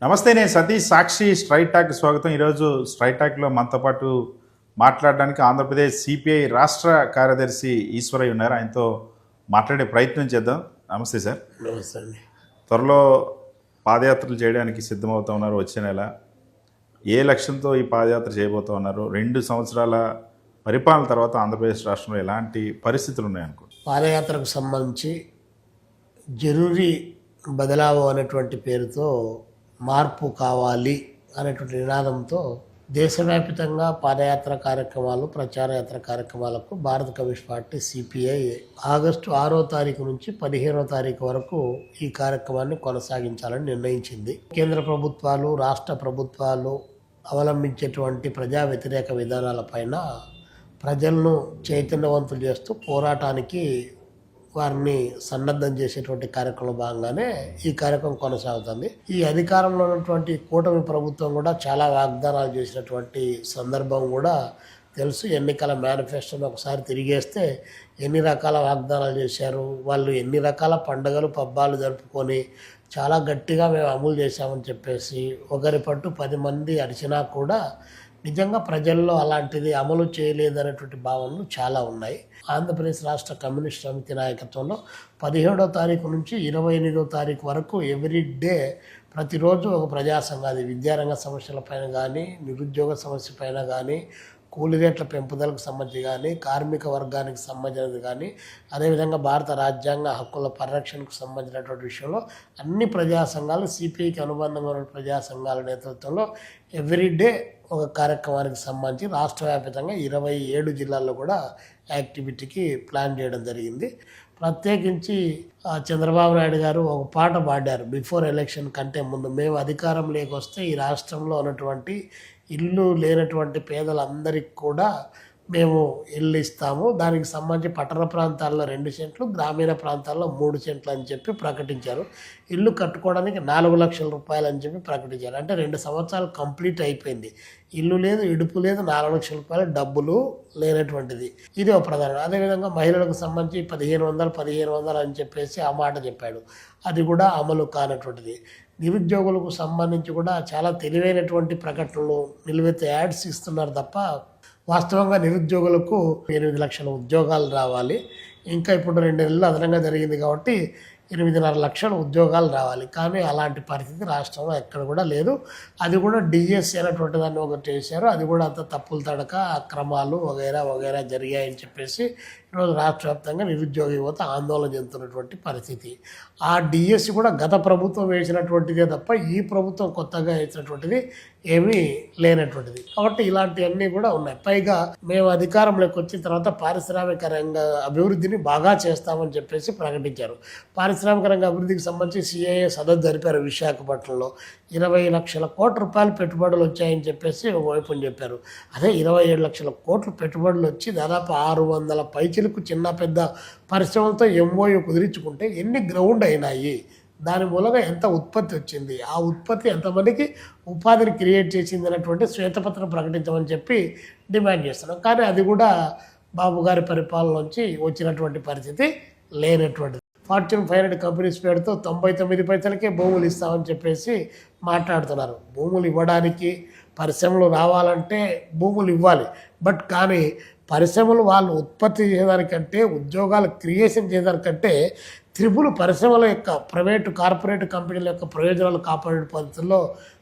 నమస్తే, నేను సతీష్ సాక్షి straight talk స్వాగతం. ఈరోజు స్ట్రైట్ టాక్లో మనతో పాటు మాట్లాడడానికి ఆంధ్రప్రదేశ్ సిపిఐ రాష్ట్ర కార్యదర్శి ఈశ్వరయ్య ఉన్నారు. ఆయనతో మాట్లాడే ప్రయత్నం చేద్దాం. నమస్తే సార్. నమస్తే అండి. త్వరలో పాదయాత్రలు చేయడానికి సిద్ధమవుతూ ఉన్నారు. వచ్చే నెల ఏ లక్ష్యంతో ఈ పాదయాత్ర చేయబోతూ ఉన్నారు? 2 సంవత్సరాల పరిపాలన తర్వాత ఆంధ్రప్రదేశ్ రాష్ట్రంలో ఎలాంటి పరిస్థితులు ఉన్నాయనుకో? పాదయాత్రకు సంబంధించి జరూరీ బదలావు అనేటువంటి పేరుతో మార్పు కావాలి అనేటువంటి నినాదంతో దేశవ్యాప్తంగా పాదయాత్ర కార్యక్రమాలు, ప్రచారయాత్ర కార్యక్రమాలకు భారత కమ్యూనిస్ట్ పార్టీ సిపిఐ ఆగస్టు 6వ తారీఖు నుంచి 15వ తారీఖు వరకు ఈ కార్యక్రమాన్ని కొనసాగించాలని నిర్ణయించింది. కేంద్ర ప్రభుత్వాలు, రాష్ట్ర ప్రభుత్వాలు అవలంబించేటువంటి ప్రజా వ్యతిరేక విధానాలపైన ప్రజలను చైతన్యవంతులు చేస్తూ పోరాటానికి వారిని సన్నద్ధం చేసేటువంటి కార్యక్రమంలో భాగంగానే ఈ కార్యక్రమం కొనసాగుతుంది. ఈ అధికారంలో ఉన్నటువంటి కూటమి ప్రభుత్వం కూడా చాలా వాగ్దానాలు చేసినటువంటి సందర్భం కూడా తెలుసు. ఎన్నికల మేనిఫెస్టోని ఒకసారి తిరిగేస్తే ఎన్ని రకాల వాగ్దానాలు చేశారు, వాళ్ళు ఎన్ని రకాల పండుగలు పబ్బాలు జరుపుకొని చాలా గట్టిగా మేము అమలు చేశామని చెప్పేసి ఒకరి పట్టు 10 మంది అరిచినా కూడా నిజంగా ప్రజల్లో అలాంటిది అమలు చేయలేదనేటువంటి భావనలు చాలా ఉన్నాయి. ఆంధ్రప్రదేశ్ రాష్ట్ర కమ్యూనిస్ట్ సమితి నాయకత్వంలో 17వ తారీఖు నుంచి 28వ తారీఖు వరకు ఎవ్రీ డే ప్రతిరోజు ఒక ప్రజా సంఘాది విద్యారంగ సమస్యలపైన కానీ, నిరుద్యోగ సమస్య పైన కానీ, కూలీ రేట్ల పెంపుదలకు సంబంధించి కానీ, కార్మిక వర్గానికి సంబంధించినది కానీ, అదేవిధంగా భారత రాజ్యాంగ హక్కుల పరిరక్షణకు సంబంధించినటువంటి విషయంలో అన్ని ప్రజా సంఘాలు, సిపిఐకి అనుబంధంగా ఉన్న ప్రజా సంఘాల నేతృత్వంలో ఎవ్రీడే ఒక కార్యక్రమానికి సంబంధించి రాష్ట్ర వ్యాప్తంగా 27 జిల్లాల్లో కూడా యాక్టివిటీకి ప్లాన్ చేయడం జరిగింది. ప్రత్యేకించి చంద్రబాబు నాయుడు గారు ఒక పాట పాడారు బిఫోర్ ఎలక్షన్ కంటే ముందు. మేము అధికారంలోకి వస్తే ఈ రాష్ట్రంలో ఉన్నటువంటి ఇల్లు లేనటువంటి పేదలందరికీ కూడా మేము ఇల్లు ఇస్తాము, దానికి సంబంధించి పట్టణ ప్రాంతాల్లో 2 సెంట్లు, గ్రామీణ ప్రాంతాల్లో 3 సెంట్లు అని చెప్పి ప్రకటించారు. ఇల్లు కట్టుకోవడానికి 4 లక్షల రూపాయలు అని చెప్పి ప్రకటించారు. అంటే 2 సంవత్సరాలు కంప్లీట్ అయిపోయింది. ఇల్లు లేదు, ఇడుపు లేదు, 4 లక్షల రూపాయలు డబ్బులు లేనటువంటిది. ఇది ఒక ప్రధానం. అదేవిధంగా మహిళలకు సంబంధించి 1500 అని చెప్పేసి ఆ మాట చెప్పాడు. అది కూడా అమలు కానటువంటిది. నిరుద్యోగులకు సంబంధించి కూడా చాలా తెలివైనటువంటి ప్రకటనలు, నిలువెత్తు యాడ్స్ ఇస్తున్నారు తప్ప వాస్తవంగా నిరుద్యోగులకు 8 లక్షల ఉద్యోగాలు రావాలి. ఇంకా ఇప్పుడు 2 నెలలు అదనంగా జరిగింది కాబట్టి 8.5 లక్షల ఉద్యోగాలు రావాలి. కానీ అలాంటి పరిస్థితి రాష్ట్రంలో ఎక్కడ కూడా లేదు. అది కూడా డిఎస్సి అనేటువంటి దాన్ని ఒకటి చేశారు. అది కూడా అంత తప్పులు తడక, అక్రమాలు వగైరా జరిగాయని చెప్పేసి ఈరోజు రాష్ట్ర వ్యాప్తంగా నిరుద్యోగ యువత ఆందోళన చెందుతున్నటువంటి పరిస్థితి. ఆ డిఎస్సి కూడా గత ప్రభుత్వం వేసినటువంటిదే తప్ప ఈ ప్రభుత్వం కొత్తగా వేసినటువంటిది ఏమీ లేనటువంటిది. కాబట్టి ఇలాంటివన్నీ కూడా ఉన్నాయి. పైగా మేము అధికారంలోకి వచ్చిన తర్వాత పారిశ్రామిక రంగ అభివృద్ధిని బాగా చేస్తామని చెప్పేసి ప్రకటించారు. పారిశ్రామిక రంగ అభివృద్ధికి సంబంధించి సిఐఏ సదస్సు జరిపారు విశాఖపట్నంలో. 20 లక్షల కోట్ల రూపాయలు పెట్టుబడులు వచ్చాయని చెప్పేసి ఒకవైపు చెప్పారు. అదే 27 లక్షల కోట్లు పెట్టుబడులు వచ్చి దాదాపు 600 పైచిలకు చిన్న పెద్ద పరిశ్రమలతో ఎంఓయూ కుదిరించుకుంటే ఎన్ని గ్రౌండ్ అయినాయి, దాని మూలంగా ఎంత ఉత్పత్తి వచ్చింది, ఆ ఉత్పత్తి ఎంతమందికి ఉపాధిని క్రియేట్ చేసింది అనేటువంటి శ్వేతపత్రం ప్రకటించమని చెప్పి డిమాండ్ చేస్తున్నాం. కానీ అది కూడా బాబు గారి పరిపాలన నుంచి వచ్చినటువంటి పరిస్థితి లేనటువంటిది. ఫార్చ్యూన్ 500 కంపెనీస్ పేరుతో 99 పైసలకే భూములు ఇస్తామని చెప్పేసి మాట్లాడుతున్నారు. భూములు ఇవ్వడానికి, పరిశ్రమలు రావాలంటే భూములు ఇవ్వాలి. బట్ కానీ పరిశ్రమలు వాళ్ళు ఉత్పత్తి చేయడానికంటే, ఉద్యోగాలు క్రియేషన్ చేయడానికంటే పరిశ్రమల యొక్క కార్పొరేట్ కంపెనీల యొక్క ప్రయోజనాలు కాపాడే పద్ధతుల్లో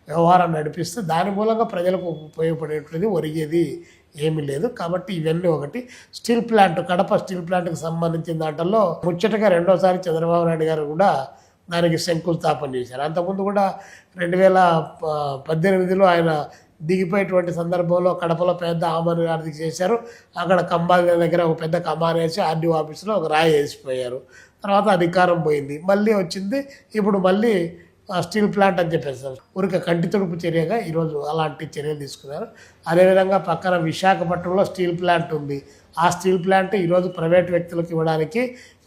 వ్యవహారం నడిపిస్తే దాని మూలంగా ప్రజలకు ఉపయోగపడేటువంటిది ఒరిగేది ఏమీ లేదు. కాబట్టి ఇవన్నీ ఒకటి. స్టీల్ ప్లాంట్, కడప స్టీల్ ప్లాంట్కి సంబంధించిన దాంట్లో ముచ్చటగా 2వసారి చంద్రబాబు నాయుడు గారు కూడా దానికి శంకుస్థాపన చేశారు. అంతకుముందు కూడా 2018లో ఆయన దిగిపోయేటువంటి సందర్భంలో కడపలో పెద్ద ఆమరణ గారికి చేశారు. అక్కడ కంబాల దగ్గర ఒక పెద్ద కమాన్ వేసి ఆర్డీఓ ఆఫీస్లో ఒక రాయి వేసిపోయారు. తర్వాత అధికారం పోయింది, మళ్ళీ వచ్చింది. ఇప్పుడు మళ్ళీ స్టీల్ ప్లాంట్ అని చెప్పేసి ఊరికే కంటి తుడుపు చర్యగా ఈరోజు అలాంటి చర్యలు తీసుకున్నారు. అదేవిధంగా పక్కన విశాఖపట్నంలో స్టీల్ ప్లాంట్ ఉంది. ఆ స్టీల్ ప్లాంట్ ఈరోజు ప్రైవేట్ వ్యక్తులకు ఇవ్వడానికి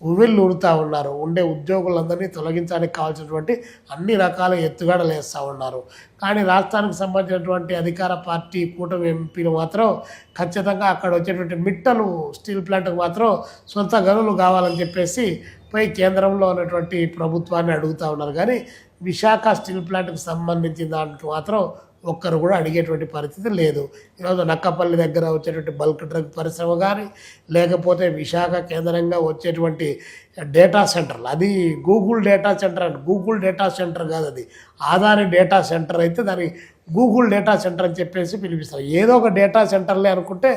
ఉవ్విళ్ళు ఊరుతూ ఉన్నారు. ఉండే ఉద్యోగులందరినీ తొలగించడానికి కావాల్సినటువంటి అన్ని రకాల ఎత్తుగడలు వేస్తూ ఉన్నారు. కానీ రాష్ట్రానికి సంబంధించినటువంటి అధికార పార్టీ కూటమి ఎంపీలు మాత్రం ఖచ్చితంగా అక్కడ వచ్చేటువంటి మిట్టలు స్టీల్ ప్లాంట్కి మాత్రం సొంత గనులు కావాలని చెప్పేసి కేంద్రంలో ఉన్నటువంటి ప్రభుత్వాన్ని అడుగుతూ ఉన్నారు. కానీ విశాఖ స్టీల్ ప్లాంట్కి సంబంధించిన దాంట్లో మాత్రం ఒక్కరు కూడా అడిగేటువంటి పరిస్థితి లేదు. ఈరోజు నక్కపల్లి దగ్గర వచ్చేటువంటి బల్క్ డ్రగ్ పరిశ్రమ కానీ, లేకపోతే విశాఖ కేంద్రంగా వచ్చేటువంటి డేటా సెంటర్లు, అది గూగుల్ డేటా సెంటర్ అంటే గూగుల్ డేటా సెంటర్ కాదు, అది ఆదాని డేటా సెంటర్ అయితే దాని గూగుల్ డేటా సెంటర్ అని చెప్పేసి పిలిపిస్తారు. ఏదో ఒక డేటా సెంటర్లే అనుకుంటే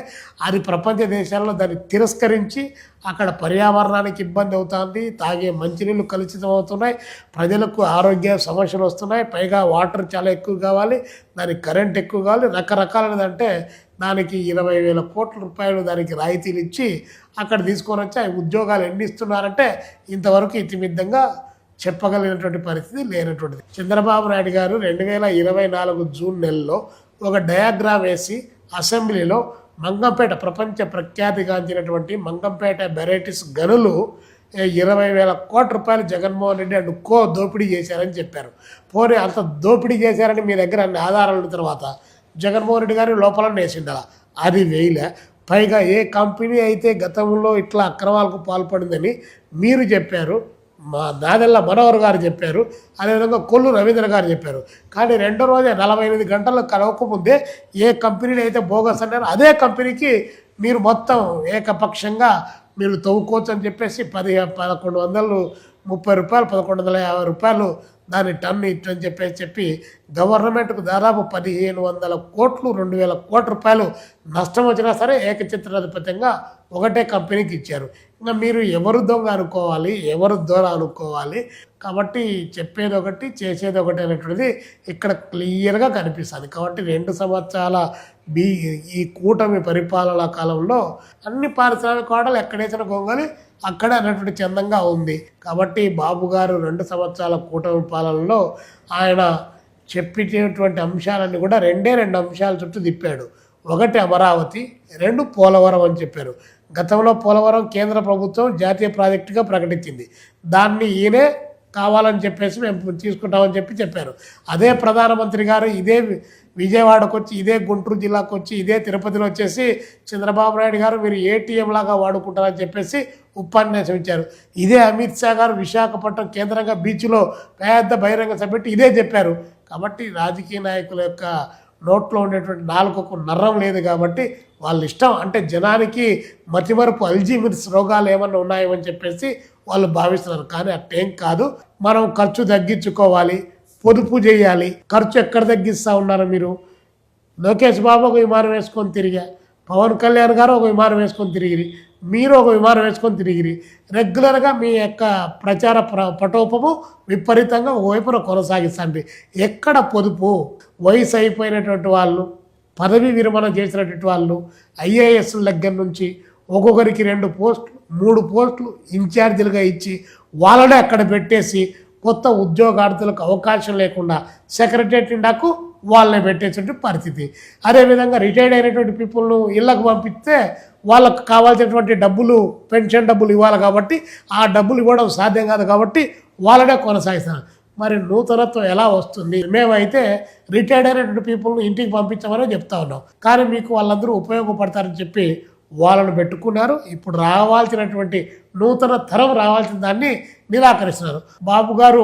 అది ప్రపంచ దేశాల్లో దాన్ని తిరస్కరించి అక్కడ పర్యావరణానికి ఇబ్బంది అవుతుంది, తాగే మంచినీళ్ళు కలుషితం అవుతున్నాయి, ప్రజలకు ఆరోగ్య సమస్యలు వస్తున్నాయి, పైగా వాటర్ చాలా ఎక్కువ కావాలి, దానికి కరెంట్ ఎక్కువ కావాలి, రకరకాలదంటే దానికి 20,000 కోట్ల రూపాయలు దానికి రాయితీలు ఇచ్చి అక్కడ తీసుకొని వచ్చి ఆ ఉద్యోగాలు ఎన్ని ఇస్తున్నారంటే ఇంతవరకు ఇతిమిద్దంగా చెప్పగలిగినటువంటి పరిస్థితి లేనటువంటిది. చంద్రబాబు నాయుడు గారు 2024 జూన్ నెలలో ఒక డయాగ్రామ్ వేసి అసెంబ్లీలో మంగంపేట ప్రపంచ ప్రఖ్యాతిగాంచినటువంటి మంగంపేట వెరైటీస్ గనులు 20,000 కోట్ల రూపాయలు జగన్మోహన్ రెడ్డి అండ్ కో దోపిడీ చేశారని చెప్పారు. పోనీ అంత దోపిడీ చేశారని మీ దగ్గర అన్ని ఆధారాలు ఉన్న తర్వాత జగన్మోహన్ రెడ్డి గారి లోపల వేసిండాల, అది వేయలే. పైగా ఏ కంపెనీ అయితే గతంలో ఇట్లా అక్రమాలకు పాల్పడిందని మీరు చెప్పారు, నాదెల్ల మనోహర్ గారు చెప్పారు, అదేవిధంగా కొల్లు రవీంద్ర గారు చెప్పారు. కానీ రెండో రోజే 48 గంటలు కలవకముందే ఏ కంపెనీని అయితే బోగస్ అన్నారో అదే కంపెనీకి మీరు మొత్తం ఏకపక్షంగా మీరు తవ్వుకోవచ్చు అని చెప్పేసి 1,130 రూపాయలు 1,150 రూపాయలు దాని టన్ను ఇట్టని చెప్పి గవర్నమెంట్కు దాదాపు 1,500 కోట్లు 2,000 కోట్ల రూపాయలు నష్టం వచ్చినా సరే ఏకచిత్రాధిపత్యంగా ఒకటే కంపెనీకి ఇచ్చారు. ఇంకా మీరు ఎవరు దొంగ అనుకోవాలి, ఎవరు దొర అనుకోవాలి? కాబట్టి చెప్పేది ఒకటి చేసేది ఒకటి అనేటువంటిది ఇక్కడ క్లియర్గా కనిపిస్తుంది. కాబట్టి 2 సంవత్సరాల ఈ కూటమి పరిపాలనా కాలంలో అన్ని పారిశ్రామిక వాడలు ఎక్కడేసిన గొంగలి అక్కడ అన్నటువంటి చందంగా ఉంది. కాబట్టి బాబు గారు 2 సంవత్సరాల కూటమి పాలనలో ఆయన చెప్పేటువంటి అంశాలన్నీ కూడా 2 అంశాల చుట్టూ తిప్పాడు. 1 అమరావతి, 2 పోలవరం అని చెప్పారు. గతంలో పోలవరం కేంద్ర ప్రభుత్వం జాతీయ ప్రాజెక్టుగా ప్రకటించింది, దాన్ని ఈయనే కావాలని చెప్పేసి మేము తీసుకుంటామని చెప్పారు. అదే ప్రధానమంత్రి గారు ఇదే విజయవాడకు వచ్చి, ఇదే గుంటూరు జిల్లాకు వచ్చి, ఇదే తిరుపతిలో వచ్చేసి చంద్రబాబు నాయుడు గారు మీరు ఏటీఎం లాగా వాడుకుంటారని చెప్పేసి ఉపన్యాసం ఇచ్చారు. ఇదే అమిత్ షా గారు విశాఖపట్నం కేంద్రంగా బీచ్లో పెద్ద బహిరంగ సభ పెట్టి ఇదే చెప్పారు. కాబట్టి రాజకీయ నాయకుల యొక్క నోట్లో ఉండేటువంటి నాలుకకు నర్రం లేదు కాబట్టి వాళ్ళ ఇష్టం, అంటే జనానికి మతిమరుపు అల్జీమర్స్ రోగాలు ఏమన్నా ఉన్నాయేమని చెప్పేసి వాళ్ళు భావిస్తున్నారు. కానీ అట్టేం కాదు, మనం ఖర్చు తగ్గించుకోవాలి, పొదుపు చేయాలి. ఖర్చు ఎక్కడ తగ్గిస్తూ ఉన్నారు మీరు? లోకేష్ బాబు ఒక విమానం వేసుకొని తిరిగా, పవన్ కళ్యాణ్ గారు ఒక విమానం వేసుకొని తిరిగిరి, మీరు ఒక విమానం వేసుకొని తిరిగిరి. రెగ్యులర్గా మీ యొక్క ప్రచార పటోపము విపరీతంగా వైపున కొనసాగిస్తుంది. ఎక్కడ పొదుపు? వయసు అయిపోయినటువంటి వాళ్ళు, పదవి విరమణ చేసినటువంటి వాళ్ళు, ఐఏఎస్ దగ్గర నుంచి ఒక్కొక్కరికి 2 పోస్టులు 3 పోస్టులు ఇన్ఛార్జీలుగా ఇచ్చి వాళ్ళనే అక్కడ పెట్టేసి కొత్త ఉద్యోగార్థులకు అవకాశం లేకుండా సెక్రటరియట్ ఇండాకు వాళ్ళనే పెట్టేటువంటి పరిస్థితి. అదేవిధంగా రిటైర్డ్ అయినటువంటి పీపుల్ను ఇళ్లకు పంపిస్తే వాళ్ళకు కావాల్సినటువంటి డబ్బులు, పెన్షన్ డబ్బులు ఇవ్వాలి కాబట్టి ఆ డబ్బులు ఇవ్వడం సాధ్యం కాదు కాబట్టి వాళ్ళనే కొనసాగిస్తారు. మరి నూతనత్వం ఎలా వస్తుంది? మేమైతే రిటైర్డ్ అయినటువంటి పీపుల్ను ఇంటికి పంపించమని చెప్తా ఉన్నాం, కానీ మీకు వాళ్ళందరూ ఉపయోగపడతారని చెప్పి వాళ్ళను పెట్టుకున్నారు. ఇప్పుడు రావాల్సినటువంటి నూతన తరం రావాల్సిన దాన్ని నిరాకరిస్తున్నారు. బాబు గారు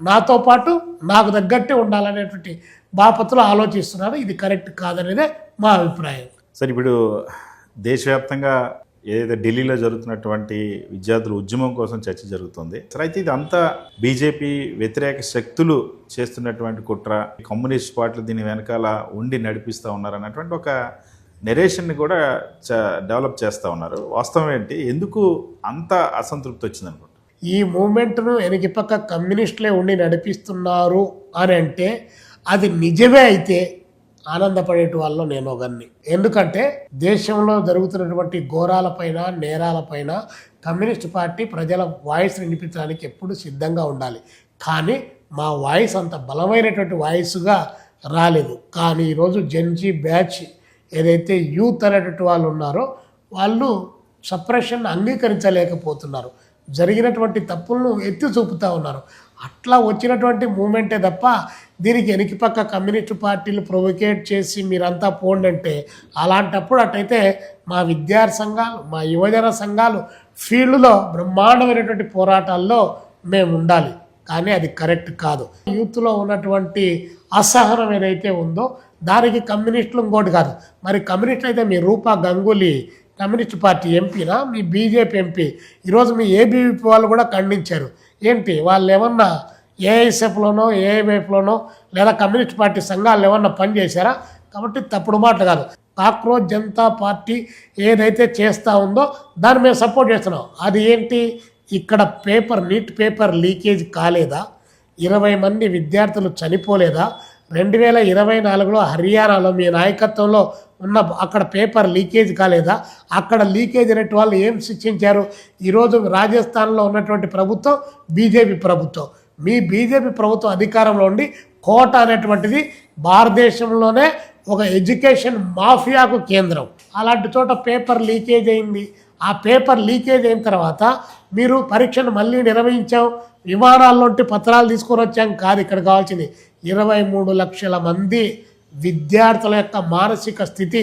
నాతో పాటు నాకు తగ్గట్టే ఉండాలనేటువంటి బాపత్తులో ఆలోచిస్తున్నారు. ఇది కరెక్ట్ కాదనేదే మా అభిప్రాయం. సార్, ఇప్పుడు దేశవ్యాప్తంగా ఏదైతే ఢిల్లీలో జరుగుతున్నటువంటి విద్యార్థుల ఉద్యమం కోసం చర్చ జరుగుతుంది సార్, అయితే ఇది అంతా బీజేపీ వ్యతిరేక శక్తులు చేస్తున్నటువంటి కుట్ర, కమ్యూనిస్ట్ పార్టీలు దీని వెనకాల ఉండి నడిపిస్తూ ఉన్నారు అన్నటువంటి ఒక నెరేషన్ని కూడా డెవలప్ చేస్తూ ఉన్నారు. వాస్తవం ఏంటి? ఎందుకు అంత అసంతృప్తి వచ్చింది అనుకుంటా? ఈ మూమెంట్ను వెనక పక్క కమ్యూనిస్టులే ఉండి నడిపిస్తున్నారు అని అంటే అది నిజమే అయితే ఆనందపడేటి వాళ్ళలో నేను ఒకరిని. ఎందుకంటే దేశంలో జరుగుతున్నటువంటి ఘోరాలపైన, నేరాలపైన కమ్యూనిస్ట్ పార్టీ ప్రజల వాయిస్ వినిపించడానికి ఎప్పుడు సిద్ధంగా ఉండాలి. కానీ మా వాయిస్ అంత బలమైనటువంటి వాయిస్గా రాలేదు. కానీ ఈరోజు జెన్జీ బ్యాచ్ ఏదైతే యూత్ అనేటువంటి వాళ్ళు ఉన్నారో వాళ్ళు సప్రెషన్ అంగీకరించలేకపోతున్నారు, జరిగినటువంటి తప్పులను ఎత్తి చూపుతూ ఉన్నారు. అట్లా వచ్చినటువంటి మూమెంటే తప్ప దీనికి వెనక పక్క కమ్యూనిస్ట్ పార్టీలు ప్రొవోకేట్ చేసి మీరంతా పోండి అంటే, అలాంటప్పుడు అట్టయితే మా విద్యార్థి సంఘాలు, మా యువజన సంఘాలు ఫీల్డ్లో బ్రహ్మాండమైనటువంటి పోరాటాల్లో మేము ఉండాలి. కానీ అది కరెక్ట్ కాదు. యూత్లో ఉన్నటువంటి అసహనం ఏదైతే ఉందో దానికి కమ్యూనిస్టులు ఇంకోటి కాదు. మరి కమ్యూనిస్టులు అయితే మీ రూపా గంగూలీ కమ్యూనిస్ట్ పార్టీ ఎంపీనా, మీ బీజేపీ ఎంపీ, ఈరోజు మీ ఏబీవీపీ వాళ్ళు కూడా ఖండించారు. ఏంటి వాళ్ళు ఏమన్నా ఏఐఎస్ఎఫ్లోనో ఏఐవైఎఫ్లోనో లేదా కమ్యూనిస్ట్ పార్టీ సంఘాలు ఏమన్నా పనిచేశారా? కాబట్టి తప్పుడు మాటలు కాదు. కాక్రోచ్ జనతా పార్టీ ఏదైతే చేస్తూ ఉందో దాన్ని మేము సపోర్ట్ చేస్తున్నాం. అది ఏంటి, ఇక్కడ నీట్ పేపర్ లీకేజ్ కాలేదా? 20 మంది విద్యార్థులు చనిపోలేదా? 2024లో హర్యానాలో మీ నాయకత్వంలో ఉన్న అక్కడ పేపర్ లీకేజ్ కాలేదా? అక్కడ లీకేజ్ అయినట్టు వాళ్ళు ఏం శిక్షించారు? ఈరోజు రాజస్థాన్లో ఉన్నటువంటి ప్రభుత్వం బీజేపీ ప్రభుత్వం. మీ బీజేపీ ప్రభుత్వం అధికారంలో ఉండి కోట అనేటువంటిది భారతదేశంలోనే ఒక ఎడ్యుకేషన్ మాఫియాకు కేంద్రం. అలాంటి చోట పేపర్ లీకేజ్ అయింది. ఆ పేపర్ లీకేజ్ అయిన తర్వాత మీరు పరీక్షను మళ్ళీ నిర్వహించాం, విమానాల్లోంటి పత్రాలు తీసుకొని వచ్చాం కాదు. ఇక్కడ కావాల్సింది 23 లక్షల మంది విద్యార్థుల యొక్క మానసిక స్థితి,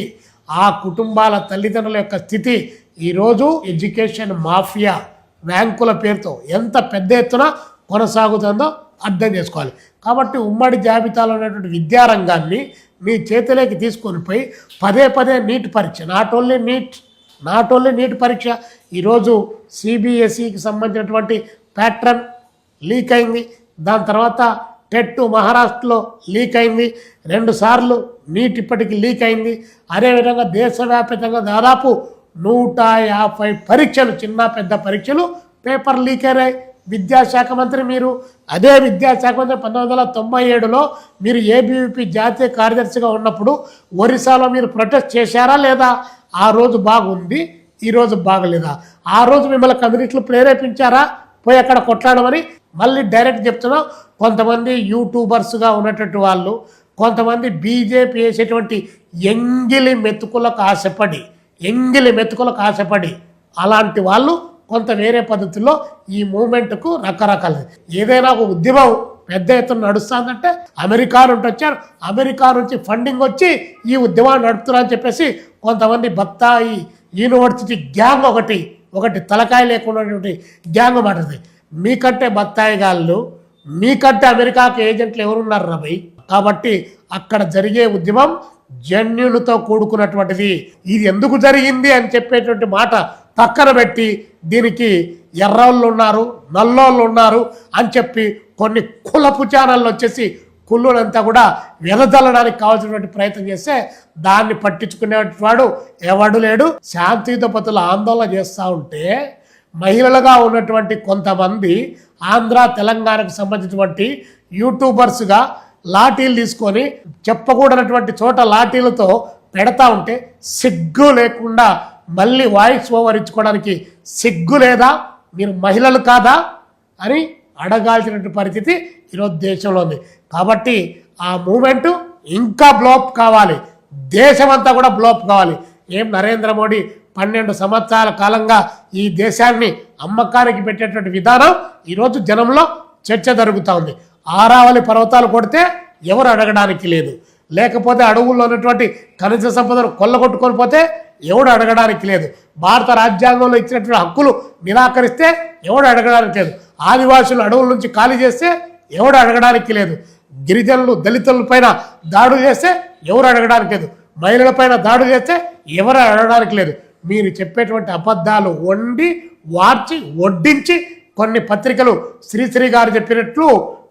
ఆ కుటుంబాల తల్లిదండ్రుల యొక్క స్థితి ఈరోజు ఎడ్యుకేషన్ మాఫియా ర్యాంకుల పేరుతో ఎంత పెద్ద ఎత్తున కొనసాగుతుందో అర్థం చేసుకోవాలి. కాబట్టి ఉమ్మడి జాబితాలో ఉన్నటువంటి విద్యారంగాన్ని మీ చేతిలోకి తీసుకొని పోయి పదే నీట్ పరీక్ష, నాట్ ఓన్లీ నీట్ పరీక్ష, ఈరోజు సిబిఎస్ఈకి సంబంధించినటువంటి ప్యాటర్న్ లీక్ అయింది. దాని తర్వాత టెట్ మహారాష్ట్రలో లీక్ అయింది. 2 సార్లు నీట్ ఇప్పటికి లీక్ అయింది. అదేవిధంగా దేశవ్యాప్తంగా దాదాపు 150 పరీక్షలు, చిన్న పెద్ద పరీక్షలు పేపర్ లీక్ అయినాయి. విద్యాశాఖ మంత్రి మీరు, అదే విద్యాశాఖ మంత్రి 1997లో మీరు ఏబీవీపీ జాతీయ కార్యదర్శిగా ఉన్నప్పుడు ఒరిస్సాలో మీరు ప్రొటెస్ట్ చేశారా లేదా? ఆ రోజు బాగుంది, ఈరోజు బాగలేదా? ఆ రోజు మిమ్మల్ని కమ్యూనిస్టులు ప్రేరేపించారా పోయి అక్కడ కొట్లాడమని? మళ్ళీ డైరెక్ట్ చెప్తున్నాం, కొంతమంది యూట్యూబర్స్గా ఉన్నటువంటి వాళ్ళు, కొంతమంది బీజేపీ వేసేటువంటి ఎంగిలి మెతుకులకు ఆశపడి అలాంటి వాళ్ళు కొంత వేరే పద్ధతుల్లో ఈ మూమెంట్కు రకరకాల ఏదైనా ఒక ఉద్యమం పెద్ద ఎత్తున నడుస్తుందంటే అమెరికా నుండి వచ్చారు, అమెరికా నుంచి ఫండింగ్ వచ్చి ఈ ఉద్యమాన్ని నడుపుతున్నారని చెప్పేసి కొంతమంది బత్తాయి యూనివర్సిటీ గ్యాంగ్ ఒకటి తలకాయ లేకున్నటువంటి గ్యాంగ్ మాట్లాడుతుంది. మీకంటే బత్తాయి గాళ్ళు, మీకంటే అమెరికాకు ఏజెంట్లు ఎవరున్నారు రవి? కాబట్టి అక్కడ జరిగే ఉద్యమం జన్యులతో కూడుకున్నటువంటిది. ఇది ఎందుకు జరిగింది అని చెప్పేటువంటి మాట పక్కన పెట్టి దీనికి ఎర్రోళ్ళు ఉన్నారు, నల్లోళ్ళు ఉన్నారు అని చెప్పి కొన్ని కులపు ఛానళ్ళు వచ్చేసి కుళ్ళునంతా కూడా వెదజల్లడానికి కావాల్సినటువంటి ప్రయత్నం చేస్తే దాన్ని పట్టించుకునేవాడు ఎవడు లేడు. శాంతియుత పద్ధతులు ఆందోళన చేస్తూ ఉంటే మహిళలుగా ఉన్నటువంటి కొంతమంది ఆంధ్ర తెలంగాణకు సంబంధించినటువంటి యూట్యూబర్స్గా లాఠీలు తీసుకొని చెప్పకూడనటువంటి చోట లాఠీలతో పెడతా ఉంటే సిగ్గు లేకుండా మళ్ళీ వాయిస్ ఓవర్ ఇచ్చుకోవడానికి సిగ్గు లేదా? మీరు మహిళలు కాదా అని అడగాల్సినటువంటి పరిస్థితి ఈరోజు దేశంలో ఉంది. కాబట్టి ఆ మూమెంట్ ఇంకా బ్లోప్ కావాలి, దేశమంతా కూడా బ్లోప్ కావాలి. నరేంద్ర మోడీ 12 సంవత్సరాల కాలంగా ఈ దేశాన్ని అమ్మకానికి పెట్టేటువంటి విధానం ఈరోజు జనంలో చర్చ జరుగుతూ ఉంది. ఆరావళి పర్వతాలు కొడితే ఎవరు అడగడానికి లేదు, లేకపోతే అడవుల్లో ఉన్నటువంటి ఖనిజ సంపదను కొల్లగొట్టుకొని పోతే ఎవడు అడగడానికి లేదు, భారత రాజ్యాంగంలో ఇచ్చినటువంటి హక్కులు నిరాకరిస్తే ఎవడు అడగడానికి లేదు, ఆదివాసులు అడవుల నుంచి ఖాళీ చేస్తే ఎవడు అడగడానికి లేదు, గిరిజనులు దళితుల పైన దాడులు చేస్తే ఎవరు అడగడానికి లేదు, మహిళల పైన దాడులు చేస్తే ఎవరు అడగడానికి లేదు. మీరు చెప్పేటువంటి అబద్ధాలు వార్చి వడ్డించి కొన్ని పత్రికలు శ్రీశ్రీ గారు చెప్పినట్లు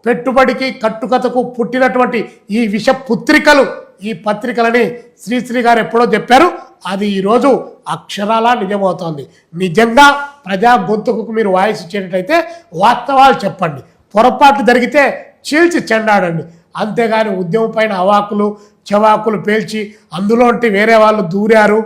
పెట్టుబడికి కట్టుకథకు పుట్టినటువంటి ఈ విష పుత్రికలు, ఈ పత్రికలని శ్రీశ్రీ గారు ఎప్పుడో చెప్పారు, అది ఈరోజు అక్షరాలా నిజమవుతోంది. నిజంగా ప్రజా గొంతుకు మీరు వాయిస్ ఇచ్చేటట్టయితే వాస్తవాలు చెప్పండి, పొరపాట్లు జరిగితే చీల్చి చెండాడండి. అంతేగాని ఉద్యమం పైన అవాకులు చవాకులు పేల్చి అందులోంటి వేరే వాళ్ళు దూరారు,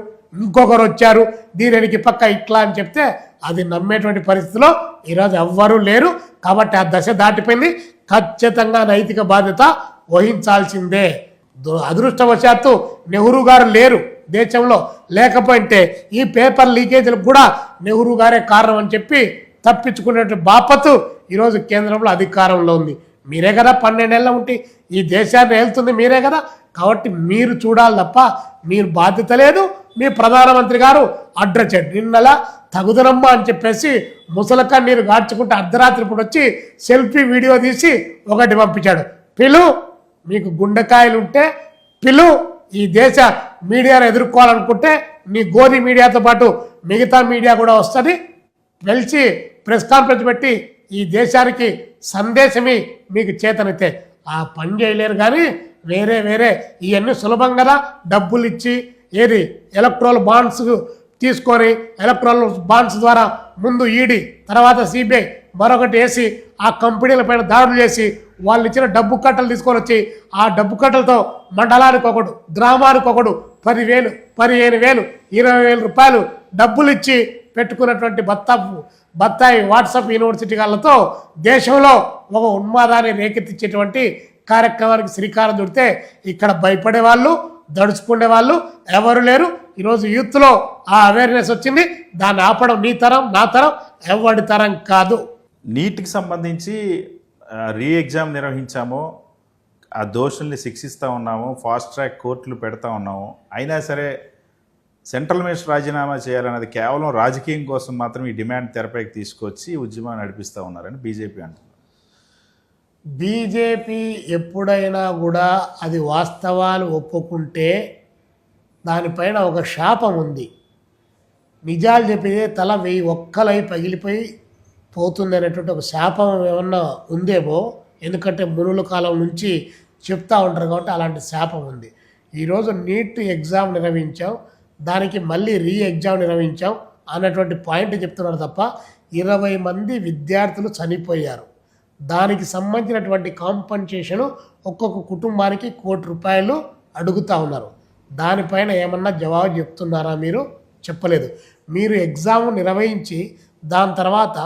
ఇంకొకరు వచ్చారు, దీనికి పక్క ఇట్లా అని చెప్తే అది నమ్మేటువంటి పరిస్థితిలో ఈరోజు ఎవ్వరూ లేరు. కాబట్టి ఆ దశ దాటిపోయింది. ఖచ్చితంగా నైతిక బాధ్యత వహించాల్సిందే. అదృష్టవశాత్తు నెహ్రూ గారు లేరు దేశంలో, లేకపోతే ఈ పేపర్ లీకేజీలకు కూడా నెహ్రూ గారే కారణం అని చెప్పి తప్పించుకునే బాపతు ఈరోజు కేంద్రంలో అధికారంలో ఉంది. మీరే కదా 12 ఏళ్ళ ఉంటే ఈ దేశాన్ని వెళ్తుంది మీరే కదా. కాబట్టి మీరు చూడాలి తప్ప మీరు బాధ్యత లేదు, మీ ప్రధానమంత్రి గారు అడ్రస్ చేయండి. నిన్నలా తగుదనమ్మా అని చెప్పేసి ముసలక్క నీరు గాడ్చుకుంటే అర్ధరాత్రి పూట వచ్చి సెల్ఫీ వీడియో తీసి ఒకటి పంపించాడు. పిలు, మీకు గుండెకాయలు ఉంటే పిలు, ఈ దేశ మీడియాను ఎదుర్కోవాలనుకుంటే నీ గోధి మీడియాతో పాటు మిగతా మీడియా కూడా వస్తుంది, పిలిచి ప్రెస్ కాన్ఫరెన్స్ పెట్టి ఈ దేశానికి సందేశమే మీకు చేతనైతే ఆ పని చేయలేరు. కానీ వేరే ఇవన్నీ సులభం కదా, డబ్బులు ఇచ్చి ఏది ఎలక్ట్రల్ బాండ్స్ తీసుకొని ఎలక్ట్రల్ బాండ్స్ ద్వారా ముందు ఈడీ తర్వాత సిబిఐ మరొకటి వేసి ఆ కంపెనీల పైన దాడులు చేసి వాళ్ళు ఇచ్చిన డబ్బు కట్టలు తీసుకొని వచ్చి ఆ డబ్బు కట్టలతో మండలానికి ఒకడు, గ్రామానికి ఒకడు 10,000, 15,000, 20,000 రూపాయలు డబ్బులు ఇచ్చి పెట్టుకున్నటువంటి బత్తాయి వాట్సాప్ యూనివర్సిటీ వాళ్ళతో దేశంలో ఒక ఉన్మాదాన్ని రేకెత్తించేటువంటి కార్యక్రమానికి శ్రీకారం చుడితే ఇక్కడ భయపడే వాళ్ళు, దడుచుకునే వాళ్ళు ఎవరు లేరు. ఈరోజు యూత్లో ఆ అవేర్నెస్ వచ్చింది. దాన్ని ఆపడం నీ తరం, నా తరం, ఎవరి తరం కాదు. నీట్కి సంబంధించి రీ ఎగ్జామ్ నిర్వహించాము, ఆ దోషుల్ని శిక్షిస్తూ ఉన్నాము, ఫాస్ట్ ట్రాక్ కోర్టులు పెడతా ఉన్నాము. అయినా సరే సెంట్రల్ మినిస్టర్ రాజీనామా చేయాలన్నది కేవలం రాజకీయం కోసం మాత్రం ఈ డిమాండ్ తెరపైకి తీసుకొచ్చి ఉద్యమాన్ని నడిపిస్తూ ఉన్నారని బీజేపీ అంటున్నారు. బీజేపీ ఎప్పుడైనా కూడా అది వాస్తవాలు ఒప్పుకుంటే దానిపైన ఒక శాపం ఉంది. నిజాలు చెప్పితే తల 1000 ఒక్కలై పగిలిపోయి పోతుంది అనేటువంటి ఒక శాపం ఏమన్నా ఉందేమో. ఎందుకంటే మునుల కాలం నుంచి చెప్తా ఉంటారు కాబట్టి అలాంటి శాపం ఉంది. ఈరోజు నీట్ ఎగ్జామ్ నిర్వహించాం, దానికి మళ్ళీ రీ ఎగ్జామ్ నిర్వహించాం అన్నటువంటి పాయింట్ చెప్తున్నారు తప్ప 20 మంది విద్యార్థులు చనిపోయారు. దానికి సంబంధించినటువంటి కాంపన్సేషను ఒక్కొక్క కుటుంబానికి ₹1,00,00,000 అడుగుతూ ఉన్నారు. దానిపైన ఏమన్నా జవాబు చెప్తున్నారా? మీరు చెప్పలేదు. మీరు ఎగ్జామ్ నిర్వహించి దాని తర్వాత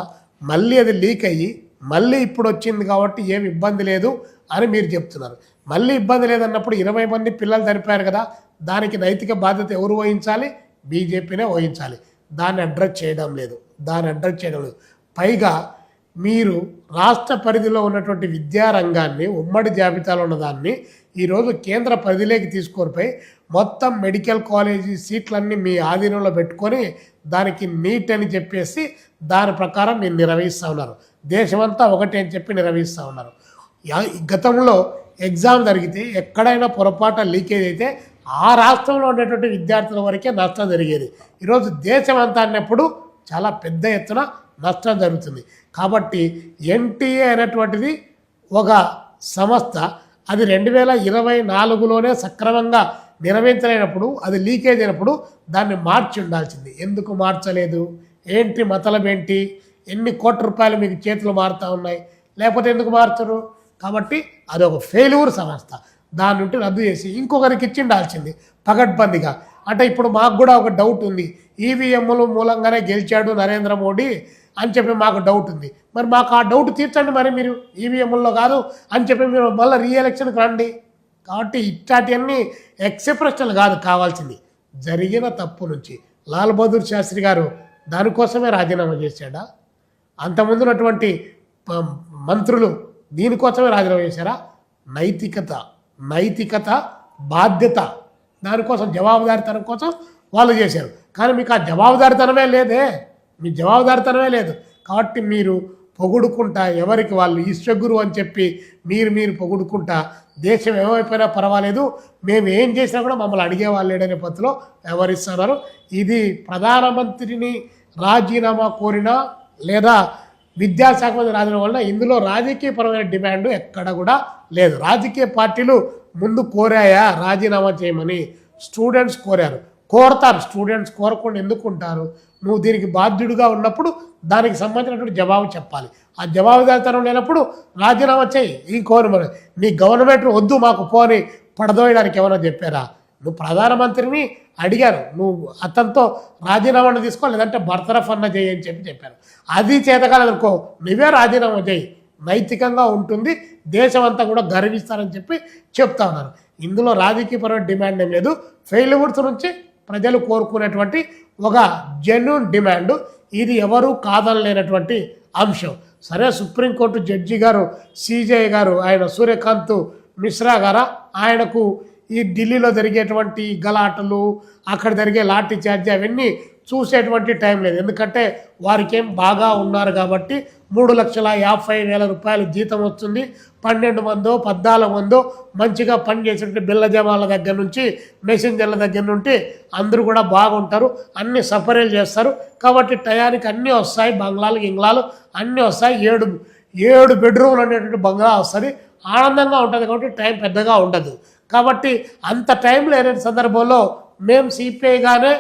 మళ్ళీ అది లీక్ అయ్యి మళ్ళీ ఇప్పుడు వచ్చింది కాబట్టి ఏమి ఇబ్బంది లేదు అని మీరు చెప్తున్నారు. మళ్ళీ ఇబ్బంది లేదన్నప్పుడు 20 మంది పిల్లలు చనిపోయారు కదా, దానికి నైతిక బాధ్యత ఎవరు వహించాలి? బీజేపీనే వహించాలి. దాన్ని అడ్రస్ చేయడం లేదు. పైగా మీరు రాష్ట్ర పరిధిలో ఉన్నటువంటి విద్యారంగాన్ని, ఉమ్మడి జాబితాలో ఉన్నదాన్ని ఈరోజు కేంద్ర పరిధిలోకి తీసుకొనిపోయి మొత్తం మెడికల్ కాలేజీ సీట్లన్నీ మీ ఆధీనంలో పెట్టుకొని దానికి నీట్ అని చెప్పేసి దాని ప్రకారం మీరు నిర్వహిస్తూ ఉన్నారు. దేశమంతా ఒకటి అని చెప్పి నిర్వహిస్తూ ఉన్నారు. గతంలో ఎగ్జామ్ జరిగితే ఎక్కడైనా పొరపాటు లీకేజ్ అయితే ఆ రాష్ట్రంలో ఉండేటువంటి విద్యార్థుల వరకే నష్టం జరిగేది. ఈరోజు దేశం అంతా అన్నప్పుడు చాలా పెద్ద ఎత్తున నష్టం జరుగుతుంది. కాబట్టి ఎన్టీఏ అనేటువంటిది ఒక సంస్థ, అది 2024లోనే సక్రమంగా నిర్వహించలేనప్పుడు, అది లీకేజ్ అయినప్పుడు దాన్ని మార్చి ఉండాల్సింది. ఎందుకు మార్చలేదు? ఏంటి మతలం ఏంటి? ఎన్ని కోట్ల రూపాయలు మీకు చేతులు మారుతూ ఉన్నాయి, లేకపోతే ఎందుకు మార్చరు? కాబట్టి అది ఒక ఫెయిల్యూర్ సంస్థ. దాని నుండి రద్దు చేసి ఇంకొకరికి ఇచ్చి ఉండాల్సింది పగడ్బందీగా. అంటే ఇప్పుడు మాకు కూడా ఒక డౌట్ ఉంది, ఈవీఎంల మూలంగానే గెలిచాడు నరేంద్ర మోడీ అని చెప్పి మాకు డౌట్ ఉంది. మరి మాకు ఆ డౌట్ తీర్చండి. మరి మీరు ఈవీఎంలో కాదు అని చెప్పి మీరు మళ్ళీ రీఎలక్షన్కి రండి. కాబట్టి ఇట్లాంటివన్నీ ఎక్సెప్రెషన్లు కాదు కావాల్సింది, జరిగిన తప్పు నుంచి. లాల్ బహదూర్ శాస్త్రి గారు దానికోసమే రాజీనామా చేశాడా? అంతకుముందున్నటువంటి మంత్రులు దీనికోసమే రాజీనామా చేశారా? నైతికత, బాధ్యత, దానికోసం జవాబుదారితనం కోసం వాళ్ళు చేశారు. కానీ మీకు ఆ జవాబుదారితనమే లేదే, మీ జవాబుదారితనమే లేదు. కాబట్టి మీరు పొగుడుకుంటా ఎవరికి వాళ్ళు ఈశ్వగురు అని చెప్పి మీరు పొగుడుకుంటా దేశం ఏమైపోయినా పర్వాలేదు, మేము ఏం చేసినా కూడా మమ్మల్ని అడిగేవాళ్ళు లేడనే పద్ధతిలో వ్యవహరిస్తున్నారు. ఇది ప్రధానమంత్రిని రాజీనామా కోరినా లేదా విద్యాశాఖ మంత్రి రాజీనామా వలన ఇందులో రాజకీయపరమైన డిమాండ్ ఎక్కడ కూడా లేదు. రాజకీయ పార్టీలు ముందు కోరాయా రాజీనామా చేయమని? స్టూడెంట్స్ కోరతారు. స్టూడెంట్స్ కోరకుండా ఎందుకు ఉంటారు? నువ్వు దీనికి బాధ్యుడిగా ఉన్నప్పుడు దానికి సంబంధించినటువంటి జవాబు చెప్పాలి. ఆ జవాబుదారితనం లేనప్పుడు రాజీనామా చేయి. ఇంకోని మన నీ గవర్నమెంట్ వద్దు మాకు పోని పడదోయడానికి ఏమైనా చెప్పారా? నువ్వు ప్రధానమంత్రిని అడిగారు, నువ్వు అతనితో రాజీనామాను తీసుకో, లేదంటే బర్తరఫ్ అన్న చేయి అని చెప్పారు. అది చేతకాలనుకో నువ్వే రాజీనామా చేయి, నైతికంగా ఉంటుంది, దేశం అంతా కూడా గర్విస్తారని చెప్పి చెప్తా ఉన్నారు. ఇందులో రాజకీయపరమైన డిమాండ్ ఏం లేదు. ఫెయిల్యూర్స్ నుంచి ప్రజలు కోరుకునేటువంటి ఒక జెన్యూన్ డిమాండ్. ఇది ఎవరు కాదనలేనటువంటి అంశం. సరే, సుప్రీంకోర్టు జడ్జి గారు, సిజే గారు, ఆయన సూర్యకాంత్ మిశ్రా గారా, ఆయనకు ఈ ఢిల్లీలో జరిగేటువంటి గలాటలు, అక్కడ జరిగే లాఠీ చార్జ్ అవన్నీ చూసేటువంటి టైం లేదు. ఎందుకంటే వారికేం బాగా ఉన్నారు కాబట్టి 3,50,000 రూపాయలు జీతం వస్తుంది. 12 మందో 14 మందో మంచిగా పనిచేసేటువంటి బిల్ల జమాల దగ్గర నుంచి మెసెంజర్ల దగ్గర నుండి అందరూ కూడా బాగుంటారు, అన్ని సపరేలు చేస్తారు. కాబట్టి టయానికి అన్నీ వస్తాయి, బంగ్లాలు గింగ్లాలు అన్నీ వస్తాయి. 7 బెడ్రూమ్లు అనేటువంటి బంగ్లా వస్తుంది, ఆనందంగా ఉంటుంది. కాబట్టి టైం పెద్దగా ఉండదు. కాబట్టి అంత టైం లేని సందర్భంలో మేము సిపిఐగానే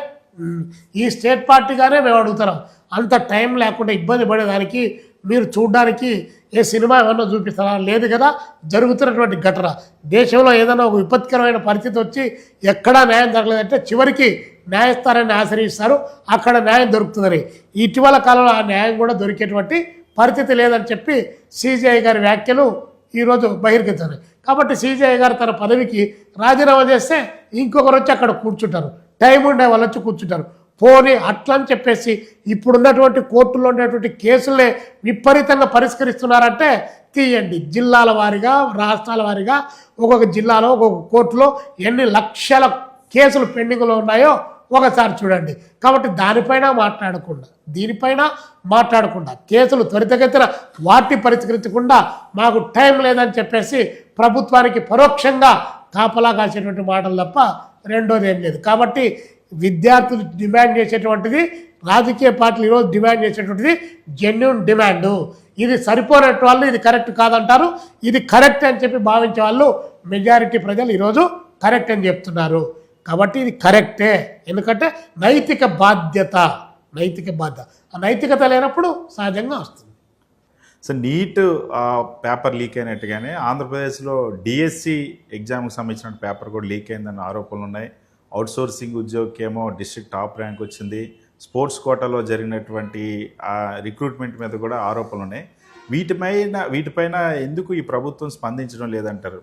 ఈ స్టేట్ పార్టీగానే మేము అడుగుతున్నాం. అంత టైం లేకుండా ఇబ్బంది పడేదానికి మీరు చూడడానికి ఏ సినిమా ఏమన్నా చూపిస్తారా? లేదు కదా. జరుగుతున్నటువంటి ఘటన దేశంలో ఏదైనా ఒక విపత్కరమైన పరిస్థితి వచ్చి ఎక్కడా న్యాయం జరగలేదంటే చివరికి న్యాయస్థానాన్ని ఆశ్రయిస్తారు, అక్కడ న్యాయం దొరుకుతుందని. ఇటీవల కాలంలో ఆ న్యాయం కూడా దొరికేటువంటి పరిస్థితి లేదని చెప్పి సిజేఐ గారి వ్యాఖ్యలు ఈరోజు బహిర్గతమే. కాబట్టి సిజేఐ గారు తన పదవికి రాజీనామా చేస్తే ఇంకొకరు వచ్చి అక్కడ కూర్చుంటారు, టైం ఉండే వాళ్ళు వచ్చి కూర్చుంటారు. పోనీ అట్లా అని చెప్పేసి ఇప్పుడున్నటువంటి కోర్టులో ఉండేటువంటి కేసులే విపరీతంగా పరిష్కరిస్తున్నారంటే తీయండి. జిల్లాల వారీగా, రాష్ట్రాల వారీగా ఒక్కొక్క జిల్లాలో ఒక్కొక్క కోర్టులో ఎన్ని లక్షల కేసులు పెండింగ్లో ఉన్నాయో ఒకసారి చూడండి. కాబట్టి దీనిపైన మాట్లాడకుండా కేసులు త్వరితగతిన వాటిని పరిష్కరించకుండా మాకు టైం లేదని చెప్పేసి ప్రభుత్వానికి పరోక్షంగా కాపలా కాసేటువంటి మాటలు తప్ప రెండోది ఏం లేదు. కాబట్టి విద్యార్థులు డిమాండ్ చేసేటువంటిది, రాజకీయ పార్టీలు ఈరోజు డిమాండ్ చేసేటువంటిది జెన్యూన్ డిమాండు. ఇది సరిపోయినట్టు వాళ్ళు ఇది కరెక్ట్ కాదంటారు, ఇది కరెక్ట్ అని చెప్పి భావించే వాళ్ళు మెజారిటీ ప్రజలు ఈరోజు కరెక్ట్ అని చెప్తున్నారు. కాబట్టి ఇది కరెక్టే, ఎందుకంటే నైతిక బాధ్యత. ఆ నైతికత లేనప్పుడు సహజంగా వస్తుంది. సో నీట్ పేపర్ లీక్ అయినట్టుగానే ఆంధ్రప్రదేశ్లో డిఎస్సి ఎగ్జామ్కి సంబంధించిన పేపర్ కూడా లీక్ అయిందన్న ఆరోపణలు ఉన్నాయి. అవుట్సోర్సింగ్ ఉద్యోగికి ఏమో డిస్ట్రిక్ట్ టాప్ ర్యాంక్ వచ్చింది. స్పోర్ట్స్ కోటాలో జరిగినటువంటి రిక్రూట్మెంట్ మీద కూడా ఆరోపణలు ఉన్నాయి. వీటిపైన ఎందుకు ఈ ప్రభుత్వం స్పందించడం లేదంటారు?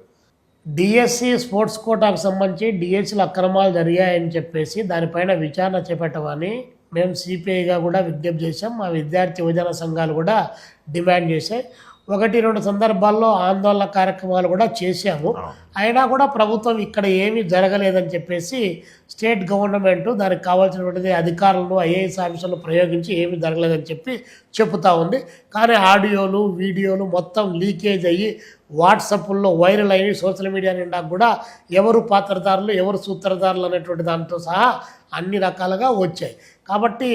డిఎస్సి స్పోర్ట్స్ కోటాకు సంబంధించి డిఎస్సిలో అక్రమాలు జరిగాయని చెప్పేసి దానిపైన విచారణ చేపట్టమని మేము సిపిఐగా కూడా విజ్ఞప్తి చేశాం. మా విద్యార్థి యువజన సంఘాలు కూడా డిమాండ్ చేశాయి. 1-2 సందర్భాల్లో ఆందోళన కార్యక్రమాలు కూడా చేశాము. అయినా కూడా ప్రభుత్వం ఇక్కడ ఏమీ జరగలేదని చెప్పేసి స్టేట్ గవర్నమెంట్ దానికి కావాల్సినటువంటి అధికారులను, ఐఏఎస్ ఆఫీసర్లు ప్రయోగించి ఏమీ జరగలేదని చెప్పి చెబుతూ ఉంది. కానీ ఆడియోలు, వీడియోలు మొత్తం లీకేజ్ అయ్యి వాట్సాప్లో వైరల్ అయ్యి సోషల్ మీడియా నిండా కూడా ఎవరు పాత్రధారులు, ఎవరు సూత్రధారులు అనేటువంటి దాంతో సహా అన్ని రకాలుగా వచ్చాయి. కాబట్టి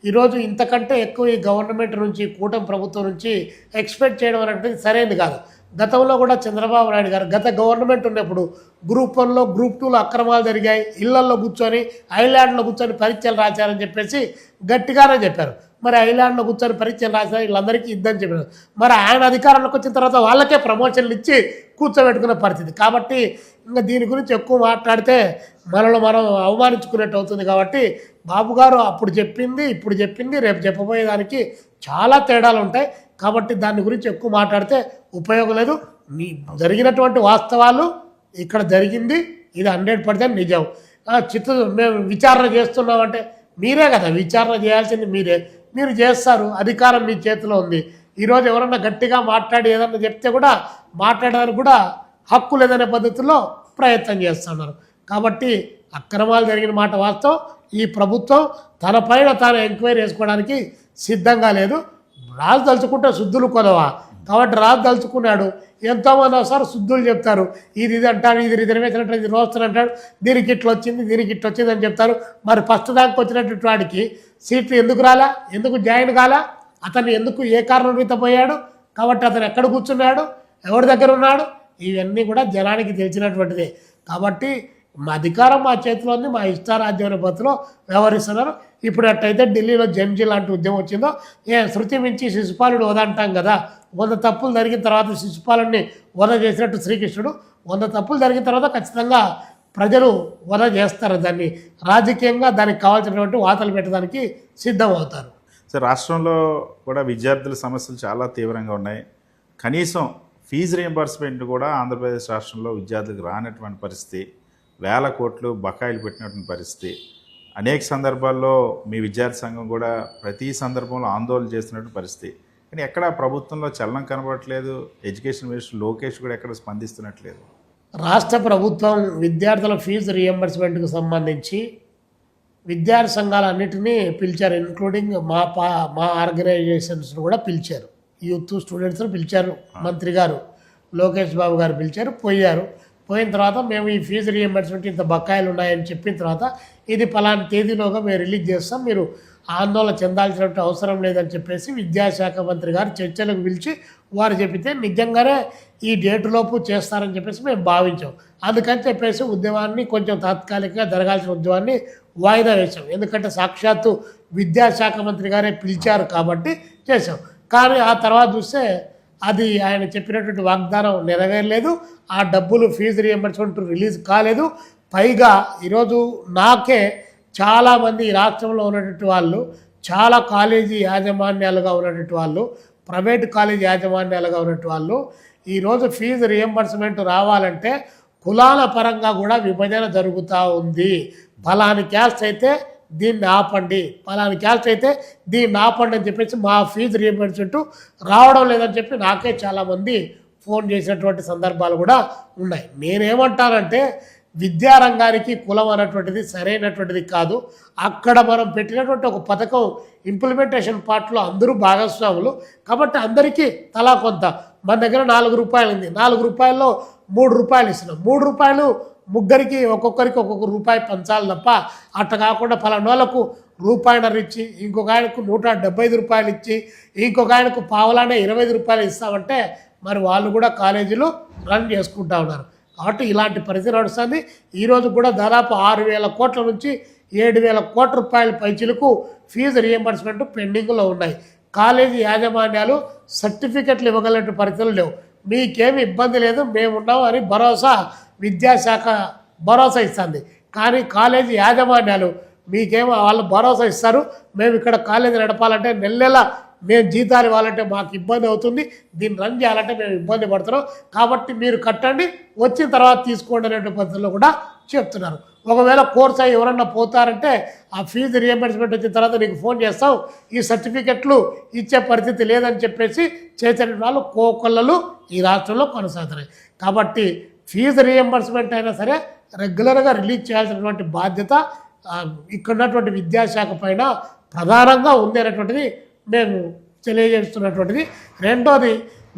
ఈరోజు ఇంతకంటే ఎక్కువ ఈ గవర్నమెంట్ నుంచి, కూటమి ప్రభుత్వం నుంచి ఎక్స్పెక్ట్ చేయడం అనేటువంటిది సరైనది కాదు. గతంలో కూడా చంద్రబాబు నాయుడు గారు గత గవర్నమెంట్ ఉన్నప్పుడు గ్రూప్ 1లో, గ్రూప్ 2లో అక్రమాలు జరిగాయి, ఇళ్లల్లో కూర్చొని ఐలాండ్లో కూర్చొని పరీక్షలు రాశారని చెప్పేసి గట్టిగానే చెప్పారు. మరి ఐలాండ్లో కూర్చొని పరీక్షలు రాశారు, వీళ్ళందరికీ ఇద్దని చెప్పారు. మరి ఆయన అధికారంలోకి వచ్చిన తర్వాత వాళ్ళకే ప్రమోషన్లు ఇచ్చి కూర్చోబెట్టుకున్న పరిస్థితి. కాబట్టి ఇంకా దీని గురించి ఎక్కువ మాట్లాడితే మనలో మనం అవమానించుకున్నట్టు అవుతుంది. కాబట్టి బాబు గారు అప్పుడు చెప్పింది, ఇప్పుడు చెప్పింది, రేపు చెప్పబోయేదానికి చాలా తేడాలు ఉంటాయి. కాబట్టి దాని గురించి ఎక్కువ మాట్లాడితే ఉపయోగం లేదు. జరిగినటువంటి వాస్తవాలు ఇక్కడ జరిగింది, ఇది 100% నిజం. మేము విచారణ చేస్తున్నామంటే మీరే కదా విచారణ చేయాల్సింది, మీరు చేస్తారు. అధికారం మీ చేతిలో ఉంది. ఈరోజు ఎవరన్నా గట్టిగా మాట్లాడి ఏదన్నా చెప్తే కూడా మాట్లాడడానికి కూడా హక్కు లేదనే పద్ధతిలో ప్రయత్నం చేస్తున్నారు. కాబట్టి అక్రమాలు జరిగిన మాట వాస్తవం. ఈ ప్రభుత్వం తన పైన తాను ఎంక్వైరీ చేసుకోవడానికి సిద్ధంగా లేదు. రాజు తలుచుకుంటే శుద్ధులు కొదవా. కాబట్టి రాజు తలుచుకున్నాడు. ఎంతోమంది ఒకసారి శుద్ధులు చెప్తారు, ఇది అంటారు, ఇది రిజర్వేషన్ అంటారు, ఇది రోస్టర్ అంటాడు, దీనికి ఇట్లా వచ్చింది, దీనికి ఇట్లా వచ్చింది అని చెప్తారు. మరి ఫస్ట్ దానికి వచ్చినటువంటి వాడికి సీట్లు ఎందుకు రాలా, ఎందుకు జాయిన్ కాలా, అతను ఎందుకు ఏ కారణం రీత పోయాడు, కాబట్టి అతను ఎక్కడ కూర్చున్నాడు, ఎవరి దగ్గర ఉన్నాడు, ఇవన్నీ కూడా జనానికి తెలిసినటువంటిదే. కాబట్టి మా అధికారం మా చేతిలో ఉంది, మా ఇష్టారాజ్యమైన పద్ధతిలో వ్యవహరిస్తున్నారు. ఇప్పుడు అట్టయితే ఢిల్లీలో జంజీ లాంటి ఉద్యమం వచ్చిందో, శృతి మించి శిశుపాలుడు వద అంటాం కదా, 100 తప్పులు జరిగిన తర్వాత శిశుపాలుడిని వద చేసినట్టు శ్రీకృష్ణుడు 100 తప్పులు జరిగిన తర్వాత ఖచ్చితంగా ప్రజలు వద చేస్తారు. దాన్ని రాజకీయంగా దానికి కావాల్సినటువంటి వాతలు పెట్టడానికి సిద్ధం అవుతారు. సార్, రాష్ట్రంలో కూడా విద్యార్థుల సమస్యలు చాలా తీవ్రంగా ఉన్నాయి. కనీసం ఫీజు రియంబర్స్మెంట్ కూడా ఆంధ్రప్రదేశ్ రాష్ట్రంలో విద్యార్థులకు రానటువంటి పరిస్థితి, వేల కోట్లు బకాయిలు పెట్టినటువంటి పరిస్థితి. అనేక సందర్భాల్లో మీ విద్యార్థి సంఘం కూడా ప్రతి సందర్భంలో ఆందోళన చేస్తున్నటువంటి పరిస్థితి. కానీ ఎక్కడ ప్రభుత్వంలో చలనం కనబడట్లేదు. ఎడ్యుకేషన్ మినిస్టర్ లోకేష్ కూడా ఎక్కడ స్పందిస్తున్నట్లేదు. రాష్ట్ర ప్రభుత్వం విద్యార్థుల ఫీజు రియంబర్స్మెంట్కు సంబంధించి విద్యార్థి సంఘాలన్నిటినీ పిలిచారు, ఇంక్లూడింగ్ మా ఆర్గనైజేషన్స్ను కూడా పిలిచారు. యూత్ స్టూడెంట్స్ను పిలిచారు. మంత్రి గారు లోకేష్ బాబు గారు పిలిచారు, పోయిన తర్వాత మేము ఈ ఫీజు రియంబర్స్మెంట్ ఇంత బకాయిలు ఉన్నాయని చెప్పిన తర్వాత ఇది పలానా తేదీలోగా మేము రిలీజ్ చేస్తాం, మీరు ఆందోళన చెందాల్సినట్టు అవసరం లేదని చెప్పేసి విద్యాశాఖ మంత్రి గారు చర్చలకు పిలిచి వారు చెప్పితే నిజంగానే ఈ డేటులోపు చేస్తారని చెప్పేసి మేము భావించాం. అందుకని చెప్పేసి ఉద్యమాన్ని కొంచెం తాత్కాలికంగా జరగాల్సిన ఉద్యమాన్ని వాయిదా వేశాం. ఎందుకంటే సాక్షాత్తు విద్యాశాఖ మంత్రి గారే పిలిచారు కాబట్టి చేశాం. కానీ ఆ తర్వాత చూస్తే అది ఆయన చెప్పినటువంటి వాగ్దానం నెరవేరలేదు. ఆ డబ్బులు ఫీజు రియంబర్స్మెంట్ రిలీజ్ కాలేదు. పైగా ఈరోజు నాకే చాలామంది ఈ రాష్ట్రంలో ఉన్నటువంటి వాళ్ళు, చాలా కాలేజీ యాజమాన్యాలుగా ఉన్నటువంటి వాళ్ళు, ప్రైవేట్ కాలేజీ యాజమాన్యాలుగా ఉన్నటువంటి వాళ్ళు ఈరోజు ఫీజు రియంబర్స్మెంట్ రావాలంటే కులాల పరంగా కూడా విభజన జరుగుతూ ఉంది. ఫలాని క్యాస్ట్ అయితే దీన్ని ఆపండి, ఫలాని క్యాస్ట్ అయితే దీన్ని ఆపండి అని చెప్పేసి మా ఫీజు రియంబర్స్మెంట్ రావడం లేదని చెప్పి నాకే చాలామంది ఫోన్ చేసినటువంటి సందర్భాలు కూడా ఉన్నాయి. నేనేమంటానంటే విద్యారంగానికి కులం అన్నటువంటిది సరైనటువంటిది కాదు. అక్కడ మనం పెట్టినటువంటి ఒక పథకం ఇంప్లిమెంటేషన్ పార్ట్లో అందరూ భాగస్వాములు కాబట్టి అందరికీ తలా కొంత. మన దగ్గర 4 రూపాయలు ఉంది, 4 రూపాయల్లో 3 రూపాయలు ఇస్తున్నాం. 3 రూపాయలు ముగ్గురికి ఒక్కొక్కరికి ఒక్కొక్క రూపాయి పంచాలి తప్ప అట్ట కాకుండా పలానోళ్ళకు రూపాయిన్నర ఇచ్చి ఇంకొక ఆయనకు 175 రూపాయలు ఇచ్చి ఇంకొక ఆయనకు పావలానే 25 రూపాయలు ఇస్తామంటే మరి వాళ్ళు కూడా కాలేజీలు రన్ చేసుకుంటా ఉన్నారు. కాబట్టి ఇలాంటి పరిస్థితి నడుస్తుంది. ఈరోజు కూడా దాదాపు 6,000 కోట్ల నుంచి 7,000 కోట్ల రూపాయల పైచిలకు ఫీజు రియంబర్స్మెంట్ పెండింగ్లో ఉన్నాయి. కాలేజీ యాజమాన్యాలు సర్టిఫికెట్లు ఇవ్వగలిగిన పరిస్థితులు లేవు. మీకేమి ఇబ్బంది లేదు, మేమున్నాం అని విద్యాశాఖ భరోసా ఇస్తుంది. కానీ కాలేజీ యాజమాన్యాలు మీకేమో వాళ్ళు భరోసా ఇస్తారు, మేము ఇక్కడ కాలేజీ నడపాలంటే నెల మేము జీతాలు ఇవ్వాలంటే మాకు ఇబ్బంది అవుతుంది, దీన్ని రన్ చేయాలంటే మేము ఇబ్బంది పడుతున్నాం, కాబట్టి మీరు కట్టండి వచ్చిన తర్వాత తీసుకోండి అనే పద్ధతిలో కూడా చెప్తున్నారు. ఒకవేళ కోర్స్ అయ్యి ఎవరన్నా పోతారంటే ఆ ఫీజు రియంబర్స్మెంట్ వచ్చిన తర్వాత నీకు ఫోన్ చేస్తాం, ఈ సర్టిఫికెట్లు ఇచ్చే పరిస్థితి లేదని చెప్పేసి చేసిన వాళ్ళు కోకొల్లలు ఈ రాష్ట్రంలో కొనసాగుతున్నాయి. కాబట్టి ఫీజు రియంబర్స్మెంట్ అయినా సరే రెగ్యులర్గా రిలీజ్ చేయాల్సినటువంటి బాధ్యత ఇక్కడ ఉన్నటువంటి విద్యాశాఖ పైన ప్రధానంగా ఉంది అనేటువంటిది మేము తెలియజేస్తున్నటువంటిది. రెండోది,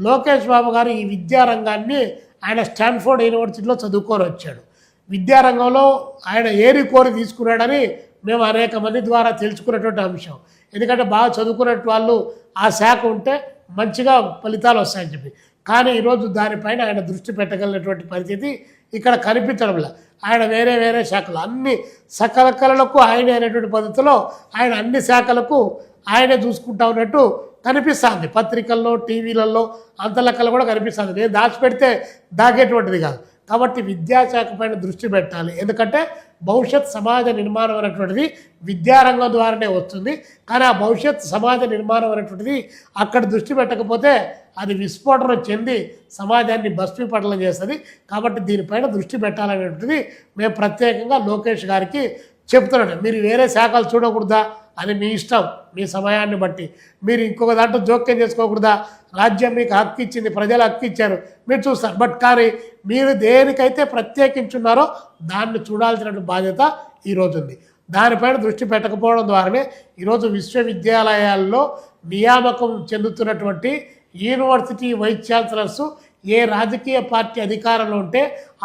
లోకేష్ బాబు గారు ఈ విద్యారంగాన్ని ఆయన స్టాన్ఫోర్డ్ యూనివర్సిటీలో చదువుకొని వచ్చాడు. విద్యారంగంలో ఆయన ఏరి కోరి తీసుకున్నాడని మేము అనేక మంది ద్వారా తెలుసుకున్నటువంటి అంశం. ఎందుకంటే బాగా చదువుకునే వాళ్ళు ఆ శాఖ ఉంటే మంచిగా ఫలితాలు వస్తాయని చెప్పి. కానీ ఈరోజు దానిపైన ఆయన దృష్టి పెట్టగలిగినటువంటి పరిస్థితి ఇక్కడ కనిపించడం లేదు. ఆయన వేరే శాఖలు అన్ని సకల కళలకు ఆయనే అనేటువంటి పద్ధతిలో ఆయన అన్ని శాఖలకు ఆయనే చూసుకుంటా ఉన్నట్టు కనిపిస్తుంది. పత్రికల్లో, టీవీలలో అంతలెక్కలు కూడా కనిపిస్తుంది. నేను దాచిపెడితే దాగేటువంటిది కాదు. కాబట్టి విద్యాశాఖ పైన దృష్టి పెట్టాలి. ఎందుకంటే భవిష్యత్ సమాజ నిర్మాణం అనేటువంటిది విద్యారంగం ద్వారానే వస్తుంది. కానీ ఆ భవిష్యత్ సమాజ నిర్మాణం అనేటువంటిది అక్కడ దృష్టి పెట్టకపోతే అది విస్ఫోటనం చెంది సమాజాన్ని భస్మీపటలం చేస్తుంది. కాబట్టి దీనిపైన దృష్టి పెట్టాలనేటువంటిది మేము ప్రత్యేకంగా లోకేష్ గారికి చెప్తున్నాడు. మీరు వేరే శాఖలు చూడకూడదా అని మీ ఇష్టం, మీ సమయాన్ని బట్టి. మీరు ఇంకొక దాంట్లో జోక్యం చేసుకోకూడదా, రాజ్యం మీకు హక్కు ఇచ్చింది, ప్రజలు హక్కు ఇచ్చారు, మీరు చూస్తారు. బట్ కానీ మీరు దేనికైతే ప్రత్యేకించున్నారో దాన్ని చూడాల్సిన బాధ్యత ఈరోజు ఉంది. దానిపైన దృష్టి పెట్టకపోవడం ద్వారానే ఈరోజు విశ్వవిద్యాలయాల్లో నియామకం చెందుతున్నటువంటి యూనివర్సిటీ వైస్ ఛాన్సలర్స్ ఏ రాజకీయ పార్టీ అధికారంలో ఉంటే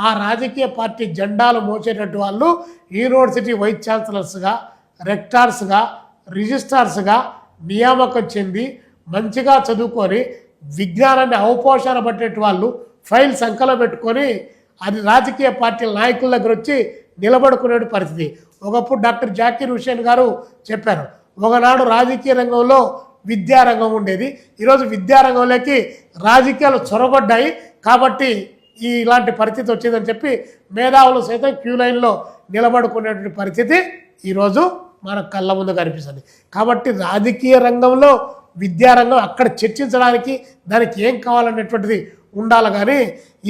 ఆ రాజకీయ పార్టీ జెండాలు మోసేటట్టు వాళ్ళు యూనివర్సిటీ వైస్ ఛాన్సలర్స్గా, రెక్టార్స్గా, రిజిస్ట్రార్స్గా నియామకం చెంది మంచిగా చదువుకొని విజ్ఞానాన్ని అవపోషణ పట్టేటి వాళ్ళు ఫైల్ సంఖ్యలో పెట్టుకొని అది రాజకీయ పార్టీల నాయకుల దగ్గర వచ్చి నిలబడుకునే పరిస్థితి. ఒకప్పుడు డాక్టర్ జాకీర్ హుసేన్ గారు చెప్పారు, ఒకనాడు రాజకీయ రంగంలో విద్యారంగం ఉండేది, ఈరోజు విద్యారంగంలోకి రాజకీయాలు చొరబడ్డాయి, కాబట్టి ఇలాంటి పరిస్థితి వచ్చిందని చెప్పి మేధావులు సైతం క్యూ లైన్లో నిలబడుకునేటువంటి పరిస్థితి ఈరోజు మన కళ్ళ ముందు కనిపిస్తుంది. కాబట్టి రాజకీయ రంగంలో విద్యారంగం అక్కడ చర్చించడానికి దానికి ఏం కావాలనేటువంటిది ఉండాలి. కానీ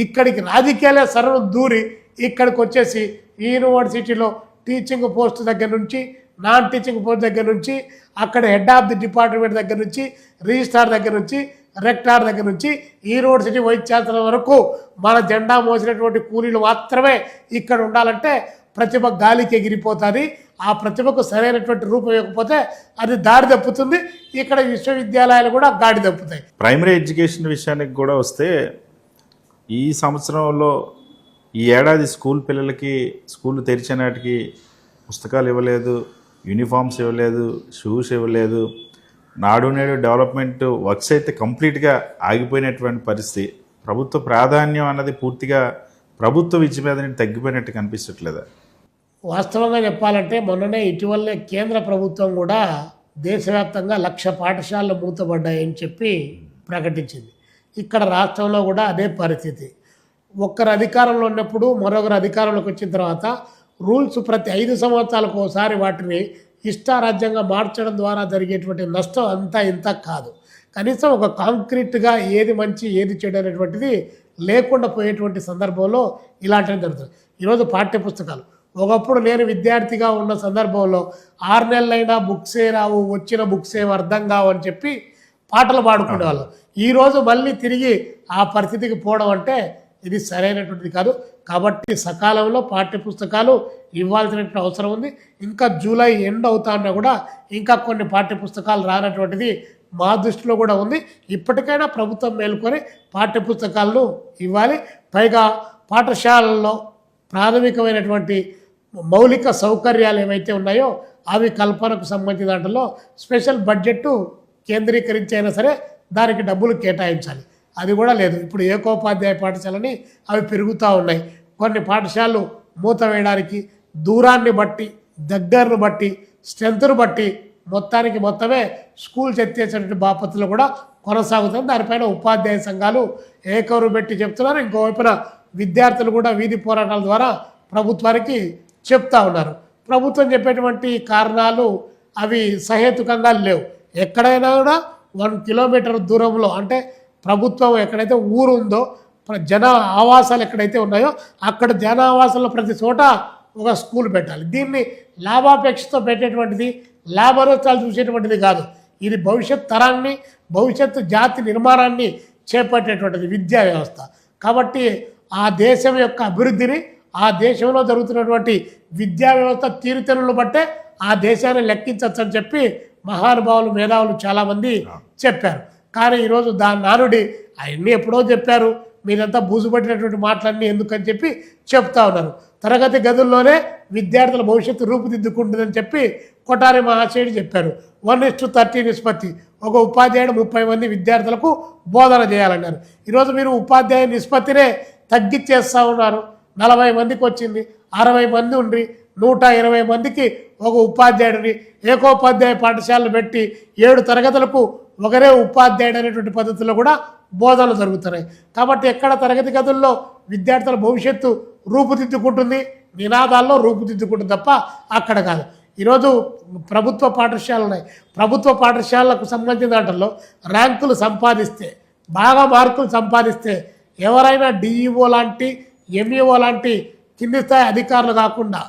ఇక్కడికి రాజకీయాలే సరళ దూరి ఇక్కడికి వచ్చేసి ఈ యూనివర్సిటీలో టీచింగ్ పోస్ట్ దగ్గర నుంచి, నాన్ టీచింగ్ పోస్ట్ దగ్గర నుంచి, అక్కడ హెడ్ ఆఫ్ ది డిపార్ట్మెంట్ దగ్గర నుంచి, రిజిస్ట్రార్ దగ్గర నుంచి రెక్టార్ దగ్గర నుంచి ఈరోడ్ సిటీ వైస్ ఛాన్సలర్ వరకు మన జెండా మోసినటువంటి కూలీలు మాత్రమే ఇక్కడ ఉండాలంటే ప్రతిభ గాలికి ఎగిరిపోతుంది. ఆ ప్రతిభకు సరైనటువంటి రూపం ఇవ్వకపోతే అది దారి తప్పుతుంది. ఇక్కడ విశ్వవిద్యాలయాలు కూడా గాడి తప్పుతాయి. ప్రైమరీ ఎడ్యుకేషన్ విషయానికి కూడా వస్తే ఈ సంవత్సరంలో ఈ ఏడాది స్కూల్ పిల్లలకి స్కూల్ తెరిచే నాటికి పుస్తకాలు ఇవ్వలేదు, యూనిఫామ్స్ ఇవ్వలేదు, షూస్ ఇవ్వలేదు. నాడు నేడు డెవలప్మెంట్ వర్క్స్ అయితే కంప్లీట్గా ఆగిపోయినటువంటి పరిస్థితి. ప్రభుత్వ ప్రాధాన్యం అన్నది పూర్తిగా ప్రభుత్వ విద్య మీద తగ్గిపోయినట్టు కనిపించట్లేదా? వాస్తవంగా చెప్పాలంటే మొన్ననే ఇటీవలనే కేంద్ర ప్రభుత్వం కూడా దేశవ్యాప్తంగా 1,00,000 పాఠశాలలు మూతపడ్డాయని చెప్పి ప్రకటించింది. ఇక్కడ రాష్ట్రంలో కూడా అదే పరిస్థితి. ఒక్కరు అధికారంలో ఉన్నప్పుడు మరొకరు అధికారంలోకి వచ్చిన తర్వాత రూల్స్ ప్రతి 5 సంవత్సరాలకు ఒకసారి వాటిని ఇష్టారాజ్యంగా మార్చడం ద్వారా జరిగేటువంటి నష్టం అంతా ఇంత కాదు. కనీసం ఒక కాంక్రీట్గా ఏది మంచి ఏది చెడు అనేటువంటిది లేకుండా పోయేటువంటి సందర్భంలో ఇలాంటివి జరుగుతుంది. ఈరోజు పాఠ్యపుస్తకాలు ఒకప్పుడు నేను విద్యార్థిగా ఉన్న సందర్భంలో 6 నెలలైనా బుక్సే రావు, వచ్చిన బుక్సే అర్థం కావు అని చెప్పి పాటలు పాడుకునేవాళ్ళం. ఈరోజు మళ్ళీ తిరిగి ఆ పరిస్థితికి పోవడం అంటే ఇది సరైనటువంటిది కాదు. కాబట్టి సకాలంలో పాఠ్యపుస్తకాలు ఇవ్వాల్సినటువంటి అవసరం ఉంది. ఇంకా జూలై ఎండ్ అవుతాన్నా కూడా ఇంకా కొన్ని పాఠ్యపుస్తకాలు రానటువంటిది మా దృష్టిలో కూడా ఉంది. ఇప్పటికైనా ప్రభుత్వం మేలుకొని పాఠ్యపుస్తకాలను ఇవ్వాలి. పైగా పాఠశాలల్లో ప్రాథమికమైనటువంటి మౌలిక సౌకర్యాలు ఏవైతే ఉన్నాయో అవి కల్పనకు సంబంధించిన దాంట్లో స్పెషల్ బడ్జెట్ కేంద్రీకరించి అయినా సరే దానికి డబ్బులు కేటాయించాలి. అది కూడా లేదు. ఇప్పుడు ఏకోపాధ్యాయ పాఠశాలని అవి పెరుగుతూ ఉన్నాయి. కొన్ని పాఠశాలలు మూత వేయడానికి దూరాన్ని బట్టి, దగ్గరను బట్టి, స్ట్రెంత్ను బట్టి మొత్తానికి మొత్తమే స్కూల్స్ ఎత్తేసేటువంటి బాపత్తులు కూడా కొనసాగుతుంది. దానిపైన ఉపాధ్యాయ సంఘాలు ఏకరు పెట్టి చెప్తున్నారు. ఇంకోవైపున విద్యార్థులు కూడా వీధి పోరాటాల ద్వారా ప్రభుత్వానికి చెప్తా ఉన్నారు. ప్రభుత్వం చెప్పేటువంటి కారణాలు అవి సహేతుకంగా లేవు. ఎక్కడైనా కూడా 1 కిలోమీటర్ దూరంలో అంటే ప్రభుత్వం ఎక్కడైతే ఊరు ఉందో జన ఆవాసాలు ఎక్కడైతే ఉన్నాయో అక్కడ జన ఆవాసాల్లో ప్రతి చోట ఒక స్కూల్ పెట్టాలి. దీన్ని లాభాపేక్షతో పెట్టేటువంటిది, లాభనష్టాలు చూసేటువంటిది కాదు. ఇది భవిష్యత్ తరాన్ని, భవిష్యత్తు జాతి నిర్మాణాన్ని చేపట్టేటువంటిది విద్యా వ్యవస్థ. కాబట్టి ఆ దేశం యొక్క అభివృద్ధిని, ఆ దేశంలో జరుగుతున్నటువంటి విద్యా వ్యవస్థ తీరుతెన్నులు బట్టే ఆ దేశాన్ని లెక్కించవచ్చు అని చెప్పి మహానుభావులు, మేధావులు చాలామంది చెప్పారు. కానీ ఈరోజు దాని నానుడి అవన్నీ ఎప్పుడో చెప్పారు, మీరంతా బూజుపట్టినటువంటి మాటలన్నీ ఎందుకని చెప్పి చెప్తా ఉన్నారు. తరగతి గదుల్లోనే విద్యార్థుల భవిష్యత్తు రూపుదిద్దుకుంటుందని చెప్పి కొఠారి మహాశయుడు చెప్పారు. 1:30 నిష్పత్తి. ఒక ఉపాధ్యాయుడు 30 మంది విద్యార్థులకు బోధన చేయాలన్నారు. ఈరోజు మీరు ఉపాధ్యాయ నిష్పత్తినే తగ్గించేస్తూ ఉన్నారు. 40 మందికి వచ్చింది, 60 మంది ఉండి 120 మందికి ఒక ఉపాధ్యాయుడిని ఏకోపాధ్యాయ పాఠశాలలు పెట్టి 7 తరగతులకు ఒకరే ఉపాధ్యాయుడు అనేటువంటి పద్ధతిలో కూడా బోధనలు జరుగుతున్నాయి. కాబట్టి ఎక్కడ తరగతి గదుల్లో విద్యార్థుల భవిష్యత్తు రూపుదిద్దుకుంటుంది, నినాదాల్లో రూపుదిద్దుకుంటుంది తప్ప అక్కడ కాదు. ఈరోజు ప్రభుత్వ పాఠశాలలు ఉన్నాయి. ప్రభుత్వ పాఠశాలలకు సంబంధించిన దాంట్లో ర్యాంకులు సంపాదిస్తే, బాగా మార్కులు సంపాదిస్తే ఎవరైనా డిఈఓ లాంటి, ఎంఈఓ లాంటి కింది స్థాయి అధికారులు కాకుండా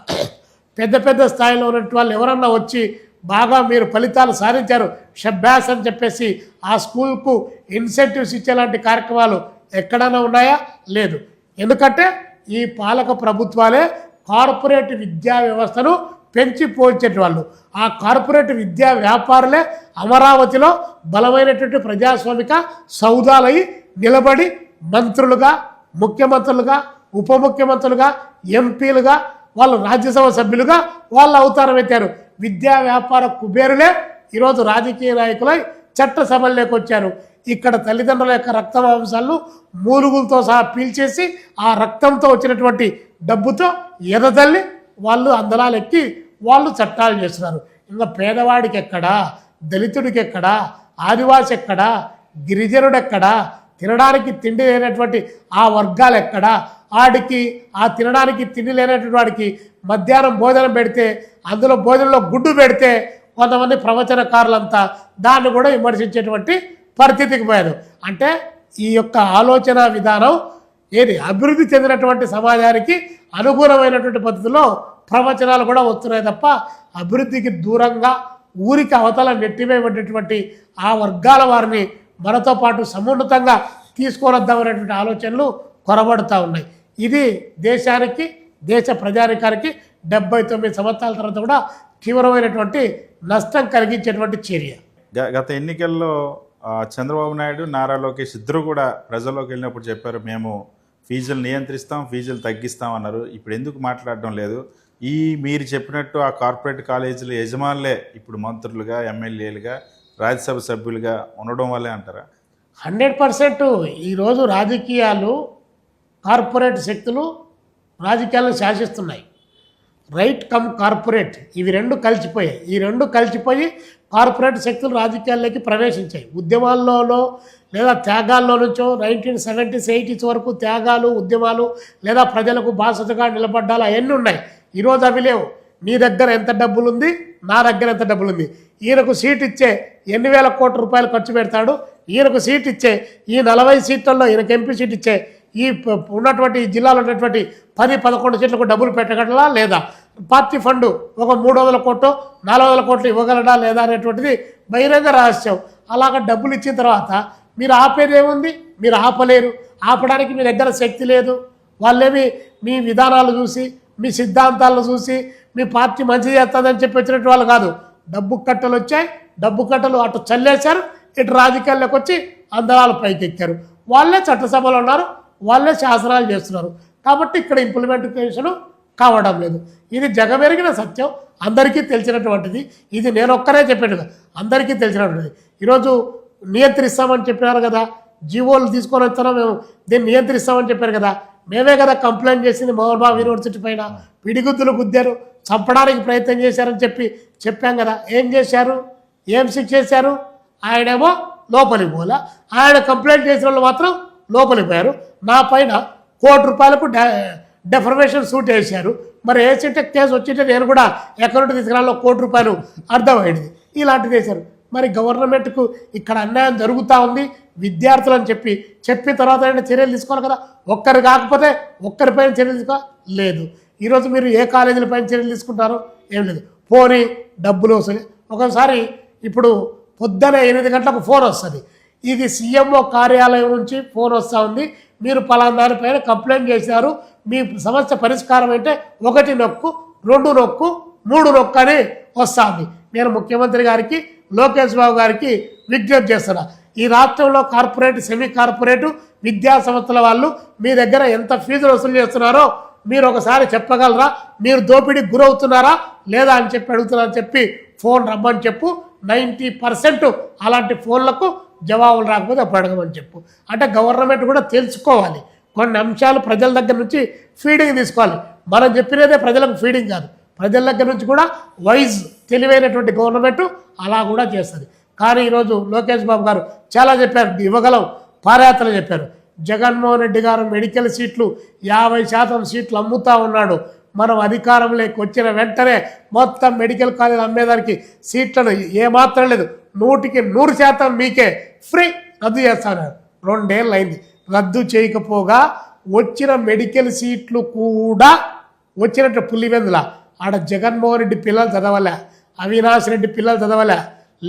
పెద్ద పెద్ద స్థాయిలో ఉన్నటువంటి వాళ్ళు ఎవరన్నా వచ్చి బాగా మీరు ఫలితాలు సాధించారు షబ్బాస్ అని చెప్పేసి ఆ స్కూల్కు ఇన్సెంటివ్స్ ఇచ్చేలాంటి కార్యక్రమాలు ఎక్కడైనా ఉన్నాయా? లేదు. ఎందుకంటే ఈ పాలక ప్రభుత్వాలే కార్పొరేట్ విద్యా వ్యవస్థను పెంచి పోల్చేటి వాళ్ళు. ఆ కార్పొరేట్ విద్యా వ్యాపారులే అమరావతిలో బలమైనటువంటి ప్రజాస్వామిక సౌదాలై నిలబడి మంత్రులుగా, ముఖ్యమంత్రులుగా, ఉప ముఖ్యమంత్రులుగా, ఎంపీలుగా, వాళ్ళు రాజ్యసభ సభ్యులుగా వాళ్ళు అవతారం ఎత్తారు. విద్యా వ్యాపార కుబేరులే ఈరోజు రాజకీయ నాయకులై చట్టసభల్లోకి వచ్చారు. ఇక్కడ తల్లిదండ్రుల యొక్క రక్త మాంసాలను మూలుగులతో సహా పీల్చేసి ఆ రక్తంతో వచ్చినటువంటి డబ్బుతో ఎదతల్లి వాళ్ళు అందలాలు ఎక్కి వాళ్ళు చట్టాలు చేస్తున్నారు. ఇంకా పేదవాడికి ఎక్కడా, దళితుడికి ఎక్కడా, ఆదివాసి ఎక్కడా, గిరిజనుడు ఎక్కడా, తినడానికి తిండి లేనటువంటి ఆ వర్గాలు ఎక్కడా, ఆడికి ఆ తినడానికి తిండి లేనటువంటి వాడికి మధ్యాహ్నం భోజనం పెడితే అందులో భోజనంలో గుడ్డు పెడితే కొంతమంది ప్రవచనకారులంతా దాన్ని కూడా విమర్శించేటువంటి పరిస్థితికి పోయారు. అంటే ఈ యొక్క ఆలోచన విధానం ఏది అభివృద్ధి చెందినటువంటి సమాజానికి అనుగుణమైనటువంటి పద్ధతిలో ప్రవచనాలు కూడా వస్తున్నాయి తప్ప అభివృద్ధికి దూరంగా ఊరికి అవతల నెట్టివేయబడినటువంటి ఆ వర్గాల వారిని మనతో పాటు సమున్నతంగా తీసుకొని వద్దామనేటువంటి ఆలోచనలు కొరబడుతూ ఉన్నాయి. ఇది దేశానికి, దేశ ప్రజానికానికి 79 సంవత్సరాల తర్వాత కూడా తీవ్రమైనటువంటి నష్టం కలిగించేటువంటి చర్య. గత ఎన్నికల్లో చంద్రబాబు నాయుడు, నారా లోకేష్ ఇద్దరు కూడా ప్రజల్లోకి వెళ్ళినప్పుడు చెప్పారు, మేము ఫీజులు నియంత్రిస్తాం, ఫీజులు తగ్గిస్తాం అన్నారు. ఇప్పుడు ఎందుకు మాట్లాడడం లేదు? మీరు చెప్పినట్టు ఆ కార్పొరేట్ కాలేజీల యజమానులే ఇప్పుడు మంత్రులుగా, ఎమ్మెల్యేలుగా, రాజ్యసభ సభ్యులుగా ఉండడం వల్లే అంటారా? 100% ఈరోజు రాజకీయాలు, కార్పొరేట్ శక్తులు రాజకీయాలను శాసిస్తున్నాయి. రైట్ కమ్ కార్పొరేట్, ఇవి రెండు కలిసిపోయాయి. ఈ రెండు కలిసిపోయి కార్పొరేట్ శక్తులు రాజకీయాల్లోకి ప్రవేశించాయి. ఉద్యమాల్లోనో లేదా త్యాగాల్లో నుంచో 1970s 80s వరకు త్యాగాలు, ఉద్యమాలు లేదా ప్రజలకు బాసటగా నిలబడ్డాలు అవన్నీ ఉన్నాయి. ఈరోజు అవి లేవు. నీ దగ్గర ఎంత డబ్బులు ఉంది, నా దగ్గర ఎంత డబ్బులు ఉంది. ఈయనకు సీట్ ఇచ్చే ఎన్ని వేల కోట్ల రూపాయలు ఖర్చు పెడతాడు, ఈయనకు సీట్ ఇచ్చే ఈ 40 సీట్లలో ఈయనకు ఎంపీ సీట్ ఇచ్చే ఈ ఉన్నటువంటి జిల్లాలో ఉన్నటువంటి 10-11 సీట్లకు డబ్బులు పెట్టగలరా లేదా, పార్టీ ఫండ్ ఒక 300 కోట్లు 400 కోట్లు ఇవ్వగలడా లేదా అనేటువంటిది బహిరంగ రహస్యం. అలాగ డబ్బులు ఇచ్చిన తర్వాత మీరు ఆపేదేముంది? మీరు ఆపలేరు. ఆపడానికి మీ దగ్గర శక్తి లేదు. వాళ్ళేమి మీ విధానాలు చూసి, మీ సిద్ధాంతాలను చూసి, మీ పార్టీ మంచి చేస్తుందని చెప్పి వచ్చినట్టు వాళ్ళు కాదు. డబ్బు కట్టలు వచ్చాయి, డబ్బు కట్టలు అటు చల్లేశారు, ఇటు రాజకీయాల్లోకి వచ్చి అందరాలు పైకెక్కారు. వాళ్ళే చట్టసభలో ఉన్నారు, వాళ్ళే శాసనాలు చేస్తున్నారు. కాబట్టి ఇక్కడ ఇంప్లిమెంటేషన్ కావడం లేదు. ఇది జగమెరిగిన సత్యం, అందరికీ తెలిసినటువంటిది. ఇది నేను ఒక్కరే చెప్పాను, అందరికీ తెలిసినటువంటిది. ఈరోజు నియంత్రిస్తామని చెప్పినారు కదా, జీవోలు తీసుకొని వస్తున్నాం, మేము దీన్ని నియంత్రిస్తామని చెప్పారు కదా. మేమే కదా కంప్లైంట్ చేసింది మోహన్ బాబు యూనివర్సిటీ పైన. పిడిగుద్దులు గుద్దారు, చంపడానికి ప్రయత్నం చేశారని చెప్పాం కదా. ఏం చేశారు? ఏం శిక్ష చేశారు? ఆయనేమో లోపలికి పోలా, ఆయన కంప్లైంట్ చేసిన వాళ్ళు మాత్రం లోపలికి పోయారు. నా పైన ₹1 కోటి డెఫర్మేషన్ సూట్ వేశారు. మరి వేసింటే కేసు వచ్చింటే నేను కూడా ఎకౌంట్ తీసుకురాలో ₹1 కోటి అర్థమైంది. ఇలాంటిది వేశారు. మరి గవర్నమెంట్కు ఇక్కడ అన్యాయం జరుగుతూ ఉంది, విద్యార్థులు అని చెప్పిన తర్వాత చర్యలు తీసుకోవాలి కదా. ఒక్కరు కాకపోతే ఒక్కరిపైన చర్యలు తీసుకోలేదు. ఈరోజు మీరు ఏ కాలేజీలపైన చర్యలు తీసుకుంటారో ఏం లేదు. పోనీ డబ్బులు వస్తుంది. ఒకసారి ఇప్పుడు పొద్దున 8 గంటలకు ఫోన్ వస్తుంది, ఇది సీఎంఓ కార్యాలయం నుంచి ఫోన్ వస్తూ ఉంది, మీరు పలానా దానిపైన కంప్లైంట్ చేశారు, మీ సమస్య పరిష్కారం అంటే 1 నొక్కు, 2 నొక్కు, 3 నొక్కు అని వస్తుంది. నేను ముఖ్యమంత్రి గారికి, లోకేష్ బాబు గారికి విజ్ఞప్తి చేస్తున్నా, ఈ రాష్ట్రంలో కార్పొరేట్, సెమీ కార్పొరేటు విద్యా సంస్థల వాళ్ళు మీ దగ్గర ఎంత ఫీజులు వసూలు చేస్తున్నారో మీరు ఒకసారి చెప్పగలరా? మీరు దోపిడీకి గురవుతున్నారా లేదా అని అడుగుతున్నారని చెప్పి ఫోన్ రమ్మని చెప్పు. 90% అలాంటి ఫోన్లకు జవాబులు రాకపోతే అప్పుడు అడగమని చెప్పు. అంటే గవర్నమెంట్ కూడా తెలుసుకోవాలి, కొన్ని అంశాలు ప్రజల దగ్గర నుంచి ఫీడింగ్ తీసుకోవాలి. మనం చెప్పినదే ప్రజలకు ఫీడింగ్ కాదు, ప్రజల దగ్గర నుంచి కూడా తెలివైనటువంటి గవర్నమెంట్ అలా కూడా చేస్తుంది. కానీ ఈరోజు లోకేష్ బాబు గారు చాలా చెప్పారు, ఇవ్వగలం పాదయాత్ర చెప్పారు. జగన్మోహన్ రెడ్డి గారు మెడికల్ సీట్లు 50% సీట్లు అమ్ముతా ఉన్నాడు. మనం అధికారంలోకి వచ్చిన వెంటనే మొత్తం మెడికల్ కాలేజ్ అమ్మేదానికి సీట్లను ఏమాత్రం లేదు, 100% మీకే ఫ్రీ రద్దు చేస్తాను. 2 ఏళ్ళు అయింది రద్దు చేయకపోగా వచ్చిన మెడికల్ సీట్లు కూడా వచ్చినట్టు పులివెందుల ఆడ జగన్మోహన్ రెడ్డి పిల్లలు చదవలే, అవినాష్ రెడ్డి పిల్లలు చదవలే,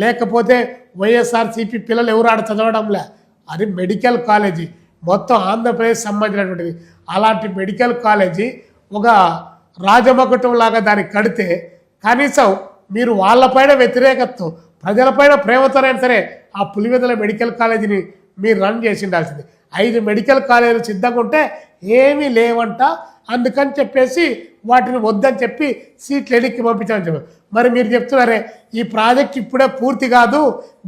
లేకపోతే వైఎస్ఆర్సీపీ పిల్లలు ఎవరు ఆడ చదవడంలే. అది మెడికల్ కాలేజీ మొత్తం ఆంధ్రప్రదేశ్ సంబంధించినటువంటిది. అలాంటి మెడికల్ కాలేజీ ఒక రాజమకుటం లాగా దానికి కడితే కనీసం మీరు వాళ్ళపైన వ్యతిరేకతతో, ప్రజలపైన ప్రేమతోనైనా సరే ఆ పులివెందుల మెడికల్ కాలేజీని మీరు రన్ చేసి ఉండాల్సింది. 5 మెడికల్ కాలేజీలు సిద్ధంగా ఉంటే ఏమీ లేవంట, అందుకని చెప్పేసి వాటిని వద్దని చెప్పి సీట్లు ఎన్నికకి పంపించాలని చెప్పారు. మరి మీరు చెప్తున్నారే ఈ ప్రాజెక్ట్ ఇప్పుడే పూర్తి కాదు,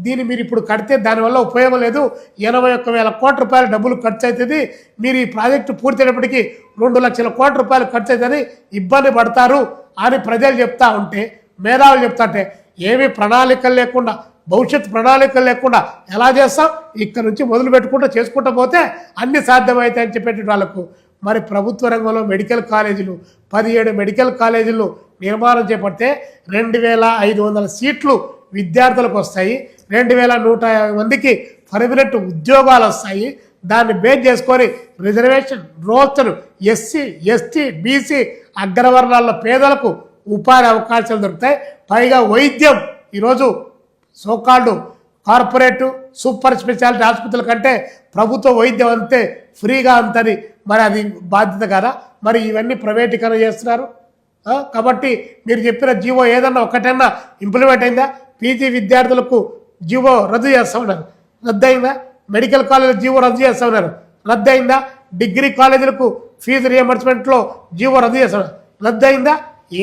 దీన్ని మీరు ఇప్పుడు కడితే దానివల్ల ఉపయోగం లేదు, 81,000 కోట్ల రూపాయల డబ్బులు ఖర్చు అవుతుంది, మీరు ఈ ప్రాజెక్టు పూర్తయినప్పటికీ 2 లక్షల కోట్ల రూపాయలు ఖర్చు అవుతుంది, ఇబ్బంది పడతారు అని ప్రజలు చెప్తా ఉంటే, మేధావులు చెప్తా ఉంటే, ఏమీ ప్రణాళికలు లేకుండా, భవిష్యత్ ప్రణాళికలు లేకుండా ఎలా చేస్తాం? ఇక్కడ నుంచి మొదలు పెట్టుకుంటూ చేసుకుంటూ పోతే అన్ని సాధ్యమవుతాయని చెప్పేటి వాళ్ళకు. మరి ప్రభుత్వ రంగంలో మెడికల్ కాలేజీలు 17 మెడికల్ కాలేజీలు నిర్మాణం చేపడితే 2,500 సీట్లు విద్యార్థులకు వస్తాయి, 2,150 మందికి పర్మనెంట్ ఉద్యోగాలు వస్తాయి. దాన్ని బేస్ చేసుకొని reservation roster SC, ST, BC అగ్రవర్ణాల పేదలకు ఉపాధి అవకాశాలు దొరుకుతాయి. పైగా వైద్యం ఈరోజు సోకాళ్ళు కార్పొరేటు సూపర్ స్పెషాలిటీ ఆసుపత్రుల కంటే ప్రభుత్వ వైద్యం అంతే ఫ్రీగా అంతని మరి అది బాధ్యత కదా. మరి ఇవన్నీ ప్రైవేటీకరణ చేస్తున్నారు. కాబట్టి మీరు చెప్పిన జీవో ఏదన్నా ఒకటన్నా ఇంప్లిమెంట్ అయిందా? పీజీ విద్యార్థులకు జీవో రద్దు చేస్తూ ఉన్నారు, రద్దయిందా? మెడికల్ కాలేజీల జీవో రద్దు చేస్తూ ఉన్నారు, రద్దయిందా? డిగ్రీ కాలేజీలకు ఫీజు రియంబర్స్మెంట్లో జీవో రద్దు చేస్తున్నారు, రద్దయిందా?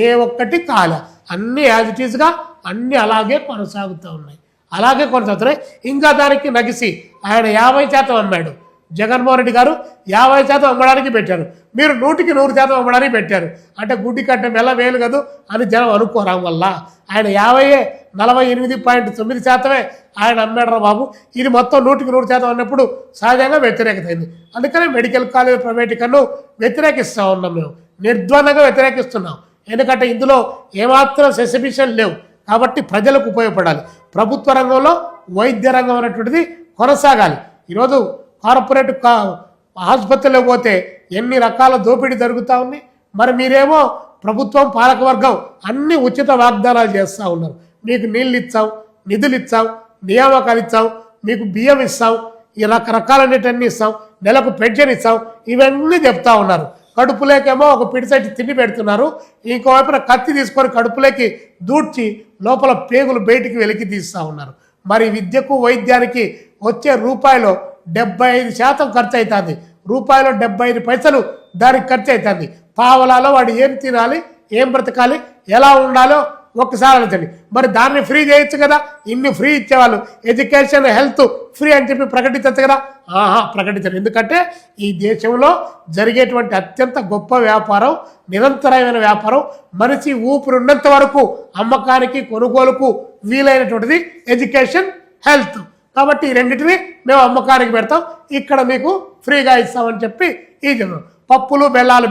ఏ ఒక్కటి కాలే. అన్నీ యాజ్ ఇట్ ఈస్గా అన్నీ అలాగే కొనసాగుతూ ఉన్నాయి, అలాగే కొనసాగుతున్నాయి. ఇంకా దానికి నగిసి ఆయన 50% అమ్మాడు. జగన్మోహన్ రెడ్డి గారు 50% అమ్మడానికి పెట్టారు, మీరు 100% అమ్మడానికి పెట్టారు. అంటే గుడ్డి కంటే మెల్ల వేలు కదూ అని జనం అనుకోవడం వల్ల ఆయన 48.9% ఆయన అమ్మాడు బాబు. ఇది మొత్తం 100% అన్నప్పుడు సహజంగా వ్యతిరేకత అయింది. అందుకనే మెడికల్ కాలేజ్ ప్రైవేటీకరణను వ్యతిరేకిస్తూ ఉన్నాం, మేము నిర్ద్వందంగా వ్యతిరేకిస్తున్నాం. ఎందుకంటే ఇందులో ఏమాత్రం సెసిబిషన్ లేవు కాబట్టి ప్రజలకు ఉపయోగపడాలి. ప్రభుత్వ రంగంలో వైద్య రంగం అనేటువంటిది కొనసాగాలి. ఈరోజు కార్పొరేట్ ఆసుపత్రిలో పోతే ఎన్ని రకాల దోపిడీ జరుగుతూ ఉంది. మరి మీరేమో ప్రభుత్వం పాలకవర్గం అన్ని ఉచిత వాగ్దానాలు చేస్తూ ఉన్నారు. మీకు నీళ్ళు ఇచ్చాం, నిధులు ఇచ్చాం, నియామకాలు ఇచ్చాం, మీకు బియ్యం ఇస్తాం, ఈ రకరకాలన్నిటన్నీ ఇస్తాం, నెలకు పెన్షన్ ఇస్తాం, ఇవన్నీ చెప్తా ఉన్నారు. కడుపులేకేమో ఒక పిడిసెట్టి తిండి పెడుతున్నారు, ఇంకోవైపున కత్తి తీసుకొని కడుపులోకి దూడ్చి లోపల పేగులు బయటికి వెలికి తీస్తూ ఉన్నారు. మరి విద్యకు వైద్యానికి వచ్చే రూపాయలో 75% ఖర్చు అవుతుంది, రూపాయలో 75 పైసలు దానికి ఖర్చు అవుతుంది. పావలాలో వాడు ఏం తినాలి, ఏం బ్రతకాలి, ఎలా ఉండాలో ఒక్కసారి ఆలోచండి. మరి దాన్ని ఫ్రీ చేయొచ్చు కదా. ఇన్ని ఫ్రీ ఇచ్చేవాళ్ళు ఎడ్యుకేషన్ హెల్త్ ఫ్రీ అని చెప్పి ప్రకటించచ్చు కదా. ప్రకటించరు. ఎందుకంటే ఈ దేశంలో జరిగేటువంటి అత్యంత గొప్ప వ్యాపారం, నిరంతరమైన వ్యాపారం, మనిషి ఊపిరున్నంత వరకు అమ్మకానికి కొనుగోలుకు వీలైనటువంటిది ఎడ్యుకేషన్ హెల్త్. కాబట్టి ఈ రెండింటిని మేము అమ్మకానికి పెడతాం, ఇక్కడ మీకు ఫ్రీగా ఇస్తామని చెప్పి ఈ జనం పప్పులు బెల్లాలు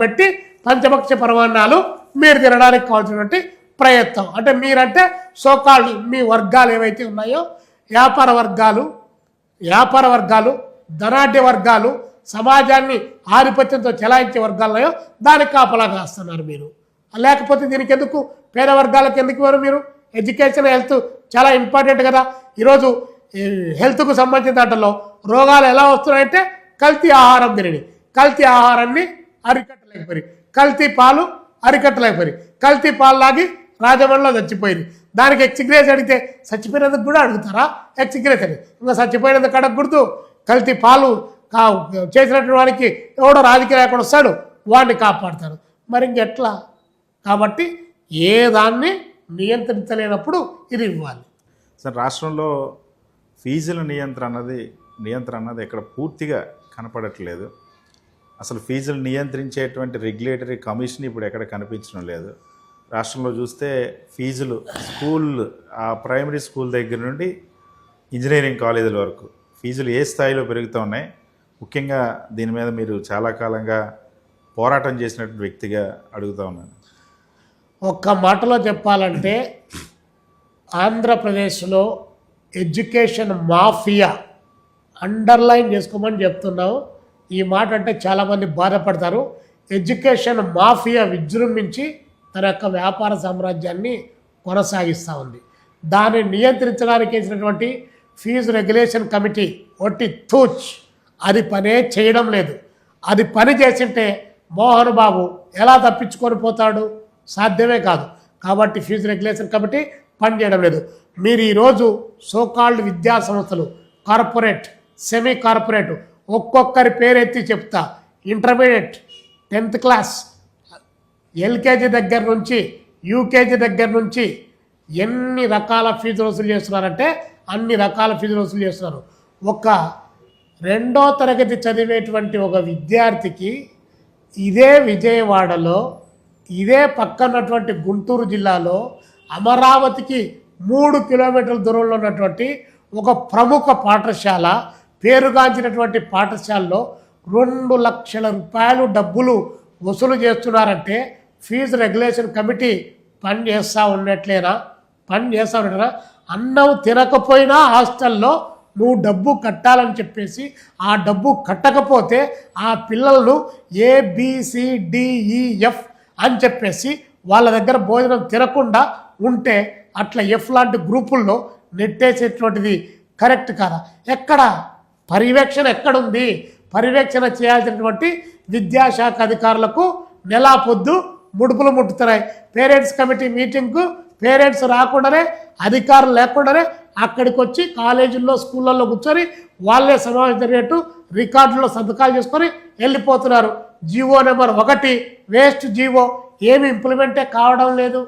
పెట్టి పంచభక్ష పరమాన్నాలు మీరు తినడానికి కావాల్సినటువంటి ప్రయత్నం. అంటే మీరంటే సోకాళ్ళు మీ వర్గాలు ఏవైతే ఉన్నాయో వ్యాపార వర్గాలు ధనాఢ్య వర్గాలు, సమాజాన్ని ఆధిపత్యంతో చెలాయించే వర్గాలు ఉన్నాయో దానికి కాపలా కాస్తున్నారు మీరు. లేకపోతే దీనికి ఎందుకు, పేద వర్గాలకు ఎందుకు ఇవ్వరు మీరు? ఎడ్యుకేషన్ హెల్త్ చాలా ఇంపార్టెంట్ కదా. ఈరోజు హెల్త్కు సంబంధించిన దాంట్లో రోగాలు ఎలా వస్తున్నాయంటే కల్తీ ఆహారం తినని, కల్తీ ఆహారాన్ని అరికట్టలేకపోయి, కల్తీ పాలు అరికట్టలేకపోయి, కల్తీ పాలు లాగి రాజమండ్రిలో చచ్చిపోయింది. దానికి ఎక్స్గ్రేస్ అడిగితే చచ్చిపోయినందుకు కూడా అడుగుతారా? ఎక్స్గ్రేస్ అని ఇంకా చచ్చిపోయినందుకు అడగకూడదు. కల్తీ పాలు చేసినటువంటి వానికి ఎవడో రాజకీయ నాయకుడు వస్తాడు, వాడిని కాపాడుతారు. మరి ఇంకెట్లా? కాబట్టి ఏ దాన్ని నియంత్రించలేనప్పుడు ఇది ఇవ్వాలి. సార్, రాష్ట్రంలో ఫీజుల నియంత్రణ అన్నది ఎక్కడ పూర్తిగా కనపడట్లేదు. అసలు ఫీజులు నియంత్రించేటువంటి రెగ్యులేటరీ కమిషన్ ఇప్పుడు ఎక్కడ కనిపించడం లేదు. రాష్ట్రంలో చూస్తే ఫీజులు ప్రైమరీ స్కూల్ దగ్గర నుండి ఇంజనీరింగ్ కాలేజీల వరకు ఫీజులు ఏ స్థాయిలో పెరుగుతూ ఉన్నాయి. ముఖ్యంగా దీని మీద మీరు చాలా కాలంగా పోరాటం చేసినటువంటి వ్యక్తిగా అడుగుతూ ఉన్నాను. ఒక్క మాటలో చెప్పాలంటే ఆంధ్రప్రదేశ్లో ఎడ్యుకేషన్ మాఫియా అండర్లైన్ చేసుకోమని చెప్తున్నాం. ఈ మాట అంటే చాలామంది బాధపడతారు. ఎడ్యుకేషన్ మాఫియా విజృంభించి తన యొక్క వ్యాపార సామ్రాజ్యాన్ని కొనసాగిస్తూ ఉంది. దాన్ని నియంత్రించడానికి వేసినటువంటి ఫీజు రెగ్యులేషన్ కమిటీ ఒట్టి అది పనే చేయడం లేదు. అది పని చేసింటే మోహన్ బాబు ఎలా తప్పించుకొని పోతాడు? సాధ్యమే కాదు. కాబట్టి ఫీజు రెగ్యులేషన్ కమిటీ పనిచేయడం లేదు. మీరు ఈరోజు సోకాల్డ్ విద్యా సంస్థలు, కార్పొరేట్, సెమీ కార్పొరేట్, ఒక్కొక్కరి పేరెత్తి చెప్తా. ఇంటర్మీడియట్, 10th క్లాస్, ఎల్కేజీ దగ్గర నుంచి యూకేజీ దగ్గర నుంచి ఎన్ని రకాల ఫీజులు వసూలు చేస్తున్నారంటే అన్ని రకాల ఫీజులు వసూలు చేస్తున్నారు. ఒక 2వ తరగతి చదివేటువంటి ఒక విద్యార్థికి ఇదే విజయవాడలో, ఇదే పక్కనటువంటి గుంటూరు జిల్లాలో అమరావతికి 3 కిలోమీటర్ల దూరంలో ఉన్నటువంటి ఒక ప్రముఖ పాఠశాల, పేరుగాంచినటువంటి పాఠశాలలో 2 లక్షల రూపాయలు డబ్బులు వసూలు చేస్తున్నారంటే ఫీజు రెగ్యులేషన్ కమిటీ పని చేస్తూ ఉన్నట్లేనా? అన్నం తినకపోయినా హాస్టల్లో నువ్వు డబ్బు కట్టాలని చెప్పేసి ఆ డబ్బు కట్టకపోతే ఆ పిల్లలను ABCDEF అని చెప్పేసి వాళ్ళ దగ్గర భోజనం తినకుండా ఉంటే అట్లా ఎఫ్ లాంటి గ్రూపుల్లో నెట్టేసేటువంటిది కరెక్ట్ కాదా? ఎక్కడ పర్యవేక్షణ ఎక్కడుంది? పర్యవేక్షణ చేయాల్సినటువంటి విద్యాశాఖ అధికారులకు నెలా పొద్దు ముడుపులు ముట్టుతున్నాయి. పేరెంట్స్ కమిటీ మీటింగ్కు పేరెంట్స్ రాకుండానే, అధికారులు లేకుండానే అక్కడికి వచ్చి కాలేజీల్లో స్కూళ్ళల్లో కూర్చొని వాళ్ళే సమావేశం జరిగేట్టు రికార్డుల్లో సంతకాలు చేసుకొని వెళ్ళిపోతున్నారు. జీవో నెంబర్ 1 వేస్ట్ జీవో, ఏమి ఇంప్లిమెంటే కావడం లేదు.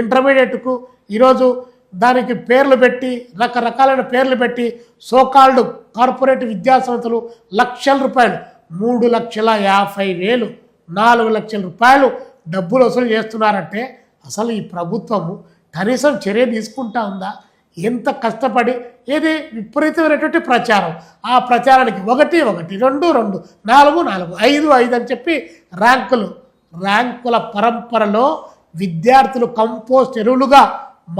ఇంటర్మీడియట్కు ఈరోజు దానికి పేర్లు పెట్టి రకరకాలైన పేర్లు పెట్టి సోకాల్డ్ కార్పొరేట్ విద్యాసంస్థలు లక్షల రూపాయలు, 3,50,000 4 లక్షల రూపాయలు డబ్బులు వసూలు చేస్తున్నారంటే అసలు ఈ ప్రభుత్వము కనీసం చర్య తీసుకుంటా ఉందా? ఎంత కష్టపడి ఏది విపరీతమైనటువంటి ప్రచారం, ఆ ప్రచారానికి 1 1 2 2 4 4 5 5 అని చెప్పి ర్యాంకుల పరంపరలో విద్యార్థులు కంపోస్ట్ ఎరువులుగా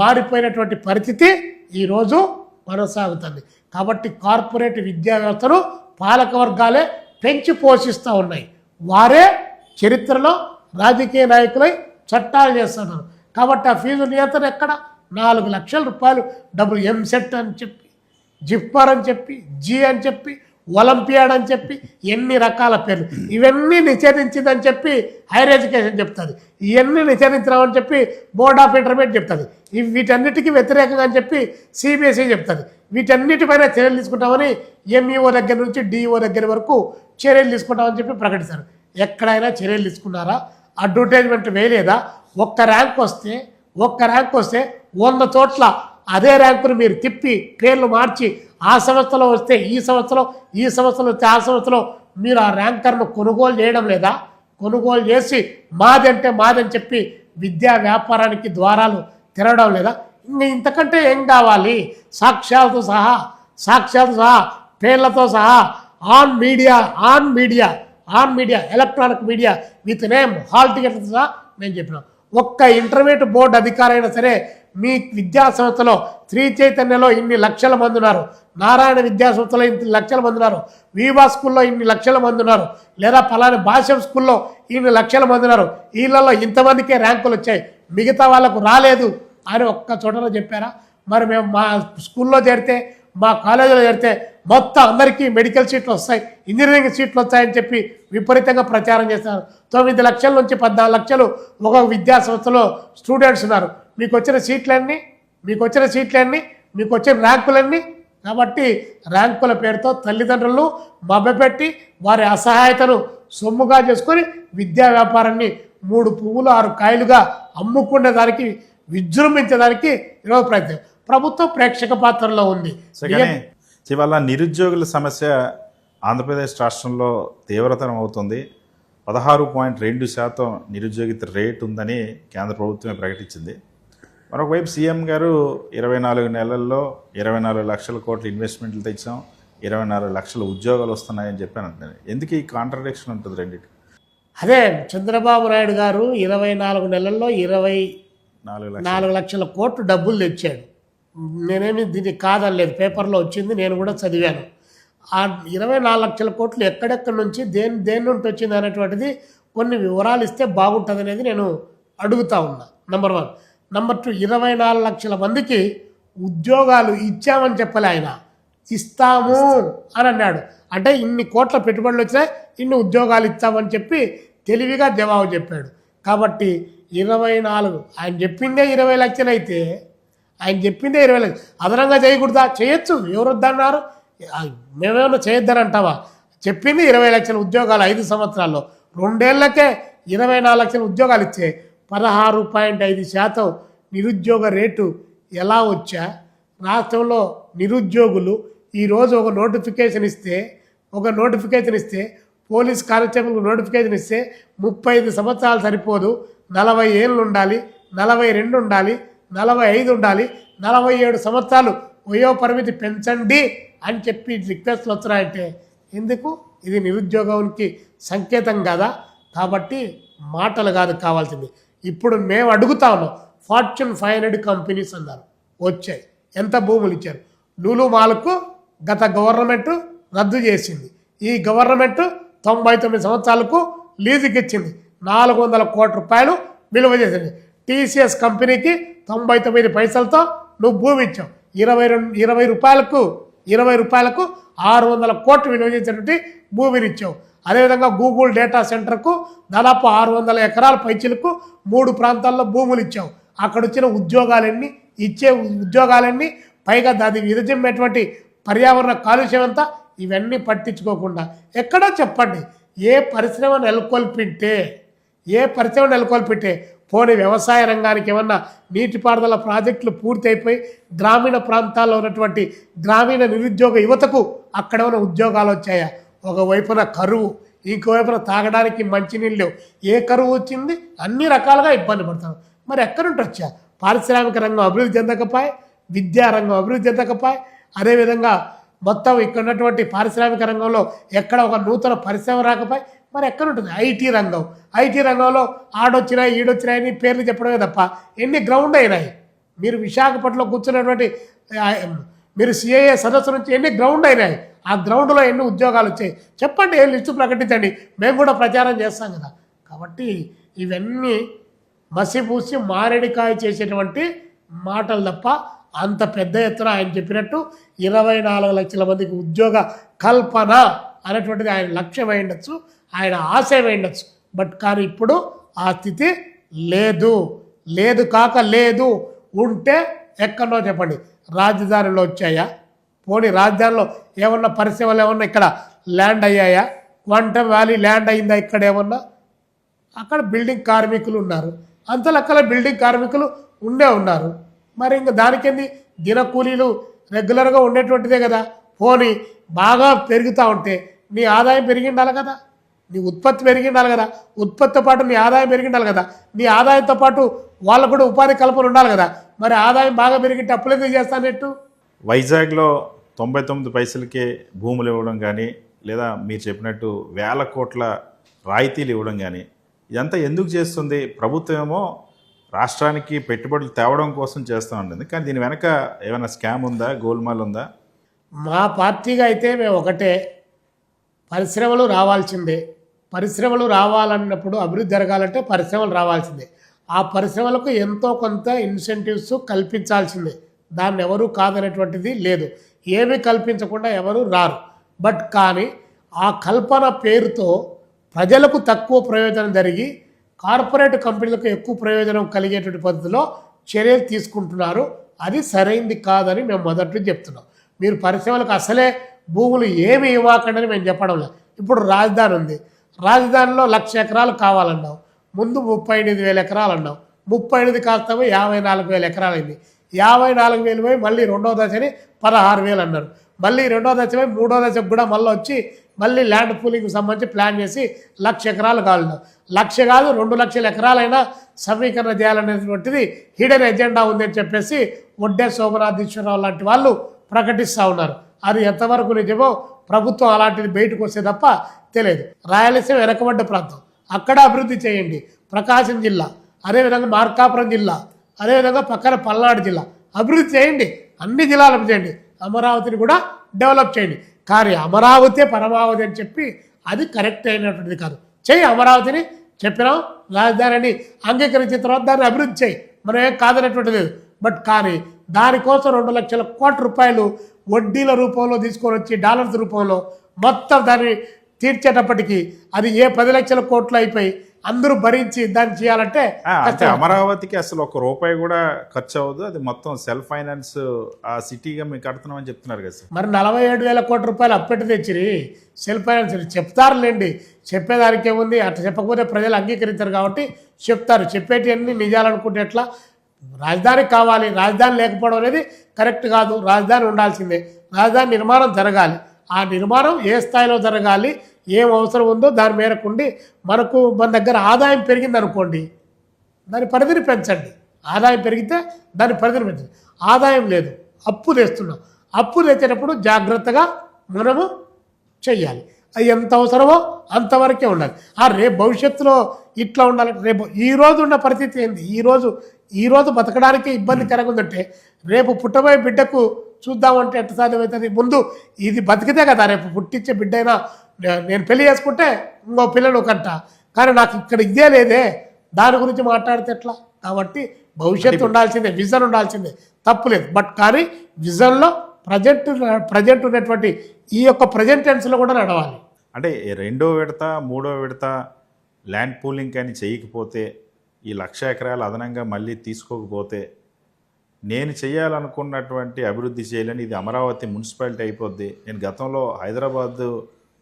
మారిపోయినటువంటి పరిస్థితి ఈరోజు కొనసాగుతుంది. కాబట్టి కార్పొరేట్ విద్యా వ్యవస్థను పాలక వర్గాలే పెంచి పోషిస్తూ ఉన్నాయి. వారే చరిత్రలో రాజకీయ నాయకులై చట్టాలు చేస్తున్నారు. కాబట్టి ఆ ఫీజు నియంత్రణ ఎక్కడ? 4 లక్షల రూపాయలు డబ్బులు, ఎంసెట్ అని చెప్పి, జిప్పర్ అని చెప్పి, జీ అని చెప్పి, ఒలింపియాడ్ అని చెప్పి, ఎన్ని రకాల పేర్లు. ఇవన్నీ నిషేధించిందని చెప్పి హైయర్ ఎడ్యుకేషన్ చెప్తుంది, ఇవన్నీ నిషేధించడం చెప్పి బోర్డ్ ఆఫ్ ఇంటర్మీడియట్ చెప్తుంది, వీటన్నిటికీ వ్యతిరేకంగా అని చెప్పి సిబిఎస్ఈ చెప్తుంది. వీటన్నిటిపైన చర్యలు తీసుకుంటామని ఎంఈఓ దగ్గర నుంచి డిఈఓ దగ్గర వరకు చర్యలు తీసుకుంటామని చెప్పి ప్రకటిస్తారు. ఎక్కడైనా చర్యలు తీసుకున్నారా? అడ్వర్టైజ్మెంట్ వేయలేదా? ఒక్క ర్యాంక్ వస్తే 100 చోట్ల అదే ర్యాంకును మీరు తిప్పి పేర్లు మార్చి ఆ సంవత్సరంలో వస్తే ఈ సంవత్సరం, ఈ సంవత్సరం వస్తే ఆ సంవత్సరం మీరు ఆ ర్యాంకర్ను కొనుగోలు చేయడం లేదా? కొనుగోలు చేసి మాదంటే మాదని చెప్పి విద్యా వ్యాపారానికి ద్వారాలు తెరవడం లేదా? ఇంకా ఇంతకంటే ఏం కావాలి? సాక్ష్యాలతో సహా పేర్లతో సహా on media electronic media with name, hall టికెట్లతో సహా నేను చెప్పిన ఒక్క ఇంటర్మీడియట్ బోర్డు అధికారి అయినా సరే మీ విద్యా సంస్థలో శ్రీ చైతన్యలో ఇన్ని లక్షల మంది ఉన్నారు, నారాయణ విద్యా సంస్థలో ఇన్ని లక్షల మంది ఉన్నారు, వీవా స్కూల్లో ఇన్ని లక్షల మంది ఉన్నారు, లేదా పలాని భాష్యం స్కూల్లో ఇన్ని లక్షల మంది ఉన్నారు, వీళ్ళల్లో ఇంతమందికే ర్యాంకులు వచ్చాయి, మిగతా వాళ్ళకు రాలేదు అని ఒక్క చోటలో చెప్పారా? మరి మేము మా స్కూల్లో చేరితే, మా కాలేజీలో చేరితే మొత్తం అందరికీ మెడికల్ సీట్లు వస్తాయి, ఇంజనీరింగ్ సీట్లు వస్తాయని చెప్పి విపరీతంగా ప్రచారం చేస్తున్నారు. 9 లక్షల నుంచి 14 లక్షలు ఒక విద్యా సంస్థలో స్టూడెంట్స్ ఉన్నారు. మీకు వచ్చిన సీట్లన్నీ, మీకు వచ్చిన ర్యాంకులన్నీ. కాబట్టి ర్యాంకుల పేరుతో తల్లిదండ్రులను మభ్యపెట్టి వారి అసహాయతను సొమ్ముగా చేసుకొని విద్యా వ్యాపారాన్ని 3 పువ్వులు 6 కాయలుగా అమ్ముకునేదానికి, విజృంభించడానికి ఈరోజు ప్రయత్నం. ప్రభుత్వం ప్రేక్షక పాత్రలో ఉంది. ఇవాళ నిరుద్యోగుల సమస్య ఆంధ్రప్రదేశ్ రాష్ట్రంలో తీవ్రతరం అవుతుంది. 16.2% నిరుద్యోగిత రేట్ ఉందని కేంద్ర ప్రభుత్వమే ప్రకటించింది. మరొకవైపు సీఎం గారు 24 నెలల్లో 24 లక్షల కోట్ల ఇన్వెస్ట్మెంట్లు తెచ్చాం, 24 లక్షల ఉద్యోగాలు వస్తున్నాయని చెప్పాను. ఎందుకు ఈ కాంట్రడిక్షన్ ఉంటుంది రెండింటి? అదే చంద్రబాబు నాయుడు గారు 24 నెలల్లో 24 లక్షల కోట్లు డబ్బులు తెచ్చాడు. నేనేమి దీన్ని కాదనలేదు, పేపర్లో వచ్చింది, నేను కూడా చదివాను. ఆ 24 లక్షల కోట్లు ఎక్కడెక్కడి నుంచి దేని నుండి వచ్చింది అనేటువంటిది కొన్ని వివరాలు ఇస్తే బాగుంటుంది అనేది నేను అడుగుతా ఉన్నా. నెంబర్ 1. నెంబర్ 2, 24 లక్షల మందికి ఉద్యోగాలు ఇచ్చామని చెప్పలే ఆయన, ఇస్తాము అని అన్నాడు. అంటే ఇన్ని కోట్ల పెట్టుబడులు వచ్చినాయి, ఇన్ని ఉద్యోగాలు ఇస్తామని చెప్పి తెలివిగా జవాబు చెప్పాడు. కాబట్టి 24, ఆయన చెప్పిందే 20 లక్షలు అయితే, ఆయన చెప్పిందే 20 లక్షలు అదనంగా చేయకూడదా? చేయొచ్చు, ఎవరు వద్దన్నారు? మేమేమన్నా చేయొద్దని అంటావా? చెప్పింది 20 లక్షల ఉద్యోగాలు 5 సంవత్సరాల్లో, 2 ఏళ్లకే 24 లక్షల ఉద్యోగాలు ఇచ్చే 16.5% నిరుద్యోగ రేటు ఎలా వచ్చా? రాష్ట్రంలో నిరుద్యోగులు ఈరోజు ఒక నోటిఫికేషన్ ఇస్తే పోలీస్ కానిస్టేబుల్కి నోటిఫికేషన్ ఇస్తే 35 సంవత్సరాలు సరిపోదు, 40 ఏళ్ళు ఉండాలి, 42 ఉండాలి, 45 ఉండాలి, 47 సంవత్సరాలు వయో పరిమితి పెంచండి అని చెప్పి రిక్వెస్ట్లు వస్తున్నాయంటే ఎందుకు? ఇది నిరుద్యోగానికి సంకేతం కదా. కాబట్టి మాటలు కాదు కావాల్సింది. ఇప్పుడు మేము అడుగుతా ఉన్నాం, ఫార్చ్యూన్ 500 కంపెనీస్ అన్నారు, వచ్చాయి, ఎంత భూములు ఇచ్చారు? లూలు మాల్కు గత గవర్నమెంట్ రద్దు చేసింది, ఈ గవర్నమెంట్ 99 సంవత్సరాలకు లీజుకి ఇచ్చింది, 400 కోట్ల రూపాయలు విలువ చేసింది. టీసీఎస్ కంపెనీకి 99 పైసలతో నువ్వు భూమి ఇచ్చావు. 20 రూపాయలకు 600 కోట్లు విలువ చేసేటువంటి భూమిని ఇచ్చావు. అదేవిధంగా గూగుల్ డేటా సెంటర్కు దాదాపు 600 ఎకరాల పైచిలకు 3 ప్రాంతాల్లో భూములు ఇచ్చావు. అక్కడ వచ్చిన ఉద్యోగాలన్నీ పైగా దాన్ని విరజిమ్మేటువంటి పర్యావరణ కాలుష్యం అంతా ఇవన్నీ పట్టించుకోకుండా ఎక్కడో చెప్పండి ఏ పరిశ్రమ నెలకొల్పితే పోనీ వ్యవసాయ రంగానికి ఏమన్నా నీటిపారుదల ప్రాజెక్టులు పూర్తి అయిపోయి గ్రామీణ ప్రాంతాల్లో ఉన్నటువంటి గ్రామీణ నిరుద్యోగ యువతకు అక్కడ ఉన్న ఉద్యోగాలు వచ్చాయా? ఒకవైపున కరువు, ఇంకోవైపున తాగడానికి మంచినీళ్ళు లేవు. ఏ కరువు వచ్చింది? అన్ని రకాలుగా ఇబ్బంది పడతారు. మరి ఎక్కడి నుండి వచ్చా? పారిశ్రామిక రంగం అభివృద్ధి చెందకపోయి, విద్యారంగం అభివృద్ధి చెందకపోయి, అదేవిధంగా మొత్తం ఇక్కడ ఉన్నటువంటి పారిశ్రామిక రంగంలో ఎక్కడ ఒక నూతన పరిశ్రమ రాకపోయి మరి ఎక్కడ ఉంటుంది? ఐటీ రంగంలో ఆడొచ్చినాయి ఈడొచ్చినాయని పేర్లు చెప్పడమే తప్ప ఎన్ని గ్రౌండ్ అయినాయి? మీరు విశాఖపట్నంలో కూర్చున్నటువంటి మీరు సిఐఏ సదస్సు నుంచి ఎన్ని గ్రౌండ్ అయినాయి? ఆ గ్రౌండ్లో ఎన్ని ఉద్యోగాలు వచ్చాయి చెప్పండి, లిస్టు ప్రకటించండి, మేము కూడా ప్రచారం చేస్తాం కదా. కాబట్టి ఇవన్నీ మసిపూసి మారేడికాయ చేసేటువంటి మాటలు తప్ప అంత పెద్ద ఎత్తున ఆయన చెప్పినట్టు 24 లక్షల మందికి ఉద్యోగ కల్పన అనేటువంటిది ఆయన లక్ష్యం అయి ఉండొచ్చు, ఆయన ఆశయం అయి ఉండొచ్చు. బట్ కానీ ఇప్పుడు ఆ స్థితి లేదు. ఉంటే ఎక్కడో చెప్పండి, రాజధానిలో వచ్చాయా? పోనీ రాజధానిలో ఏమన్నా పరిశ్రమలు ఏమన్నా ఇక్కడ ల్యాండ్ అయ్యాయా? క్వాంటమ్ వ్యాలీ ల్యాండ్ అయిందా ఇక్కడ ఏమన్నా? అక్కడ బిల్డింగ్ కార్మికులు ఉన్నారు, అంత లెక్కల బిల్డింగ్ కార్మికులు ఉన్నారు. మరి ఇంకా దానికేంది? దినకూలీలు రెగ్యులర్గా ఉండేటువంటిదే కదా. పోనీ బాగా పెరుగుతూ ఉంటే నీ ఆదాయం పెరిగి ఉండాలి కదా, నీ ఉత్పత్తి పెరిగి ఉండాలి కదా, ఉత్పత్తితో పాటు నీ ఆదాయం పెరిగి ఉండాలి కదా, నీ ఆదాయంతో పాటు వాళ్ళకు కూడా ఉపాధి కల్పన ఉండాలి కదా. మరి ఆదాయం బాగా పెరిగితే అప్పులు ఎందుకు చేస్తానట్టు? వైజాగ్లో 99 పైసలకే భూములు ఇవ్వడం కానీ, లేదా మీరు చెప్పినట్టు వేల కోట్ల రాయితీలు ఇవ్వడం కానీ, ఇదంతా ఎందుకు చేస్తుంది? ప్రభుత్వం ఏమో రాష్ట్రానికి పెట్టుబడులు తేవడం కోసం చేస్తూ ఉంటుంది, కానీ దీని వెనక ఏమైనా స్కామ్ ఉందా, గోల్మాల్ ఉందా? మా పార్టీగా అయితే మేము ఒకటే, పరిశ్రమలు రావాల్సిందే. పరిశ్రమలు రావాలన్నప్పుడు అభివృద్ధి జరగాలంటే పరిశ్రమలు రావాల్సిందే. ఆ పరిశ్రమలకు ఎంతో కొంత ఇన్సెంటివ్స్ కల్పించాల్సిందే, దాన్ని ఎవరు కాదనేటువంటిది లేదు. ఏమీ కల్పించకుండా ఎవరు రారు. బట్ కానీ ఆ కల్పన పేరుతో ప్రజలకు తక్కువ ప్రయోజనం జరిగి కార్పొరేట్ కంపెనీలకు ఎక్కువ ప్రయోజనం కలిగేటువంటి పద్ధతిలో చర్యలు తీసుకుంటున్నారు. అది సరైంది కాదని మేము మొదట్లో చెప్తున్నాం. మీరు పరిశ్రమలకు అసలే భూములు ఏమి ఇవ్వకండి మేము చెప్పడం లేదు. ఇప్పుడు రాజధాని ఉంది, రాజధానిలో 1,00,000 ఎకరాలు కావాలన్నావు, ముందు 38,000 ఎకరాలు అన్నావు, 38 కాస్తామో 54,000 ఎకరాలు అయింది. 54,000 పోయి మళ్ళీ రెండో దశని 16,000 అన్నారు. మళ్ళీ రెండో దశ పోయి మూడో దశకు కూడా మళ్ళీ వచ్చి మళ్ళీ ల్యాండ్ పూలింగ్కి సంబంధించి ప్లాన్ చేసి 1,00,000 ఎకరాలు కావాలన్నావు. 1,00,000 కాదు 2,00,000 ఎకరాలైనా సమీకరణ చేయాలనేటువంటిది హిడెన్ ఎజెండా ఉందని చెప్పేసి ఒడ్డే సోమనాథీశ్వరరావు లాంటి వాళ్ళు ప్రకటిస్తూ ఉన్నారు. అది ఎంతవరకు నిజమో ప్రభుత్వం అలాంటిది బయటకు వస్తే తప్ప తెలియదు. రాయలసీమ వెనకబడ్డ ప్రాంతం, అక్కడ అభివృద్ధి చేయండి. ప్రకాశం జిల్లా, అదేవిధంగా మార్కాపురం జిల్లా, అదేవిధంగా పక్కన పల్నాడు జిల్లా అభివృద్ధి చేయండి. అన్ని జిల్లాలు చేయండి. అమరావతిని కూడా డెవలప్ చేయండి. కానీ అమరావతి పరమావతి అని చెప్పి అది కరెక్ట్ అయినటువంటిది కాదు. చెయ్యి, అమరావతిని చెప్పినాం, రాజధానిని అంగీకరించిన తర్వాత దాన్ని అభివృద్ధి చేయి, మనం ఏం కాదనేటువంటిది లేదు. బట్ కానీ దానికోసం 2,00,000 కోట్ల రూపాయలు వడ్డీల రూపంలో తీసుకొని వచ్చి డాలర్స్ రూపంలో మొత్తం దాన్ని తీర్చేటప్పటికి అది ఏ 10 లక్షల కోట్లు అయిపోయి అందరూ భరించి దాన్ని చేయాలంటే అమరావతికి అసలు ₹1 కూడా ఖర్చు అవ్వదు, అది మొత్తం సెల్ఫ్ ఫైనాన్స్ ఆ సిటీగా మేము కడుతున్నామని చెప్తున్నారు కదా సార్. మరి 47,000 కోట్ల రూపాయలు అప్పెట్టి తెచ్చిరి సెల్ఫ్ ఫైనాన్స్ చెప్తారులేండి. చెప్పేదానికి ఏముంది? అట్లా చెప్పకపోతే ప్రజలు అంగీకరించారు కాబట్టి చెప్తారు. చెప్పేటివన్నీ నిజాలనుకుంటే ఎట్లా? రాజధాని కావాలి, రాజధాని లేకపోవడం అనేది కరెక్ట్ కాదు. రాజధాని ఉండాల్సిందే, రాజధాని నిర్మాణం జరగాలి. ఆ నిర్మాణం ఏ స్థాయిలో జరగాలి, ఏం అవసరం ఉందో దాని మేరకు ఉండి మన దగ్గర ఆదాయం పెరిగింది అనుకోండి, దాని పరిధిని పెంచండి. ఆదాయం పెరిగితే దాని పరిధిని పెంచండి. ఆదాయం లేదు, అప్పు తెస్తున్నాం. అప్పు తెచ్చేటప్పుడు జాగ్రత్తగా మనము చెయ్యాలి. అది ఎంత అవసరమో అంతవరకే ఉండాలి. రేపు భవిష్యత్తులో ఇట్లా ఉండాలి. రేపు ఈరోజు ఉన్న పరిస్థితి ఏంది? ఈరోజు బతకడానికి ఇబ్బందికరంగా ఉందంటే రేపు పుట్టబోయే బిడ్డకు చూద్దామంటే ఎట్లా సాధ్యమవుతుంది? ముందు ఇది బతికితే కదా రేపు పుట్టించే బిడ్డ అయినా. నేను పెళ్లి చేసుకుంటే ఇంకో పిల్లలు కంట, కానీ నాకు ఇక్కడ ఇదే లేదే, దాని గురించి మాట్లాడితే ఎట్లా? కాబట్టి భవిష్యత్తు ఉండాల్సిందే, విజన్ ఉండాల్సిందే, తప్పులేదు. బట్ కానీ విజన్లో ప్రజెంట్ ఉన్నటువంటి ఈ యొక్క ప్రజెంట్ టెన్స్లో కూడా నడవాలి. అంటే రెండో విడత మూడో విడత ల్యాండ్ పూలింగ్ కానీ చేయకపోతే, ఈ 1,00,000 ఎకరాలు అదనంగా మళ్ళీ తీసుకోకపోతే, నేను చేయాలనుకున్నటువంటి అభివృద్ధి చేయలేని ఇది అమరావతి మున్సిపాలిటీ అయిపోద్ది. నేను గతంలో హైదరాబాద్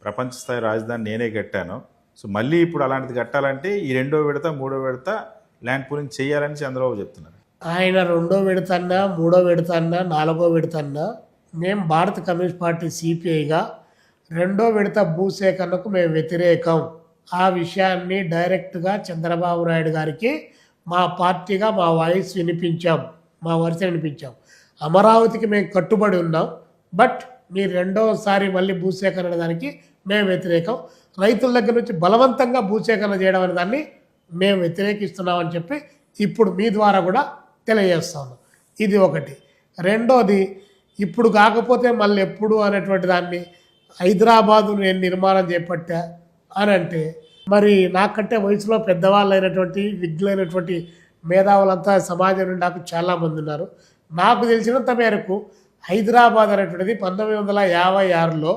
ప్రపంచ స్థాయి రాజధాని నేనే కట్టాను. సో మళ్ళీ ఇప్పుడు అలాంటిది కట్టాలంటే ఈ రెండో విడత మూడో విడత ల్యాండ్ పూలింగ్ చేయాలని చంద్రబాబు చెప్తున్నారు. ఆయన రెండో విడత అన్నా, మూడో విడత అన్నా, నాలుగో విడత అన్నా, మేము భారత కమ్యూనిస్ట్ పార్టీ సిపిఐగా రెండో విడత భూసేకరణకు మేము వ్యతిరేకం. ఆ విషయాన్ని డైరెక్ట్గా చంద్రబాబు నాయుడు గారికి మా పార్టీగా మా వాయిస్ వినిపించాం, మా వరుస వినిపించాం. అమరావతికి మేము కట్టుబడి ఉన్నాం, బట్ మీ రెండోసారి మళ్ళీ భూసేకరణ దానికి మేము వ్యతిరేకం. రైతుల దగ్గర నుంచి బలవంతంగా భూసేకరణ చేయడం అనే దాన్ని మేము వ్యతిరేకిస్తున్నామని చెప్పి ఇప్పుడు మీ ద్వారా కూడా తెలియజేస్తాను. ఇది ఒకటి. రెండోది, ఇప్పుడు కాకపోతే మళ్ళీ ఎప్పుడు అనేటువంటి దాన్ని హైదరాబాదు నేను నిర్మాణం చేపట్టా అని అంటే, మరి నాకంటే వయసులో పెద్దవాళ్ళు అయినటువంటి విజ్ఞులైనటువంటి మేధావులంతా సమాజం నుండి నాకు చాలామంది ఉన్నారు. నాకు తెలిసినంత మేరకు హైదరాబాద్ అనేటువంటిది 1956లో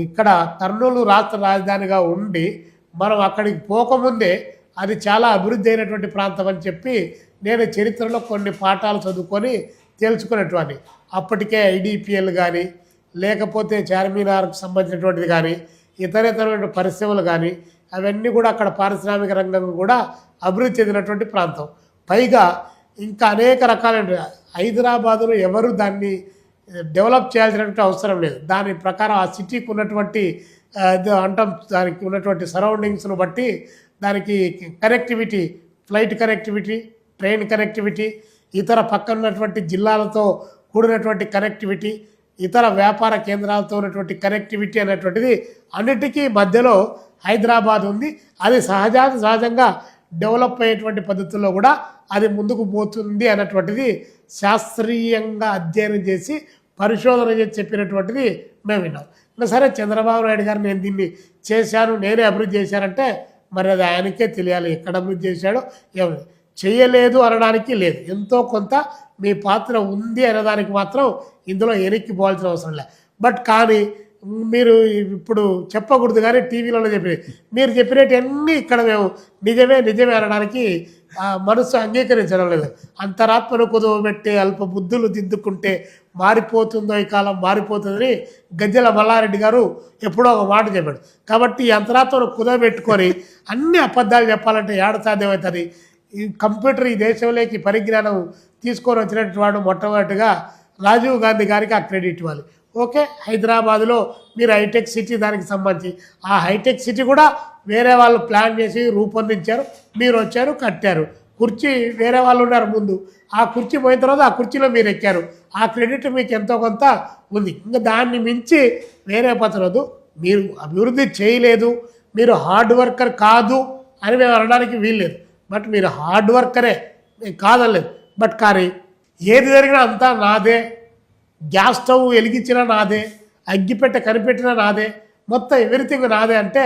ఇక్కడ కర్నూలు రాష్ట్ర రాజధానిగా ఉండి మనం అక్కడికి పోకముందే అది చాలా అభివృద్ధి అయినటువంటి ప్రాంతం అని చెప్పి నేను చరిత్రలో కొన్ని పాఠాలు చదువుకొని తెలుసుకునేటువంటి. అప్పటికే ఐడిపిఎల్ కానీ, లేకపోతే చార్మినార్కు సంబంధించినటువంటిది కానీ, ఇతరమైన పరిశ్రమలు కానీ, అవన్నీ కూడా అక్కడ పారిశ్రామిక రంగం కూడా అభివృద్ధి చెందినటువంటి ప్రాంతం. పైగా ఇంకా అనేక రకాలైన హైదరాబాదులో ఎవరు దాన్ని డెవలప్ చేయాల్సినటువంటి అవసరం లేదు. దాని ప్రకారం ఆ సిటీకి ఉన్నటువంటి అంటాం, దానికి ఉన్నటువంటి సరౌండింగ్స్ను బట్టి దానికి connectivity, flight connectivity, train connectivity, ఇతర పక్కన ఉన్నటువంటి జిల్లాలతో కూడినటువంటి కనెక్టివిటీ, ఇతర వ్యాపార కేంద్రాలతో ఉన్నటువంటి కనెక్టివిటీ అనేటువంటిది అన్నిటికీ మధ్యలో హైదరాబాద్ ఉంది. అది సహజంగా డెవలప్ అయ్యేటువంటి పద్ధతుల్లో కూడా అది ముందుకు పోతుంది అన్నటువంటిది శాస్త్రీయంగా అధ్యయనం చేసి పరిశోధన చేసి చెప్పినటువంటిది మేము విన్నాం. ఇంకా సరే, చంద్రబాబు నాయుడు గారు నేను దీన్ని చేశాను, నేనే అభివృద్ధి చేశానంటే మరి అది ఆయనకే తెలియాలి ఎక్కడ అభివృద్ధి చేశాడో. ఎవరు చేయలేదు అనడానికి లేదు, ఎంతో కొంత మీ పాత్ర ఉంది అనేదానికి మాత్రం ఇందులో ఎనిక్కిపోవాల్సిన అవసరం లేదు. బట్ కానీ మీరు ఇప్పుడు చెప్పకూడదు, కానీ టీవీలలో చెప్పినవి మీరు చెప్పినవన్నీ ఇక్కడ మేము నిజమే అనడానికి మనసు అంగీకరించడం లేదు. అంతరాత్మను కుదవబెట్టే అల్ప బుద్ధులు దిద్దుకుంటే మారిపోతుందో ఈ కాలం మారిపోతుందని గజ్జల మల్లారెడ్డి గారు ఎప్పుడో ఒక మాట చెప్పాడు. కాబట్టి ఈ అంతరాత్మను కుదవబెట్టుకొని అన్ని అబద్ధాలు చెప్పాలంటే ఏడ సాధ్యమవుతుంది? ఈ కంప్యూటర్ ఈ దేశంలోకి పరిజ్ఞానం తీసుకొని వచ్చినటువంటి వాడు మొట్టమొదటిగా రాజీవ్ గాంధీ గారికి ఆ క్రెడిట్ ఇవ్వాలి. ఓకే, హైదరాబాదులో మీరు హైటెక్ సిటీ దానికి సంబంధించి ఆ హైటెక్ సిటీ కూడా వేరే వాళ్ళు ప్లాన్ చేసి రూపొందించారు, మీరు వచ్చారు కట్టారు. కుర్చీ వేరే వాళ్ళు ఉన్నారు ముందు, ఆ కుర్చీ పోయిన తర్వాత ఆ కుర్చీలో మీరు ఎక్కారు, ఆ క్రెడిట్ మీకు ఎంతో కొంత ఉంది. ఇంకా దాన్ని మించి వేరే పత్రదు. మీరు అభివృద్ధి చేయలేదు, మీరు హార్డ్ వర్కర్ కాదు అని మేము అనడానికి వీల్లేదు. బట్ మీరు హార్డ్ వర్కరే, కాదలేదు. బట్ కానీ ఏది జరిగినా అంతా నాదే, గ్యాస్ స్టవ్ వెలిగించినా నాదే, అగ్గిపెట్టె కనిపెట్టినా నాదే, మొత్తం ఎవ్రీథింగ్ నాదే అంటే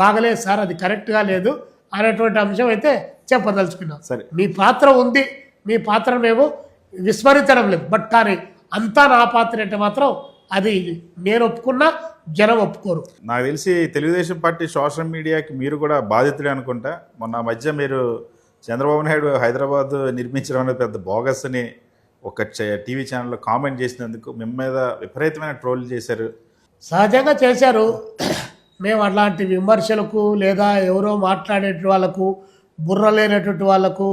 బాగలేదు సార్, అది కరెక్ట్గా లేదు అనేటువంటి అంశం అయితే చెప్పదలుచుకున్నాం. సరే, మీ పాత్ర ఉంది, మీ పాత్ర మేము విస్మరించడం లేదు. బట్ కానీ అంతా నా పాత్ర అంటే మాత్రం అది నేను ఒప్పుకున్నా జనం ఒప్పుకోరు. నాకు తెలిసి తెలుగుదేశం పార్టీ సోషల్ మీడియాకి మీరు కూడా బాధితుడే అనుకుంటా. మొన్న మధ్య మీరు చంద్రబాబు నాయుడు హైదరాబాద్ నిర్మించడం అనేది పెద్ద బోగస్ అని ఒక టీవీ ఛానల్లో కామెంట్ చేసినందుకు మేము మీద విపరీతమైన ట్రోల్ చేశారు. సహజంగా చేశారు. మేము అట్లాంటి విమర్శలకు లేదా ఎవరో మాట్లాడే వాళ్ళకు, బుర్ర లేనటువంటి వాళ్ళకు,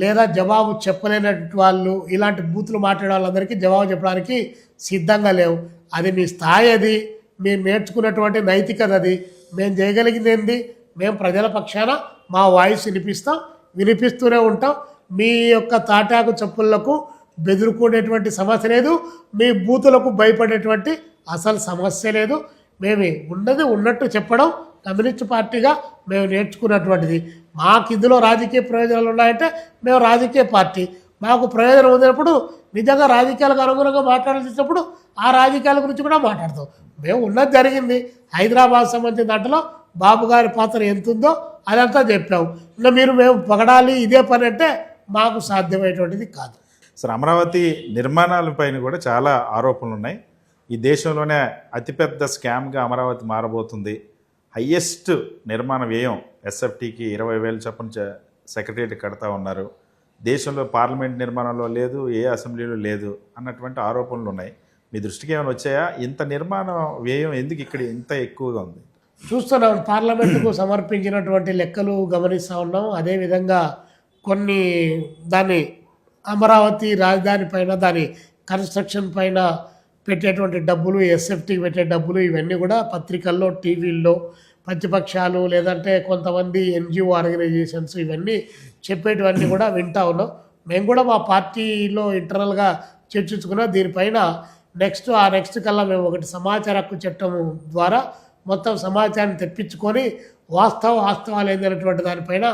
లేదా జవాబు చెప్పలేనటువంటి వాళ్ళు, ఇలాంటి బూతులు మాట్లాడే వాళ్ళందరికీ జవాబు చెప్పడానికి సిద్ధంగా లేవు. అది మీ స్థాయి, అది మేము నేర్చుకున్నటువంటి నైతికత, అది మేము చేయగలిగింది ఏంది? మేము ప్రజల పక్షాన మా వాయిస్ వినిపిస్తూనే ఉంటాం. మీ యొక్క తాటాకు చెప్పులకు బెదురుకునేటువంటి సమస్య లేదు, మీ బూతులకు భయపడేటువంటి అసలు సమస్య లేదు. మేము ఉన్నది ఉన్నట్టు చెప్పడం కమ్యూనిస్ట్ పార్టీగా మేము నేర్చుకున్నటువంటిది. మాకు ఇందులో రాజకీయ ప్రయోజనాలు ఉన్నాయంటే మేము రాజకీయ పార్టీ, మాకు ప్రయోజనం ఉన్నప్పుడు నిజంగా రాజకీయాలకు అనుగుణంగా మాట్లాడాల్సినప్పుడు ఆ రాజకీయాల గురించి కూడా మాట్లాడతాం. మేము ఉన్నది జరిగింది. హైదరాబాద్ సంబంధించిన దాంట్లో బాబు గారి పాత్ర ఎంత ఉందో అదంతా చెప్పాము. ఇంకా మేము పొగడాలి ఇదే పని అంటే మాకు సాధ్యమైనటువంటిది కాదు. సార్, అమరావతి నిర్మాణాలపైన కూడా చాలా ఆరోపణలు ఉన్నాయి. ఈ దేశంలోనే అతిపెద్ద స్కామ్గా అమరావతి మారబోతుంది. హయ్యెస్ట్ నిర్మాణ వ్యయం ఎస్ఎఫ్టీకి 20,000 చొప్పున సెక్రటరియట్ కడతా ఉన్నారు. దేశంలో పార్లమెంట్ నిర్మాణంలో లేదు, ఏ అసెంబ్లీలో లేదు అన్నటువంటి ఆరోపణలు ఉన్నాయి. మీ దృష్టికి ఏమైనా వచ్చాయా? ఇంత నిర్మాణ వ్యయం ఎందుకు ఇక్కడ ఇంత ఎక్కువగా ఉంది? చూస్తున్నాం, పార్లమెంటుకు సమర్పించినటువంటి లెక్కలు గమనిస్తూ ఉన్నాం. అదేవిధంగా కొన్ని దాన్ని అమరావతి రాజధాని పైన దాని కన్స్ట్రక్షన్ పైన పెట్టేటువంటి డబ్బులు, ఎస్ఎఫ్టీకి పెట్టే డబ్బులు, ఇవన్నీ కూడా పత్రికల్లో, టీవీల్లో ప్రతిపక్షాలు లేదంటే కొంతమంది ఎన్జిఓ ఆర్గనైజేషన్స్ ఇవన్నీ చెప్పేటివన్నీ కూడా వింటా ఉన్నాం. మేము కూడా మా పార్టీలో ఇంటర్నల్గా చర్చించుకున్నా దీనిపైన. నెక్స్ట్ కల్లా మేము ఒకటి సమాచార హక్కు చట్టం ద్వారా మొత్తం సమాచారాన్ని తెప్పించుకొని వాస్తవాలు ఏంటనేటువంటి దానిపైన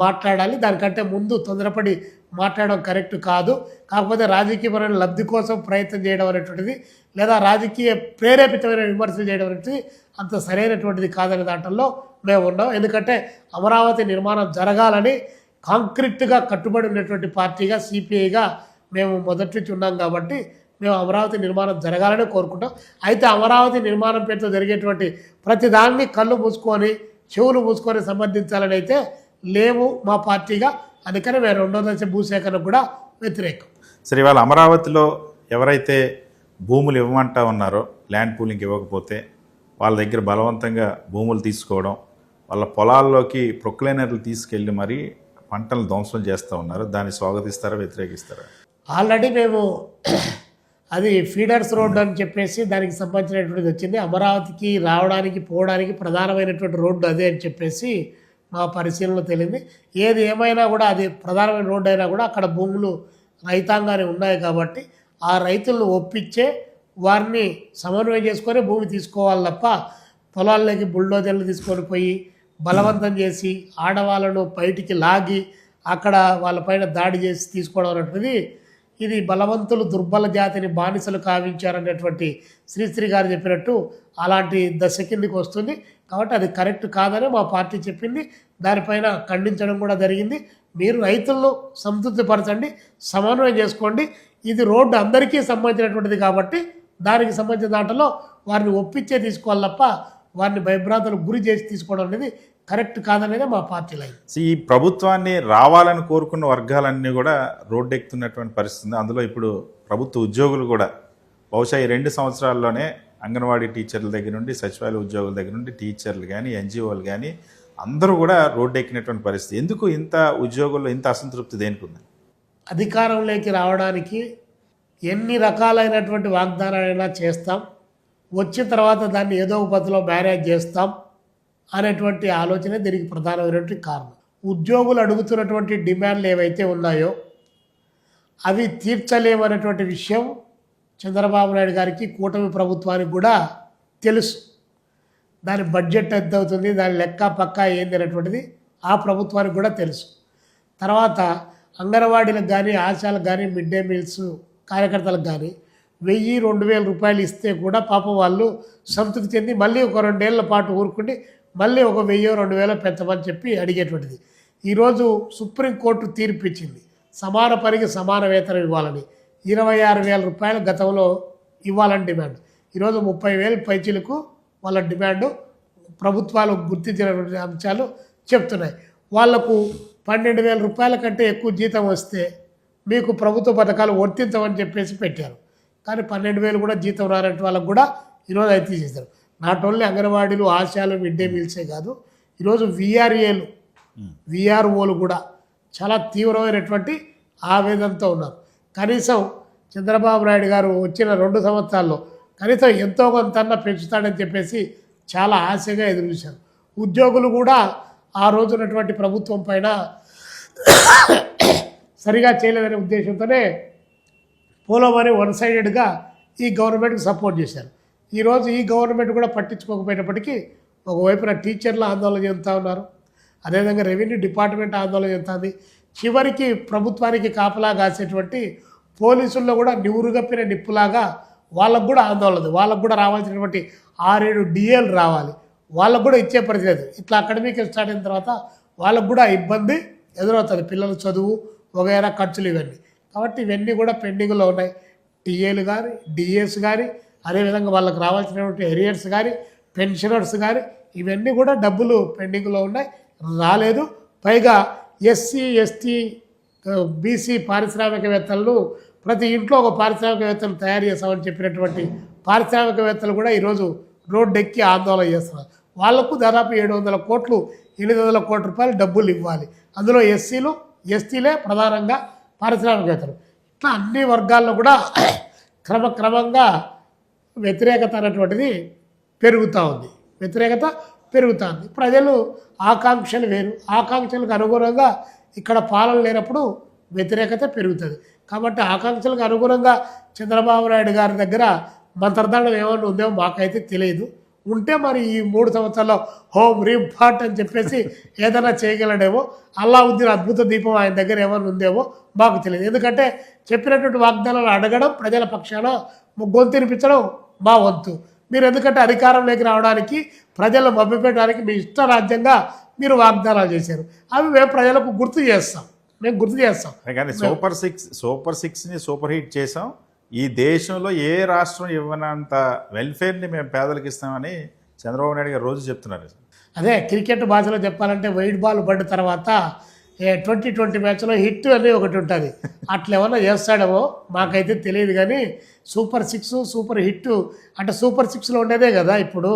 మాట్లాడాలి. దానికంటే ముందు తొందరపడి మాట్లాడడం కరెక్ట్ కాదు. కాకపోతే రాజకీయపరమైన లబ్ధి కోసం ప్రయత్నం చేయడం అనేటువంటిది లేదా రాజకీయ ప్రేరేపితమైన విమర్శలు చేయడం అనేటువంటిది అంత సరైనటువంటిది కాదనే దాంట్లో మేము ఉన్నాం. ఎందుకంటే అమరావతి నిర్మాణం జరగాలని కాంక్రీట్గా కట్టుబడి ఉన్నటువంటి పార్టీగా సిపిఐగా మేము మొదటి నుంచి ఉన్నాం కాబట్టి మేము అమరావతి నిర్మాణం జరగాలని కోరుకుంటాం. అయితే అమరావతి నిర్మాణం పేరుతో జరిగేటువంటి ప్రతి దాన్ని కళ్ళు మూసుకొని చెవులు మూసుకొని సమర్థించాలని అయితే లేవు మా పార్టీగా. అందుకని మేము 2వ దశ భూసేకరణకు కూడా వ్యతిరేకం. సరే, ఇవాళ అమరావతిలో ఎవరైతే భూములు ఇవ్వమంటా ఉన్నారో, ల్యాండ్ పూలింగ్ ఇవ్వకపోతే వాళ్ళ దగ్గర బలవంతంగా భూములు తీసుకోవడం, వాళ్ళ పొలాల్లోకి ప్రొక్లైనర్లు తీసుకెళ్ళి మరీ పంటలు ధ్వంసం చేస్తూ ఉన్నారు. దాన్ని స్వాగతిస్తారా, వ్యతిరేకిస్తారా? ఆల్రెడీ మేము అది ఫీడర్స్ రోడ్డు అని చెప్పేసి దానికి సంబంధించినటువంటిది వచ్చింది. అమరావతికి రావడానికి పోవడానికి ప్రధానమైనటువంటి రోడ్డు అదే అని చెప్పేసి మా పరిశీలనలో తెలియంది. ఏది ఏమైనా కూడా అది ప్రధానమైన రోడ్డు అయినా కూడా అక్కడ భూములు రైతాంగానే ఉన్నాయి కాబట్టి ఆ రైతులను ఒప్పించే వారిని సమన్వయం చేసుకొని భూమి తీసుకోవాలి తప్ప పొలాల్లోకి బుల్డోజర్లు తీసుకొని పోయి బలవంతం చేసి ఆడవాళ్ళను బయటికి లాగి అక్కడ వాళ్ళపైన దాడి చేసి తీసుకోవడం అనేటువంటిది ఇది బలవంతులు దుర్బల జాతిని బానిసలు కావించారనేటువంటి శ్రీశ్రీ గారు చెప్పినట్టు అలాంటి దశ కిందికి వస్తుంది. కాబట్టి అది కరెక్ట్ కాదని మా పార్టీ చెప్పింది. దానిపైన ఖండించడం కూడా జరిగింది. మీరు రైతులను సంతృప్తిపరచండి, సమన్వయం చేసుకోండి. ఇది రోడ్డు అందరికీ సంబంధించినటువంటిది కాబట్టి దానికి సంబంధించిన దాంట్లో వారిని ఒప్పించే తీసుకోవాలి తప్ప వారిని భయభ్రాంతులకు గురి చేసి తీసుకోవడం అనేది కరెక్ట్ కాదనేది మా పార్టీ లైన్. ఈ ప్రభుత్వాన్ని రావాలని కోరుకున్న వర్గాలన్నీ కూడా రోడ్డెక్కుతున్నటువంటి పరిస్థితి. అందులో ఇప్పుడు ప్రభుత్వ ఉద్యోగులు కూడా బహుశా ఈ 2 సంవత్సరాల్లోనే అంగన్వాడీ టీచర్ల దగ్గర నుండి, సచివాలయ ఉద్యోగుల దగ్గర నుండి టీచర్లు కానీ, ఎన్జిఓలు కానీ అందరూ కూడా రోడ్డెక్కినటువంటి పరిస్థితి. ఎందుకు ఇంత ఉద్యోగుల్లో ఇంత అసంతృప్తి దేనికి ఉంది? అధికారంలోకి రావడానికి ఎన్ని రకాలైనటువంటి వాగ్దానాలైనా చేస్తాం, వచ్చిన తర్వాత దాన్ని ఏదో ఒక పద్ధతిలో మేనేజ్ చేస్తాం అనేటువంటి ఆలోచన దీనికి ప్రధానమైనటువంటి కారణం. ఉద్యోగులు అడుగుతున్నటువంటి డిమాండ్లు ఏవైతే ఉన్నాయో అవి తీర్చలేమనేటువంటి విషయం చంద్రబాబు నాయుడు గారికి, కూటమి ప్రభుత్వానికి కూడా తెలుసు. దాని బడ్జెట్ ఎంత అవుతుంది, దాని లెక్క పక్క ఏంది అనేటువంటిది ఆ ప్రభుత్వానికి కూడా తెలుసు. తర్వాత అంగన్వాడీలకు కానీ, ఆశాలకు కానీ, మిడ్ డే మీల్స్ కార్యకర్తలకు కానీ 1,000-2,000 రూపాయలు ఇస్తే కూడా పాపం వాళ్ళు సంతృప్తి చెంది మళ్ళీ ఒక 2 ఏళ్ల పాటు ఊరుకుండి మళ్ళీ ఒక 1,000-2,000 పెంచమని చెప్పి అడిగేటువంటిది. ఈరోజు సుప్రీంకోర్టు తీర్పు ఇచ్చింది, సమాన పనికి సమాన వేతనం ఇవ్వాలని. 26,000 రూపాయలు గతంలో ఇవ్వాలని డిమాండ్, ఈరోజు 30,000 పైచీలకు వాళ్ళ డిమాండు ప్రభుత్వాలు గుర్తించినటువంటి అంశాలు చెప్తున్నాయి. వాళ్లకు 12,000 రూపాయల కంటే ఎక్కువ జీతం వస్తే మీకు ప్రభుత్వ పథకాలు వర్తించమని చెప్పేసి పెట్టారు. కానీ 12,000 కూడా జీతం రానట్టు వాళ్ళకు కూడా ఈరోజు అయితే తీసేశారు. నాట్ ఓన్లీ అంగన్వాడీలు, ఆశాలు, మిడ్ డే మీల్సే కాదు, ఈరోజు విఆర్ఓలు కూడా చాలా తీవ్రమైనటువంటి ఆవేదనతో ఉన్నారు. కనీసం చంద్రబాబు నాయుడు గారు వచ్చిన 2 సంవత్సరాల్లో కనీసం ఎంతో కొంత పెంచుతాడని చెప్పేసి చాలా ఆశగా ఎదురు చూశారు. ఉద్యోగులు కూడా ఆ రోజునటువంటి ప్రభుత్వం పైన సరిగా చేయలేదనే ఉద్దేశంతోనే పోలోమని 1 సైడెడ్గా ఈ గవర్నమెంట్కి సపోర్ట్ చేశారు. ఈరోజు ఈ గవర్నమెంట్ కూడా పట్టించుకోకపోయినప్పటికీ ఒకవైపున టీచర్లు ఆందోళన చెందుతూ ఉన్నారు, అదేవిధంగా రెవెన్యూ డిపార్ట్మెంట్ ఆందోళన చెందుతుంది. చివరికి ప్రభుత్వానికి కాపలా కాసేటువంటి పోలీసుల్లో కూడా నివురుగప్పిన నిప్పులాగా వాళ్ళకు కూడా ఆందోళన, వాళ్ళకు కూడా రావాల్సినటువంటి 6-7 డిఏలు రావాలి. వాళ్ళకు కూడా ఇచ్చే పరిస్థితి లేదు. ఇట్లా అకాడమిక్ స్టార్ట్ అయిన తర్వాత వాళ్ళకు కూడా ఇబ్బంది ఎదురవుతుంది, పిల్లల చదువు వగైరా ఖర్చులు ఇవన్నీ. కాబట్టి ఇవన్నీ కూడా పెండింగ్లో ఉన్నాయి. టీఏలు కానీ డిఏస్ కానీ అదేవిధంగా వాళ్ళకి రావాల్సినటువంటి ఎరియర్స్ కానీ పెన్షనర్స్ కానీ ఇవన్నీ కూడా డబ్బులు పెండింగ్లో ఉన్నాయి, రాలేదు. పైగా ఎస్సీ ఎస్టీ బీసీ పారిశ్రామికవేత్తలను ప్రతి ఇంట్లో ఒక పారిశ్రామికవేత్తలు తయారు చేస్తామని చెప్పినటువంటి పారిశ్రామికవేత్తలు కూడా ఈరోజు రోడ్డెక్కి ఆందోళన చేస్తున్నారు. వాళ్లకు దాదాపు 700 కోట్లు 800 కోట్ల రూపాయలు డబ్బులు ఇవ్వాలి. అందులో ఎస్సీలు ఎస్టీలే ప్రధానంగా పారిశ్రామికవేత్తలు. ఇట్లా అన్ని వర్గాల్లో కూడా క్రమక్రమంగా వ్యతిరేకత అనేటువంటిది పెరుగుతూ ఉంది. ప్రజలు ఆకాంక్షలు వేరు, ఆకాంక్షలకు అనుగుణంగా ఇక్కడ పాలన లేనప్పుడు వ్యతిరేకత పెరుగుతుంది. కాబట్టి ఆకాంక్షలకు అనుగుణంగా చంద్రబాబు నాయుడు గారి దగ్గర మంత్రదండం ఏమన్నా ఉందేమో మాకైతే తెలియదు. ఉంటే మరి ఈ 3 సంవత్సరాల్లో హోమ్ రిఫార్ట్ అని చెప్పేసి ఏదైనా చేయగలడేమో, అల్లావుద్దీన్ అద్భుత దీపం ఆయన దగ్గర ఏమైనా ఉందేమో మాకు తెలియదు. ఎందుకంటే చెప్పినటువంటి వాగ్దానాలు అడగడం, ప్రజల పక్షాన గొంతునిపించడం మా వంతు. మీరు ఎందుకంటే అధికారంలోకి రావడానికి ప్రజలను మభ్యపెట్టడానికి మీ ఇష్ట రాజ్యంగా మీరు వాగ్దానాలు చేశారు. అవి మేము ప్రజలకు గుర్తు చేస్తాం. కానీ సూపర్ సిక్స్ని సూపర్ హిట్ చేసాం. ఈ దేశంలో ఏ రాష్ట్రం ఇవ్వనంత వెల్ఫేర్ని మేము పేదలకు ఇస్తామని చంద్రబాబు నాయుడు గారు రోజు చెప్తున్నారు. అదే క్రికెట్ భాషలో చెప్పాలంటే వైట్ బాల్ పడిన తర్వాత 2020 మ్యాచ్లో హిట్ అని ఒకటి ఉంటుంది. అట్లా ఏమన్నా చేస్తాడేమో మాకైతే తెలియదు. కానీ సూపర్ 6 సూపర్ హిట్ అంటే సూపర్ 6లో ఉండేదే కదా. ఇప్పుడు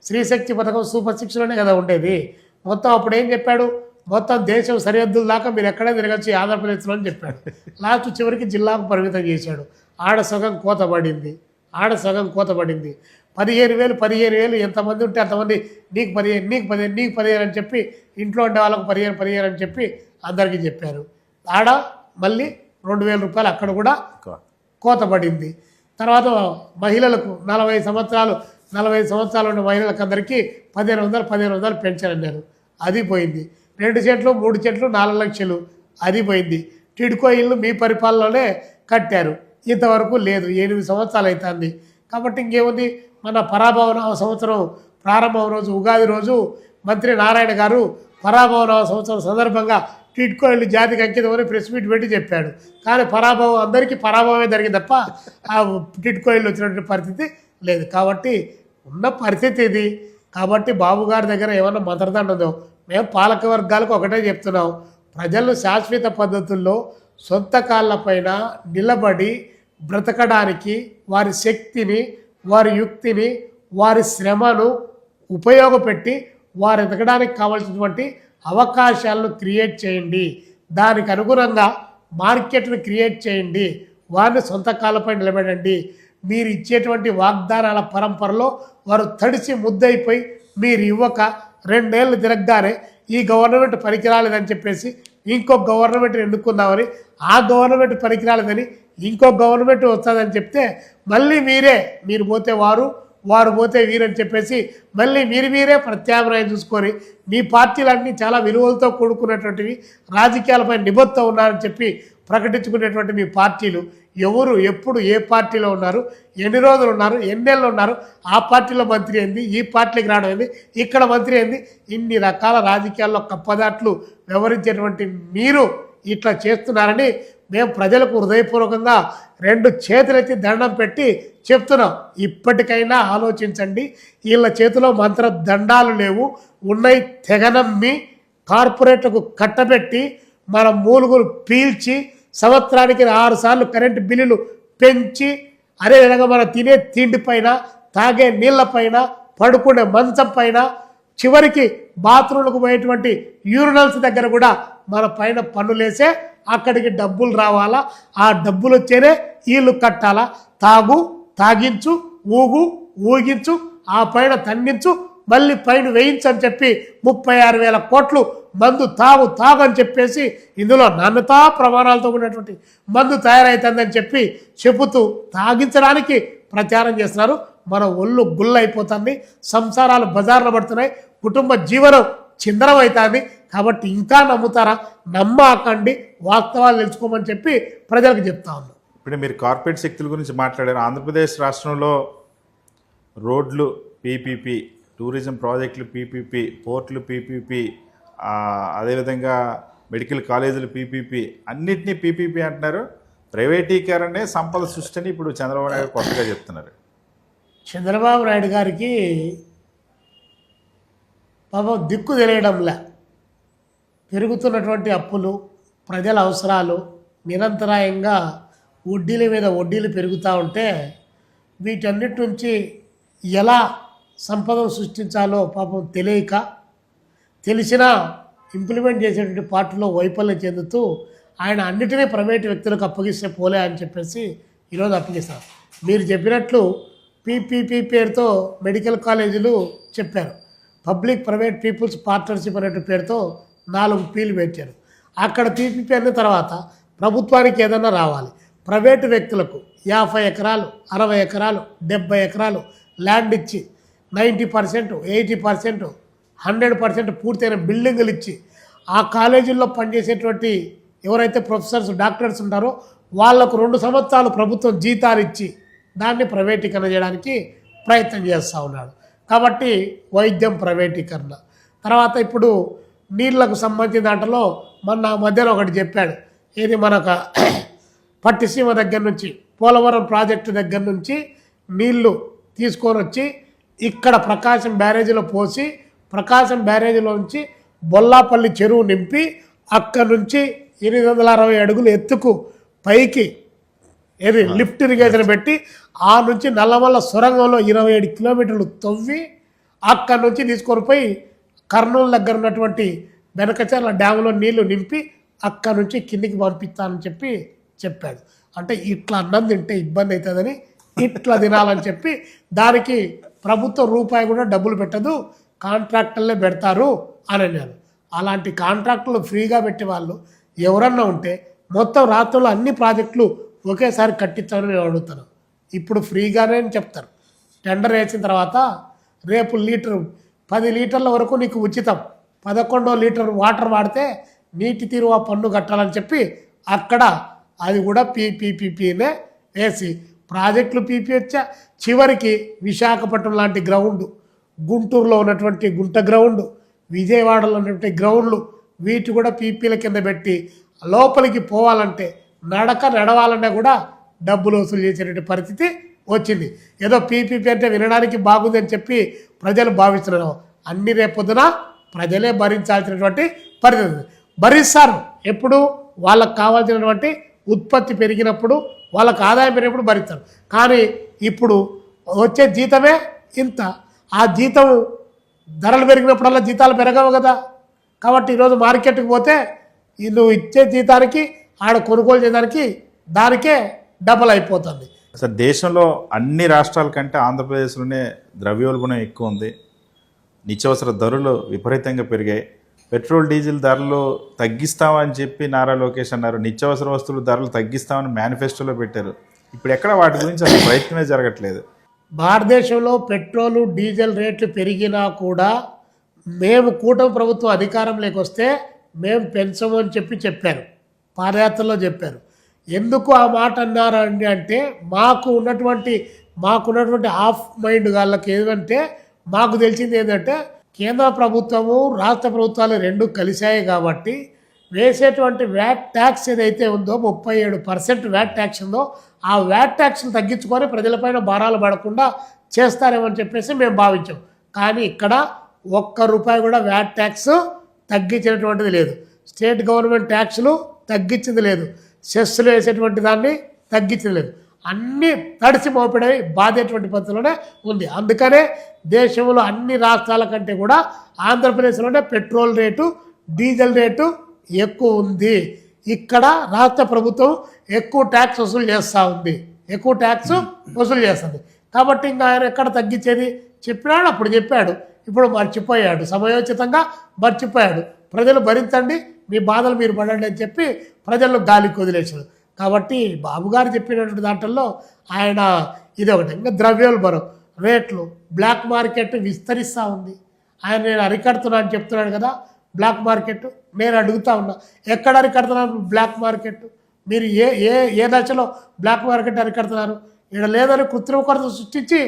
శ్రీశక్తి పథకం సూపర్ 6లోనే కదా ఉండేది. మొత్తం అప్పుడు ఏం చెప్పాడు, మొత్తం దేశం సరిహద్దుల దాకా మీరు ఎక్కడే తిరగచ్చు ఆంధ్రప్రదేశ్లో అని చెప్పాడు. లాస్ట్ చివరికి జిల్లాకు పరిమితం చేశాడు. ఆడ సగం కోత పడింది. 15,000 ఎంతమంది ఉంటే అంతమంది నీకు 15 అని చెప్పి ఇంట్లో ఉండే వాళ్ళకు 15 అని చెప్పి అందరికీ చెప్పారు. ఆడ మళ్ళీ 2,000 రూపాయలు అక్కడ కూడా కోత పడింది. తర్వాత మహిళలకు 40 సంవత్సరాలు ఉన్న మహిళలకు అందరికీ 1500 పెన్షన్ అన్నారు. అది పోయింది. 2 చెట్లు 3 చెట్లు 4 లక్షలు అది పోయింది. టిడ్కో ఇల్లు మీ పరిపాలనలోనే కట్టారు, ఇంతవరకు లేదు. 8 సంవత్సరాలు అవుతుంది. కాబట్టి ఇంకేముంది, మన పరాభవన సంవత్సరం ప్రారంభం రోజు ఉగాది రోజు మంత్రి నారాయణ గారు పరాభవన సంవత్సరం సందర్భంగా టిడ్కో ఇల్లు జాతికి అంకితమని ప్రెస్ మీట్ పెట్టి చెప్పాడు. కానీ అందరికీ పరాభవమే జరిగింది తప్ప ఆ టిడ్కో ఇల్లు వచ్చినటువంటి పరిస్థితి లేదు. కాబట్టి ఉన్న పరిస్థితి ఇది. కాబట్టి బాబు గారి దగ్గర ఏమన్నా మంత్రదండ ఉందో, మేము పాలక వర్గాలకు ఒకటే చెప్తున్నాం, ప్రజలు శాశ్వత పద్ధతుల్లో సొంత కాళ్ళపైన నిలబడి బ్రతకడానికి వారి శక్తిని, వారి యుక్తిని, వారి శ్రమను ఉపయోగపెట్టి వారు ఎదగడానికి కావాల్సినటువంటి అవకాశాలను క్రియేట్ చేయండి. దానికి అనుగుణంగా మార్కెట్ను క్రియేట్ చేయండి. వారిని సొంత కాళ్ళపై నిలబడండి. మీరు ఇచ్చేటువంటి వాగ్దానాల పరంపరలో వారు తడిసి ముద్దయిపోయి మీరు ఇవ్వక 2 ఏళ్ళు తిరగగానే ఈ గవర్నమెంట్ పనికిరాలేదని చెప్పేసి ఇంకొక గవర్నమెంట్ని ఎన్నుకుందామని, ఆ గవర్నమెంట్ పనికిరాలేదని ఇంకొక గవర్నమెంట్ వస్తుందని చెప్తే మళ్ళీ మీరు పోతే వారు పోతే వీరని చెప్పేసి మళ్ళీ మీరే ప్రత్యామ్నాయం చూసుకొని మీ పార్టీలన్నీ చాలా విలువలతో కూడుకున్నటువంటివి, రాజకీయాలపై నిబద్ధత ఉన్నారని చెప్పి ప్రకటించుకునేటువంటి మీ పార్టీలు ఎవరు, ఎప్పుడు, ఏ పార్టీలో ఉన్నారు, ఎన్ని రోజులు ఉన్నారు, ఎన్నేళ్ళు ఉన్నారు, ఆ పార్టీలో మంత్రి ఏంది, ఈ పార్టీకి రావడం ఏంది, ఇక్కడ మంత్రి ఏంది, ఇన్ని రకాల రాజకీయాల్లో కప్పదాట్లు వ్యవహరించేటువంటి మీరు ఇట్లా చేస్తున్నారని మేము ప్రజలకు హృదయపూర్వకంగా 2 చేతులెత్తి దండం పెట్టి చెప్తున్నాం. ఇప్పటికైనా ఆలోచించండి. వీళ్ళ చేతిలో మంత్ర దండాలు లేవు, ఉన్నాయి తెగనమ్మి కార్పొరేట్లకు కట్టబెట్టి మన మూలుగులు పీల్చి సంవత్సరానికి 6 సార్లు కరెంటు బిల్లులు పెంచి, అదేవిధంగా మనం తినే తిండి పైన, తాగే నీళ్లపైన, పడుకునే మంచం పైన, చివరికి బాత్రూంలకు పోయేటువంటి యూరినల్స్ దగ్గర కూడా మన పైన పన్నులేసే అక్కడికి డబ్బులు రావాలా, ఆ డబ్బులు వచ్చేనే వీళ్ళు కట్టాలా. తాగించు, ఊగించు, ఆ పైన తన్నించు, మళ్ళీ పైన వేయించు అని చెప్పి 36,000 కోట్లు మందు తాగు అని చెప్పేసి ఇందులో నాణ్యతా ప్రమాణాలతో ఉన్నటువంటి మందు తయారవుతుందని చెప్పి చెబుతూ తాగించడానికి ప్రచారం చేస్తున్నారు. మన ఒళ్ళు గుల్లైపోతుంది, సంసారాలు బజార్లో పడుతున్నాయి, కుటుంబ జీవనం చిందరం అవుతుంది. కాబట్టి ఇంకా నమ్ముతారా? నమ్మకండి, వాస్తవాలు తెలుసుకోమని చెప్పి ప్రజలకు చెప్తా ఉన్నాం. ఇప్పుడు మీరు కార్పొరేట్ శక్తుల గురించి మాట్లాడారు. ఆంధ్రప్రదేశ్ రాష్ట్రంలో రోడ్లు PPP టూరిజం ప్రాజెక్టులు పీపీపీ, పోర్టులు పీపీపీ, అదేవిధంగా మెడికల్ కాలేజీలు పీపీపీ, అన్నిటినీ పీపీపీ అంటున్నారు. ప్రైవేటీకరణే సంపద సృష్టిని ఇప్పుడు చంద్రబాబు నాయుడు కొత్తగా చెప్తున్నారు. చంద్రబాబు నాయుడు గారికి పాపం దిక్కు తెలియడంలే. పెరుగుతున్నటువంటి అప్పులు, ప్రజల అవసరాలు, నిరంతరాయంగా వడ్డీల మీద వడ్డీలు పెరుగుతూ ఉంటే వీటన్నిటి నుంచి ఎలా సంపదను సృష్టించాలో పాపం తెలియక, తెలిసినా ఇంప్లిమెంట్ చేసేటువంటి పార్టీలో వైఫల్యం చెందుతూ ఆయన అన్నిటినీ ప్రైవేటు వ్యక్తులకు అప్పగిస్తే పోలే అని చెప్పేసి ఈరోజు అప్పగిస్తారు. మీరు చెప్పినట్లు పీపీపీ పేరుతో మెడికల్ కాలేజీలు చెప్పారు. పబ్లిక్ ప్రైవేట్ పీపుల్స్ పార్ట్నర్షిప్ అనే పేరుతో 4 పీలు పెట్టారు. అక్కడ పీపీపీ అన్న తర్వాత ప్రభుత్వానికి ఏదైనా రావాలి. ప్రైవేటు వ్యక్తులకు 50 ఎకరాలు, 60 ఎకరాలు, 70 ఎకరాలు ల్యాండ్ ఇచ్చి 90%, 80%, 100% పూర్తయిన బిల్డింగులు ఇచ్చి ఆ కాలేజీల్లో పనిచేసేటువంటి ఎవరైతే ప్రొఫెసర్స్, డాక్టర్స్ ఉంటారో వాళ్లకు 2 సంవత్సరాలు ప్రభుత్వం జీతాలు ఇచ్చి దాన్ని ప్రైవేటీకరణ చేయడానికి ప్రయత్నం చేస్తూ ఉన్నాడు. కాబట్టి వైద్యం ప్రైవేటీకరణ తర్వాత ఇప్పుడు నీళ్లకు సంబంధించిన దాంట్లో మొన్న మధ్యలో ఒకటి చెప్పాడు. ఇది మనకు పట్టిసీమ దగ్గర నుంచి, పోలవరం ప్రాజెక్టు దగ్గర నుంచి నీళ్లు తీసుకొని వచ్చి ఇక్కడ ప్రకాశం బ్యారేజీలో పోసి, ప్రకాశం బ్యారేజీలో నుంచి బొల్లాపల్లి చెరువు నింపి అక్కడ నుంచి 860 అడుగులు ఎత్తుకు పైకి లిఫ్ట్ ఇరిగేషన్ పెట్టి ఆ నుంచి నల్లమల్ల సొరంగంలో 27 కిలోమీటర్లు తవ్వి అక్కడ నుంచి తీసుకొని పోయి కర్నూలు దగ్గర ఉన్నటువంటి బెనకచర్ల డ్యాములో నీళ్లు నింపి అక్కడ నుంచి కిందికి పంపిస్తానని చెప్పాడు. అంటే ఇట్లా అన్నం తింటే ఇబ్బంది అవుతుందని ఇట్లా తినాలని చెప్పి దానికి ప్రభుత్వం రూపాయి కూడా డబ్బులు పెట్టదు, కాంట్రాక్టర్లే పెడతారు అని అన్నాను. అలాంటి కాంట్రాక్టులు ఫ్రీగా పెట్టే వాళ్ళు ఎవరన్నా ఉంటే మొత్తం రాష్ట్రంలో అన్ని ప్రాజెక్టులు ఒకేసారి కట్టించాలని నేను అడుగుతాను. ఇప్పుడు ఫ్రీగానే అని చెప్తారు. టెండర్ వేసిన తర్వాత రేపు 10 లీటర్ల వరకు నీకు ఉచితం, 11వ లీటర్ వాటర్ వాడితే నీటి తీరువా పన్ను కట్టాలని చెప్పి అక్కడ అది కూడా పీపీపీనే వేసి ప్రాజెక్టులు పీపీ వచ్చా. చివరికి విశాఖపట్నం లాంటి గ్రౌండ్, గుంటూరులో ఉన్నటువంటి గుంట గ్రౌండ్, విజయవాడలో ఉన్నటువంటి గ్రౌండ్లు వీటి కూడా పీపీల కింద పెట్టి లోపలికి పోవాలంటే నడవాలన్నా కూడా డబ్బులు వసూలు చేసేటువంటి పరిస్థితి వచ్చింది. ఏదో పీపీపీ అంటే వినడానికి బాగుందని చెప్పి ప్రజలు భావిస్తున్నారు. అన్ని రేపొద్దున ప్రజలే భరించాల్సినటువంటి పరిస్థితి. భరిస్తారు ఎప్పుడు వాళ్ళకు కావాల్సినటువంటి ఉత్పత్తి పెరిగినప్పుడు, వాళ్ళకు ఆదాయం పెరిగినప్పుడు భరిస్తారు. కానీ ఇప్పుడు వచ్చే జీతమే ఇంత, ఆ జీతం ధరలు పెరిగినప్పుడల్లా జీతాలు పెరగవు కదా. కాబట్టి ఈరోజు మార్కెట్కి పోతే నువ్వు ఇచ్చే జీతానికి ఆడ కొనుగోలు చేయడానికి దానికే డబల్ అయిపోతుంది. అసలు దేశంలో అన్ని రాష్ట్రాల కంటే ఆంధ్రప్రదేశ్లోనే ద్రవ్యోల్బణం ఎక్కువ ఉంది. నిత్యావసర ధరలు విపరీతంగా పెరిగాయి. పెట్రోల్ డీజిల్ ధరలు తగ్గిస్తామని చెప్పి నారా లోకేష్ అన్నారు. నిత్యావసర వస్తువుల ధరలు తగ్గిస్తామని మేనిఫెస్టోలో పెట్టారు. ఇప్పుడు ఎక్కడ వాటి గురించి అసలు ప్రయత్నమే జరగట్లేదు. భారతదేశంలో పెట్రోలు డీజిల్ రేట్లు పెరిగినా కూడా మేము కూటమి ప్రభుత్వం అధికారంలోకి వస్తే మేము పెంచము అని చెప్పారు. పాదయాత్రలో చెప్పారు. ఎందుకు ఆ మాట అన్నారు అంటే మాకు ఉన్నటువంటి ఆఫ్ మైండ్ వాళ్ళకి ఏదంటే మాకు తెలిసింది ఏంటంటే కేంద్ర ప్రభుత్వము రాష్ట్ర ప్రభుత్వాలు రెండు కలిశాయి కాబట్టి వేసేటువంటి వ్యాట్ ట్యాక్స్ ఏదైతే ఉందో 37% వ్యాట్ ట్యాక్స్ ఉందో ఆ వ్యాట్ ట్యాక్స్ని తగ్గించుకొని ప్రజలపైన భారాలు పడకుండా చేస్తారేమని చెప్పేసి మేము భావించాం. కానీ ఇక్కడ ₹1 కూడా వ్యాట్ ట్యాక్స్ తగ్గించినటువంటిది లేదు. స్టేట్ గవర్నమెంట్ ట్యాక్స్లు తగ్గించింది లేదు. సెస్సులు వేసేటువంటి దాన్ని తగ్గించింది లేదు. అన్నీ తడిసి మోపడవి బాధేటువంటి పద్ధతిలోనే ఉంది. అందుకనే దేశంలో అన్ని రాష్ట్రాల కంటే కూడా ఆంధ్రప్రదేశ్లోనే పెట్రోల్ రేటు, డీజిల్ రేటు ఎక్కువ ఉంది. ఇక్కడ రాష్ట్ర ప్రభుత్వం ఎక్కువ ట్యాక్స్ వసూలు చేస్తుంది. కాబట్టి ఇంకా ఆయన ఎక్కడ తగ్గించేది? చెప్పినాడు, అప్పుడు చెప్పాడు, ఇప్పుడు మర్చిపోయాడు, సమయోచితంగా మర్చిపోయాడు. ప్రజలు భరించండి, మీ బాధలు మీరు పడండి అని చెప్పి ప్రజలను గాలికి వదిలేశాడు. కాబట్టి బాబు గారు చెప్పినటువంటి దాంట్లో ఆయన ఇది ఒకటి. ఇంకా ద్రవ్యోల్బణం రేట్లు, బ్లాక్ మార్కెట్ విస్తరిస్తూ ఉంది. ఆయన నేను అరికడుతున్నా అని చెప్తున్నాడు కదా. బ్లాక్ మార్కెట్ నేను అడుగుతా ఉన్నా, ఎక్కడ అరికడుతున్నారు బ్లాక్ మార్కెట్? మీరు ఏ దశలో బ్లాక్ మార్కెట్ అరికడుతున్నారు? ఇక్కడ లేదని కృత్రిమ కొరత సృష్టించి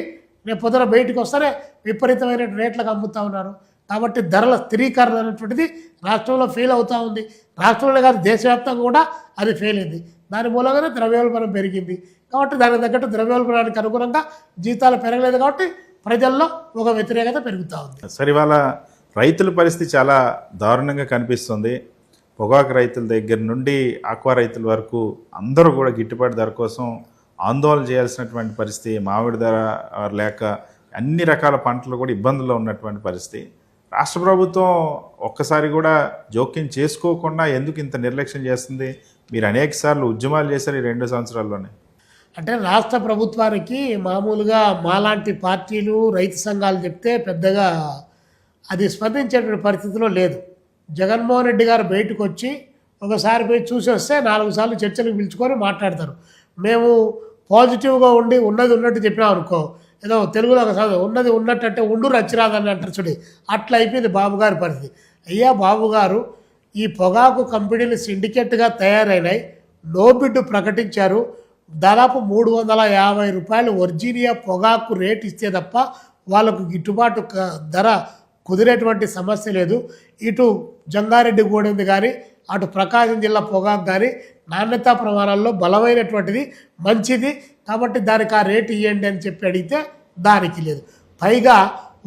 రేపు పొద్దున బయటికి వస్తేనే విపరీతమైన రేట్లకు అమ్ముతూ ఉన్నారు. కాబట్టి ధరల స్థిరీకరణ అనేటువంటిది రాష్ట్రంలో ఫెయిల్ అవుతూ ఉంది. రాష్ట్రంలో కాదు దేశవ్యాప్తంగా కూడా అది ఫెయిల్ అయింది. దాని మూలంగానే ద్రవ్యోల్బణం పెరిగింది. కాబట్టి దానికి తగ్గట్టు ద్రవ్యోల్బణానికి అనుగుణంగా జీతాలు పెరగలేదు కాబట్టి ప్రజల్లో ఒక వ్యతిరేకత పెరుగుతూ ఉంది. సరే, ఇవాళ రైతుల పరిస్థితి చాలా దారుణంగా కనిపిస్తుంది. పొగాకు రైతుల దగ్గర నుండి ఆక్వా రైతుల వరకు అందరూ కూడా గిట్టుబాటు ధర కోసం ఆందోళన చేయాల్సినటువంటి పరిస్థితి, మామిడి ధర లేక అన్ని రకాల పంటలు కూడా ఇబ్బందుల్లో ఉన్నటువంటి పరిస్థితి. రాష్ట్ర ప్రభుత్వం ఒక్కసారి కూడా జోక్యం చేసుకోకుండా ఎందుకు ఇంత నిర్లక్ష్యం చేస్తుంది? మీరు అనేక సార్లు ఉద్యమాలు చేశారు ఈ 2 సంవత్సరాల్లోనే. అంటే రాష్ట్ర ప్రభుత్వానికి మామూలుగా మాలాంటి పార్టీలు రైతు సంఘాలు చెప్తే పెద్దగా అది స్పందించేటువంటి పరిస్థితిలో లేదు. జగన్మోహన్ రెడ్డి గారు బయటకు వచ్చి ఒకసారి పోయి చూసి వస్తే 4 సార్లు చర్చలకు పిలుచుకొని మాట్లాడతారు. మేము పాజిటివ్గా ఉండి ఉన్నది ఉన్నట్టు చెప్పినాం అనుకో, ఏదో తెలుగులో ఒకసారి ఉన్నది ఉన్నట్టు అంటే ఉండు రచ్చిరాదని అంటారు చూడి, అట్లా అయిపోయింది బాబు గారి పరిస్థితి. అయ్యా బాబు గారు, ఈ పొగాకు కంపెనీలు సిండికేట్గా తయారైనాయి, నో బిడ్ ప్రకటించారు. దాదాపు 350 రూపాయలు వర్జీనియా పొగాకు రేట్ ఇస్తే తప్ప వాళ్ళకు గిట్టుబాటు ధర కుదిరేటువంటి సమస్య లేదు. ఇటు జంగారెడ్డి గూడెంది కానీ అటు ప్రకాశం జిల్లా పొగాకు కానీ నాణ్యతా ప్రమాణాల్లో బలమైనటువంటిది, మంచిది. కాబట్టి దానికి ఆ రేటు ఇవ్వండి అని చెప్పి అడిగితే దానికి లేదు. పైగా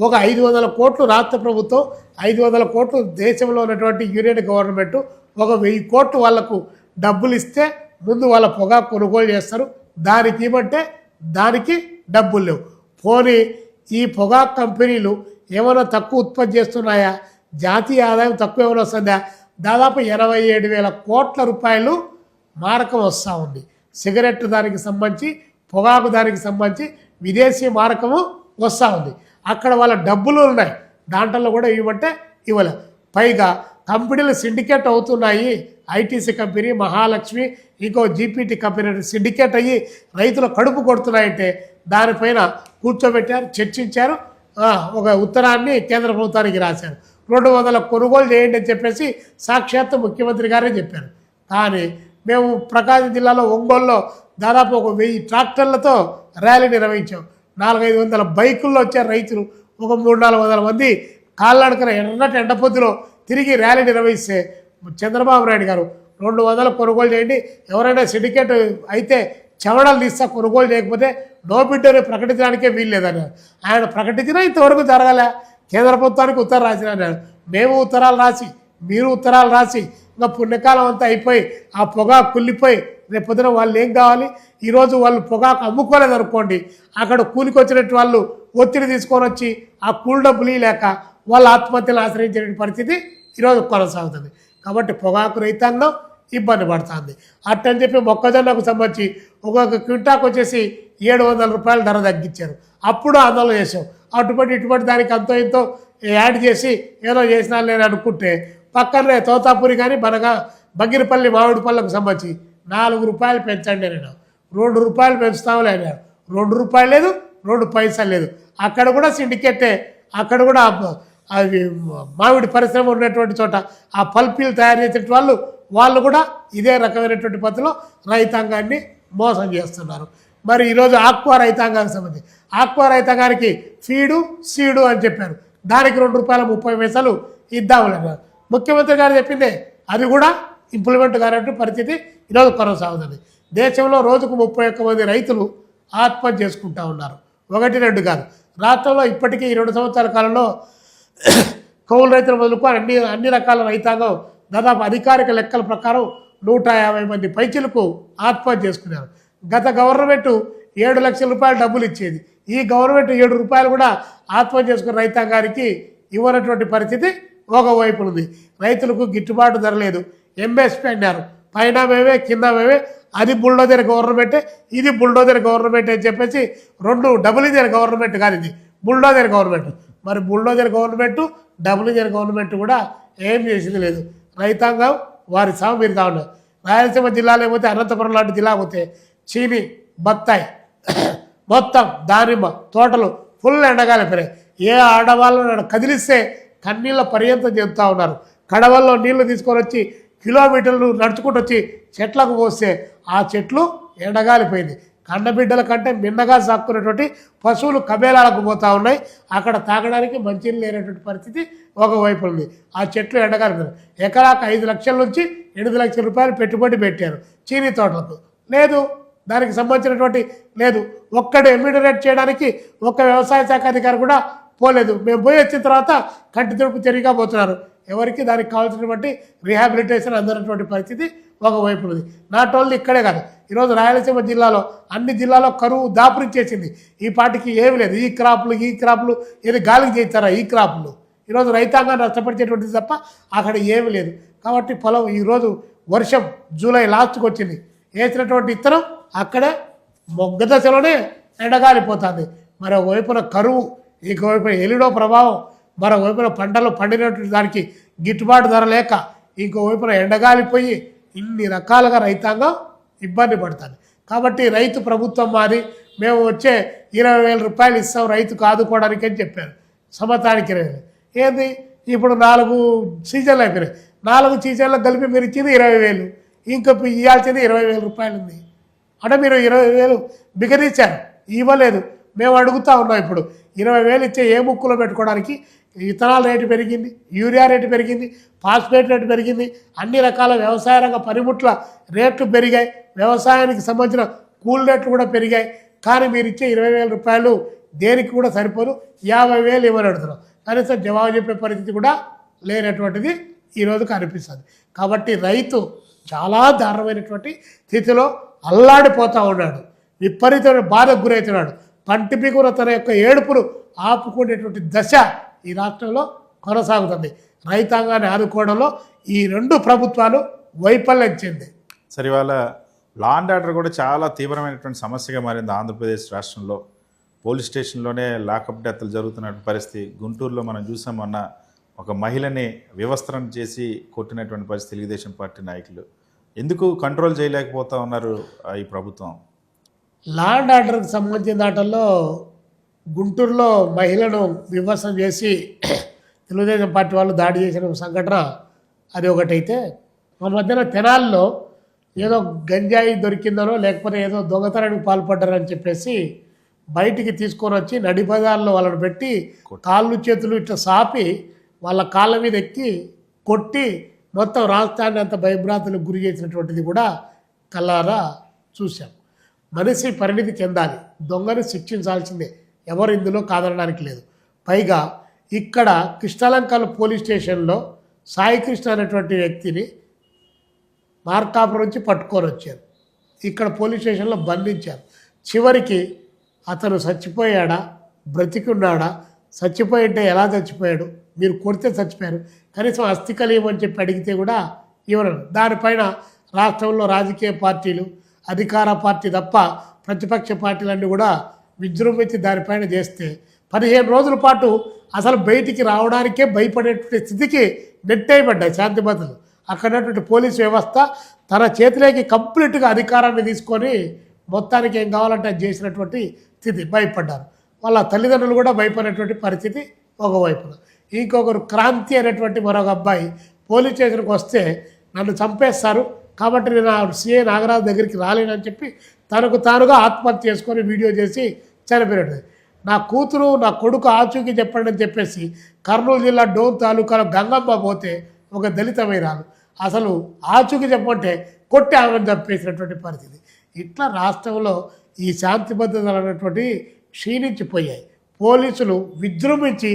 ఒక 500 కోట్లు రాష్ట్ర ప్రభుత్వం, 500 కోట్లు దేశంలో ఉన్నటువంటి యూనియన్ గవర్నమెంట్, ఒక 1000 కోట్లు వాళ్లకు డబ్బులు ఇస్తే ముందు వాళ్ళ పొగాకు కొనుగోలు చేస్తారు. దానికి ఇవ్వమంటే దానికి డబ్బులు లేవు. పోనీ ఈ పొగాకు కంపెనీలు ఏమైనా తక్కువ ఉత్పత్తి చేస్తున్నాయా? జాతీయ ఆదాయం తక్కువ ఏమైనా వస్తుందా? దాదాపు 87,000 కోట్ల రూపాయలు మారకం వస్తూ ఉంది. సిగరెట్ దానికి సంబంధించి, పొగాకు దానికి సంబంధించి విదేశీ మారకము వస్తూ ఉంది. అక్కడ వాళ్ళ డబ్బులు ఉన్నాయి, దాంట్లో కూడా ఇవ్వమంటే ఇవ్వలే. పైగా కంపెనీలు సిండికేట్ అవుతున్నాయి. ఐటీసీ కంపెనీ, మహాలక్ష్మి, ఇంకో జీపీటీ కంపెనీ సిండికేట్ అయ్యి రైతుల కడుపు కొడుతున్నాయంటే దానిపైన కూర్చోబెట్టారు, చర్చించారు. ఒక ఉత్తరాన్ని కేంద్ర ప్రభుత్వానికి రాశారు. 200 కొనుగోలు చేయండి అని చెప్పేసి సాక్షాత్తు ముఖ్యమంత్రి గారే చెప్పారు. కానీ మేము ప్రకాశం జిల్లాలో ఒంగోలులో దాదాపు ఒక 1000 ట్రాక్టర్లతో ర్యాలీ నిర్వహించాం. 400-500 బైకుల్లో వచ్చారు రైతులు. ఒక 300-400 మంది కాళ్ళనకన ఎర్రటి ఎండపొద్దులో తిరిగి ర్యాలీ నిర్వహిస్తే చంద్రబాబు నాయుడు గారు 200 కొనుగోలు చేయండి, ఎవరైనా సిండికేట్ అయితే చెవడలు తీస్తా, కొనుగోలు చేయకపోతే నో బిడ్ అని ప్రకటించడానికే వీల్లేదని ఆయన ప్రకటించినా ఇంతవరకు జరగలే. కేంద్ర ప్రభుత్వానికి ఉత్తరం రాసిన మేము ఉత్తరాలు రాసి, మీరు ఉత్తరాలు రాసి, ఇంకా పుణ్యకాలం అంతా అయిపోయి ఆ పొగాకు కుళ్ళిపోయి రేపు పొద్దున వాళ్ళు ఏం కావాలి? ఈరోజు వాళ్ళు పొగాకు అమ్ముకోలేదు అనుకోండి, అక్కడ కూలికి వచ్చినట్టు వాళ్ళు ఒత్తిడి తీసుకొని వచ్చి ఆ కూలి డబ్బులు లేక వాళ్ళు ఆత్మహత్యలు ఆశ్రయించే పరిస్థితి ఈరోజు కొనసాగుతుంది. కాబట్టి పొగాకు రైతాంగం ఇబ్బంది పడుతుంది. అట్టని చెప్పి మొక్కజొన్నకు సంబంధించి ఒక్కొక్క క్వింటాకు వచ్చేసి 700 రూపాయలు ధర తగ్గించారు. అప్పుడు ఆందోళన చేసాం. ఇటువంటి దానికి అంతో ఇంతో యాడ్ చేసి ఏదో చేసినా లేని అనుకుంటే పక్కనే తోతాపూరి కానీ బగిరిపల్లి మామిడి పళ్ళకు సంబంధించి 4 రూపాయలు పెంచండి నేను, 2 రూపాయలు పెంచుతామని అన్నారు. 2 రూపాయలు లేదు, 2 పైసలు లేదు. అక్కడ కూడా సిండికేటే. అక్కడ కూడా అవి మామిడి పరిశ్రమ ఉన్నటువంటి చోట ఆ పల్పీలు తయారు చేసే వాళ్ళు కూడా ఇదే రకమైనటువంటి పద్ధతిలో రైతాంగాన్ని మోసం చేస్తున్నారు. మరి ఈరోజు ఆక్వా రైతాంగానికి సంబంధించి ఆక్వా రైతాంగానికి సీడు అని చెప్పారు. దానికి 2 రూపాయల 30 పైసలు ఇద్దామని అన్నారు. ముఖ్యమంత్రి గారు చెప్పిందే అది కూడా ఇంప్లిమెంట్ కానట్టు పరిస్థితి ఈరోజు కొనసాగుతుంది. దేశంలో రోజుకు 31 మంది రైతులు ఆత్మహత్య చేసుకుంటూ ఉన్నారు. 1-2 కాదు. రాష్ట్రంలో ఇప్పటికీ ఈ 2 సంవత్సరాల కాలంలో కౌలు రైతులు మొదలుకు అన్ని రకాల రైతాంగం దాదాపు అధికారిక లెక్కల ప్రకారం 150 మంది పైచిలకు ఆత్మహత్య చేసుకున్నారు. గత గవర్నమెంట్ 7 లక్షల రూపాయలు డబ్బులు ఇచ్చేది. ఈ గవర్నమెంట్ 7 రూపాయలు కూడా ఆత్మహత్య చేసుకున్న రైతాంగానికి ఇవ్వనటువంటి పరిస్థితి ఒకవైపు ఉంది. రైతులకు గిట్టుబాటు ధర లేదు. ఎంఎస్పీ అన్నారు, పైన మేమే కింద మేమే, అది బుల్డోజర్ గవర్నమెంటే, ఇది బుల్డోజర్ గవర్నమెంట్ అని చెప్పేసి 2 డబుల్ ఇంజన్ గవర్నమెంట్ కాదు, ఇది బుల్డోజర్ గవర్నమెంట్. మరి bulldozer government, double engine government కూడా ఏం చేసింది లేదు. రైతాంగం వారి సాగు మీరు కావాలి. రాయలసీమ జిల్లాలో పోతే, అనంతపురం లాంటి జిల్లా పోతే చీని, బత్తాయి, మొత్తం దానిమ్మ తోటలు ఫుల్ ఎండగాలి పెరిగాయి. ఏ ఆడవాళ్ళను కదిలిస్తే కన్నీళ్ళ పర్యంతం చెబుతూ ఉన్నారు. కడవల్లో నీళ్లు తీసుకొని వచ్చి కిలోమీటర్లు నడుచుకుంటూ వచ్చి చెట్లకు పోస్తే ఆ చెట్లు ఎండగాలిపోయింది. కన్నబిడ్డల కంటే మిన్నగా సాక్కున్నటువంటి పశువులు కబేలాలకు పోతూ ఉన్నాయి. అక్కడ తాగడానికి మంచినీళ్ళు లేనటువంటి పరిస్థితి ఒకవైపు ఉంది. ఆ చెట్లు ఎండగాలి ఎకరాకు 5 లక్షల నుంచి 8 లక్షల రూపాయలు పెట్టుబడి పెట్టారు చీనీ తోటలకు. లేదు దానికి సంబంధించినటువంటి లేదు, ఒక్కడు ఎమ్యూనరేట్ చేయడానికి ఒక్క వ్యవసాయ శాఖ అధికారి కూడా పోలేదు. మేము పోయి వచ్చిన తర్వాత కంటి తుడుపు తిరిగిగా పోతున్నారు. ఎవరికి దానికి కావాల్సినటువంటి రీహాబిలిటేషన్ అందనటువంటి పరిస్థితి ఒకవైపు ఉంది. నాట్ ఓన్లీ ఇక్కడే కాదు, ఈరోజు రాయలసీమ జిల్లాలో అన్ని జిల్లాలో కరువు దాపురించేసింది. ఈ పాటికి ఏమి లేదు. ఈ క్రాపులు ఏది గాలికి చేస్తారా? ఈ క్రాపులు ఈరోజు రైతాంగాన్ని నష్టపరిచేటువంటిది తప్ప అక్కడ ఏమి లేదు. కాబట్టి పొలం ఈరోజు వర్షం జూలై లాస్ట్కి వచ్చింది, వేసినటువంటి విత్తనం అక్కడే మొగ్గ దశలోనే ఎండగాలిపోతుంది. మరోవైపున కరువు, ఇంకోవైపున ఎలిడో ప్రభావం, మరోవైపున పంటలు పండినటువంటి దానికి గిట్టుబాటు ధర లేక, ఇంకోవైపున ఎండగాలిపోయి ఇన్ని రకాలుగా రైతాంగం ఇబ్బంది పడుతుంది. కాబట్టి రైతు ప్రభుత్వం మాది, మేము వచ్చే 20,000 రూపాయలు ఇస్తాం రైతుకు ఆదుకోవడానికి అని చెప్పారు. సంవత్సరానికి 20,000 ఏంది? ఇప్పుడు 4 సీజన్లు అయిపోయినాయి. 4 సీజన్లకు కలిపి మీరు ఇచ్చింది 20,000, ఇంకా ఇవ్వాల్సింది 20,000 రూపాయలు ఉంది. అంటే మీరు 20,000 బిగదీశారు, ఇవ్వలేదు. మేము అడుగుతూ ఉన్నాం ఇప్పుడు 20,000 ఇచ్చే ఏ ముక్కులో పెట్టుకోవడానికి? విత్తనాల రేటు పెరిగింది, యూరియా రేటు పెరిగింది, ఫాస్ఫేట్ రేటు పెరిగింది, అన్ని రకాల వ్యవసాయ రంగ పనిముట్ల రేట్లు పెరిగాయి, వ్యవసాయానికి సంబంధించిన కూల్ రేట్లు కూడా పెరిగాయి. కానీ మీరు ఇచ్చే 20,000 రూపాయలు దేనికి కూడా సరిపోదు. 50,000 ఇవ్వని అడుగుతున్నాం. కనీసం జవాబు చెప్పే పరిస్థితి కూడా లేనటువంటిది ఈరోజు కనిపిస్తుంది. కాబట్టి రైతు చాలా దారుణమైనటువంటి స్థితిలో అల్లాడిపోతూ ఉన్నాడు, విపరీతమైన బాధకు గురవుతున్నాడు. పంటి బిగున తన యొక్క ఏడుపును ఆపుకునేటువంటి దశ ఈ రాష్ట్రంలో కొనసాగుతుంది. రైతాంగాన్ని ఆదుకోవడంలో ఈ 2 ప్రభుత్వాలు వైఫల్యం చెంది. సరే, ఇవాళ లా అండ్ ఆర్డర్ కూడా చాలా తీవ్రమైనటువంటి సమస్యగా మారింది ఆంధ్రప్రదేశ్ రాష్ట్రంలో. పోలీస్ స్టేషన్లోనే లాకప్ డెత్లు జరుగుతున్న పరిస్థితి. గుంటూరులో మనం చూసాం, మొన్న ఒక మహిళని వివస్త్రం చేసి కొట్టినటువంటి పరిస్థితి తెలుగుదేశం పార్టీ నాయకులు. ఎందుకు కంట్రోల్ చేయలేకపోతా ఉన్నారు ఈ ప్రభుత్వం? లా అండ్ ఆర్డర్కి సంబంధించిన దాంట్లో గుంటూరులో మహిళను విమర్శనం చేసి తెలుగుదేశం పార్టీ వాళ్ళు దాడి చేసిన సంఘటన అది ఒకటైతే, మన మధ్యన తెనాల్లో ఏదో గంజాయి దొరికిందనో లేకపోతే ఏదో దొంగతనానికి పాల్పడ్డారని చెప్పేసి బయటికి తీసుకొని వచ్చి నడిపదాల్లో వాళ్ళని పెట్టి కాళ్ళు చేతులు ఇట్లా సాపి వాళ్ళ కాళ్ళ మీద ఎక్కి కొట్టి మొత్తం రాష్ట్రాన్ని అంత భయభ్రాంతులకు గురి చేసినటువంటిది కూడా కళ్ళారా చూశాం. మనిషి పరిణితి చెందాలి, దొంగని శిక్షించాల్సిందే, ఎవరు ఇందులో కాదనడానికి లేదు. పైగా ఇక్కడ కృష్ణలంకల పోలీస్ స్టేషన్లో సాయికృష్ణ అనేటువంటి వ్యక్తిని మార్కాపురం నుంచి పట్టుకొని వచ్చారు. ఇక్కడ పోలీస్ స్టేషన్లో బంధించారు. చివరికి అతను చచ్చిపోయాడా, బ్రతికున్నాడా, చచ్చిపోయి అంటే ఎలా చచ్చిపోయాడు, మీరు కొడితే చచ్చిపోయారు, కనీసం అస్థికలు ఇవ్వని చెప్పి అడిగితే కూడా ఇవ్వరు. దానిపైన రాష్ట్రంలో రాజకీయ పార్టీలు, అధికార పార్టీ తప్ప ప్రతిపక్ష పార్టీలన్నీ కూడా విజృంభించి దానిపైన చేస్తే 15 రోజుల పాటు అసలు బయటికి రావడానికే భయపడేటువంటి స్థితికి నెట్టేయబడ్డాయి శాంతి భద్రతలు. అక్కడటువంటి పోలీస్ వ్యవస్థ తన చేతిలోకి కంప్లీట్గా అధికారాన్ని తీసుకొని మొత్తానికి ఏం కావాలంటే అది చేసినటువంటి స్థితి. భయపడ్డారు. వాళ్ళ తల్లిదండ్రులు కూడా భయపడినటువంటి పరిస్థితి ఒకవైపున. ఇంకొకరు క్రాంతి అనేటువంటి మరొక అబ్బాయి పోలీస్ స్టేషన్కి వస్తే నన్ను చంపేస్తారు కాబట్టి నేను సిఐ నాగరాజు దగ్గరికి రాలేనని చెప్పి తనకు తానుగా ఆత్మహత్య చేసుకొని వీడియో చేసి చనిపోయాడు. నా కూతురు నా కొడుకు ఆచూకీ చెప్పండి అని చెప్పేసి కర్నూలు జిల్లా డోన్ తాలూకాలో గంగమ్మ పోతే ఒక దళిత వైరాలు అసలు ఆచూకీ చెప్పంటే కొట్టి ఆమెను చంపేసినటువంటి పరిస్థితి. ఇట్లా రాష్ట్రంలో ఈ శాంతి భద్రతలు అనేటువంటి క్షీణించిపోయాయి. పోలీసులు విజృంభించి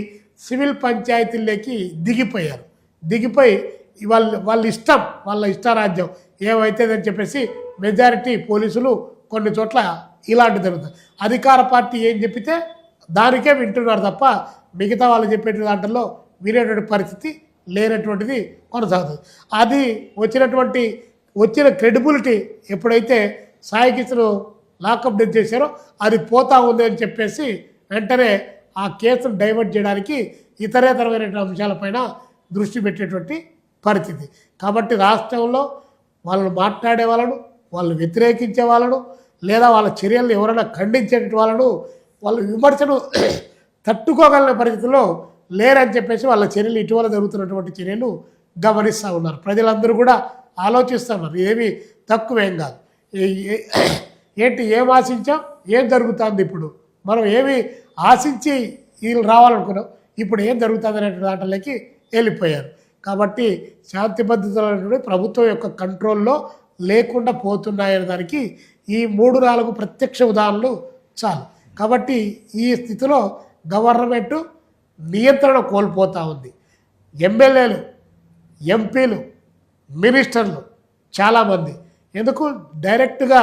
సివిల్ పంచాయతీల్లోకి దిగిపోయారు. దిగిపోయి వాళ్ళ ఇష్టం, వాళ్ళ ఇష్టారాజ్యం ఏమైతుందని చెప్పేసి మెజారిటీ పోలీసులు కొన్ని చోట్ల ఇలాంటి జరుగుతుంది. అధికార పార్టీ ఏం చెప్పితే దానికే వింటున్నారు తప్ప మిగతా వాళ్ళు చెప్పే దాంట్లో వినేటువంటి పరిస్థితి లేనటువంటిది కొనసాగుతుంది. అది వచ్చిన క్రెడిబిలిటీ ఎప్పుడైతే సాయికిస్ను లాకప్ డెత్ చేశారో అది పోతా ఉంది అని చెప్పేసి వెంటనే ఆ కేసును డైవర్ట్ చేయడానికి ఇతరేతరమైన అంశాలపైన దృష్టి పెట్టేటువంటి పరిస్థితి. కాబట్టి రాష్ట్రంలో వాళ్ళు మాట్లాడే వాళ్ళను, వాళ్ళు వ్యతిరేకించే వాళ్ళను, లేదా వాళ్ళ చర్యలను ఎవరైనా ఖండించే వాళ్ళను వాళ్ళు విమర్శను తట్టుకోగలిగిన పరిస్థితుల్లో లేరని చెప్పేసి వాళ్ళ చర్యలు ఇటీవల జరుగుతున్నటువంటి చర్యలు గమనిస్తూ ఉన్నారు. ప్రజలందరూ కూడా ఆలోచిస్తూ ఉన్నారు. ఏమీ తక్కువేం కాదు. ఏంటి ఏం ఆశించాం, ఏం జరుగుతుంది ఇప్పుడు, మనం ఏమి ఆశించి వీళ్ళు రావాలనుకున్నాం, ఇప్పుడు ఏం జరుగుతుంది అనే దాంట్లోకి వెళ్ళిపోయారు. కాబట్టి శాంతి భద్రతలు అనేటువంటి ప్రభుత్వం యొక్క కంట్రోల్లో లేకుండా పోతున్నాయనే దానికి ఈ 3-4 ప్రత్యక్ష ఉదాహరణలు చాలు. కాబట్టి ఈ స్థితిలో గవర్నమెంటు నియంత్రణ కోల్పోతూ ఉంది. ఎమ్మెల్యేలు, ఎంపీలు, మినిస్టర్లు చాలామంది ఎందుకు డైరెక్ట్గా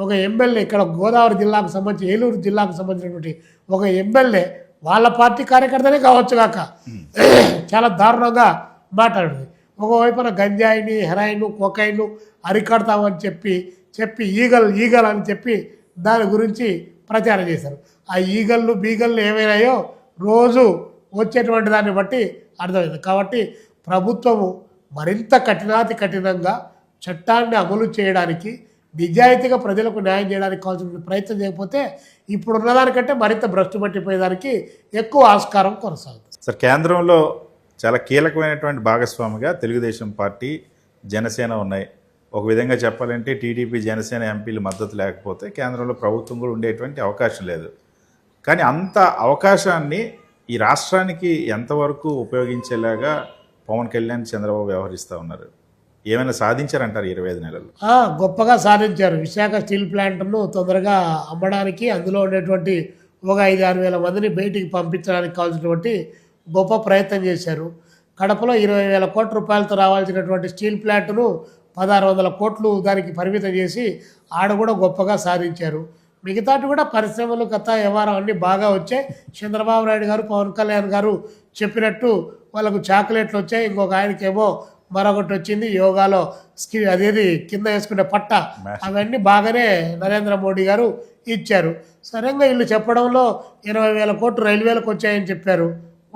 ఒక ఎమ్మెల్యే ఇక్కడ గోదావరి జిల్లాకు సంబంధించి ఏలూరు జిల్లాకు సంబంధించినటువంటి ఒక ఎమ్మెల్యే వాళ్ళ పార్టీ కార్యకర్తనే కావచ్చు కాక చాలా దారుణంగా మాట్లాడింది. ఒకవైపున గంజాయిని, హెరాయిన్, కొకైన్ అరికడతామని చెప్పి ఈగల్ అని చెప్పి దాని గురించి ప్రచారం చేశారు. ఆ ఈగళ్ళు బీగళ్ళు ఏమైనాయో రోజు వచ్చేటువంటి దాన్ని బట్టి అర్థమైంది. కాబట్టి ప్రభుత్వము మరింత కఠినంగా చట్టాన్ని అమలు చేయడానికి, నిజాయితీగా ప్రజలకు న్యాయం చేయడానికి కావాల్సిన ప్రయత్నం చేయకపోతే ఇప్పుడున్న దానికంటే మరింత భ్రష్టు పట్టిపోయేదానికి ఎక్కువ ఆస్కారం కొనసాగుతుంది. సార్, కేంద్రంలో చాలా కీలకమైనటువంటి భాగస్వామిగా తెలుగుదేశం పార్టీ, జనసేన ఉన్నాయి. ఒక విధంగా చెప్పాలంటే టీడీపీ, జనసేన ఎంపీలు మద్దతు లేకపోతే కేంద్రంలో ప్రభుత్వం కూడా ఉండేటువంటి అవకాశం లేదు. కానీ అంత అవకాశాన్ని ఈ రాష్ట్రానికి ఎంతవరకు ఉపయోగించేలాగా పవన్ కళ్యాణ్, చంద్రబాబు వ్యవహరిస్తూ ఉన్నారు? ఏమైనా సాధించారంటారు 25 నెలలు? గొప్పగా సాధించారు. విశాఖ స్టీల్ ప్లాంట్ను తొందరగా అమ్మడానికి, అందులో ఉండేటువంటి ఒక 5-6 వేల మందిని బయటికి పంపించడానికి కావాల్సినటువంటి గొప్ప ప్రయత్నం చేశారు. కడపలో 20,000 కోట్ల రూపాయలతో రావాల్సినటువంటి స్టీల్ ప్లాంట్ను 1,600 కోట్లు దానికి పరిమితం చేసి ఆడ కూడా గొప్పగా సాధించారు. మిగతాటి కూడా పరిశ్రమలు, కథ వ్యవహారం అన్నీ బాగా వచ్చాయి. చంద్రబాబు నాయుడు గారు, పవన్ కళ్యాణ్ గారు చెప్పినట్టు వాళ్ళకు చాక్లెట్లు వచ్చాయి. ఇంకొక ఆయనకేమో మరొకటి వచ్చింది, యోగాలో అదేది కింద వేసుకునే పట్ట, అవన్నీ బాగానే నరేంద్ర మోడీ గారు ఇచ్చారు. సరిగ్గా వీళ్ళు చెప్పడంలో 20,000 కోట్లు రైల్వేలకు వచ్చాయని చెప్పారు.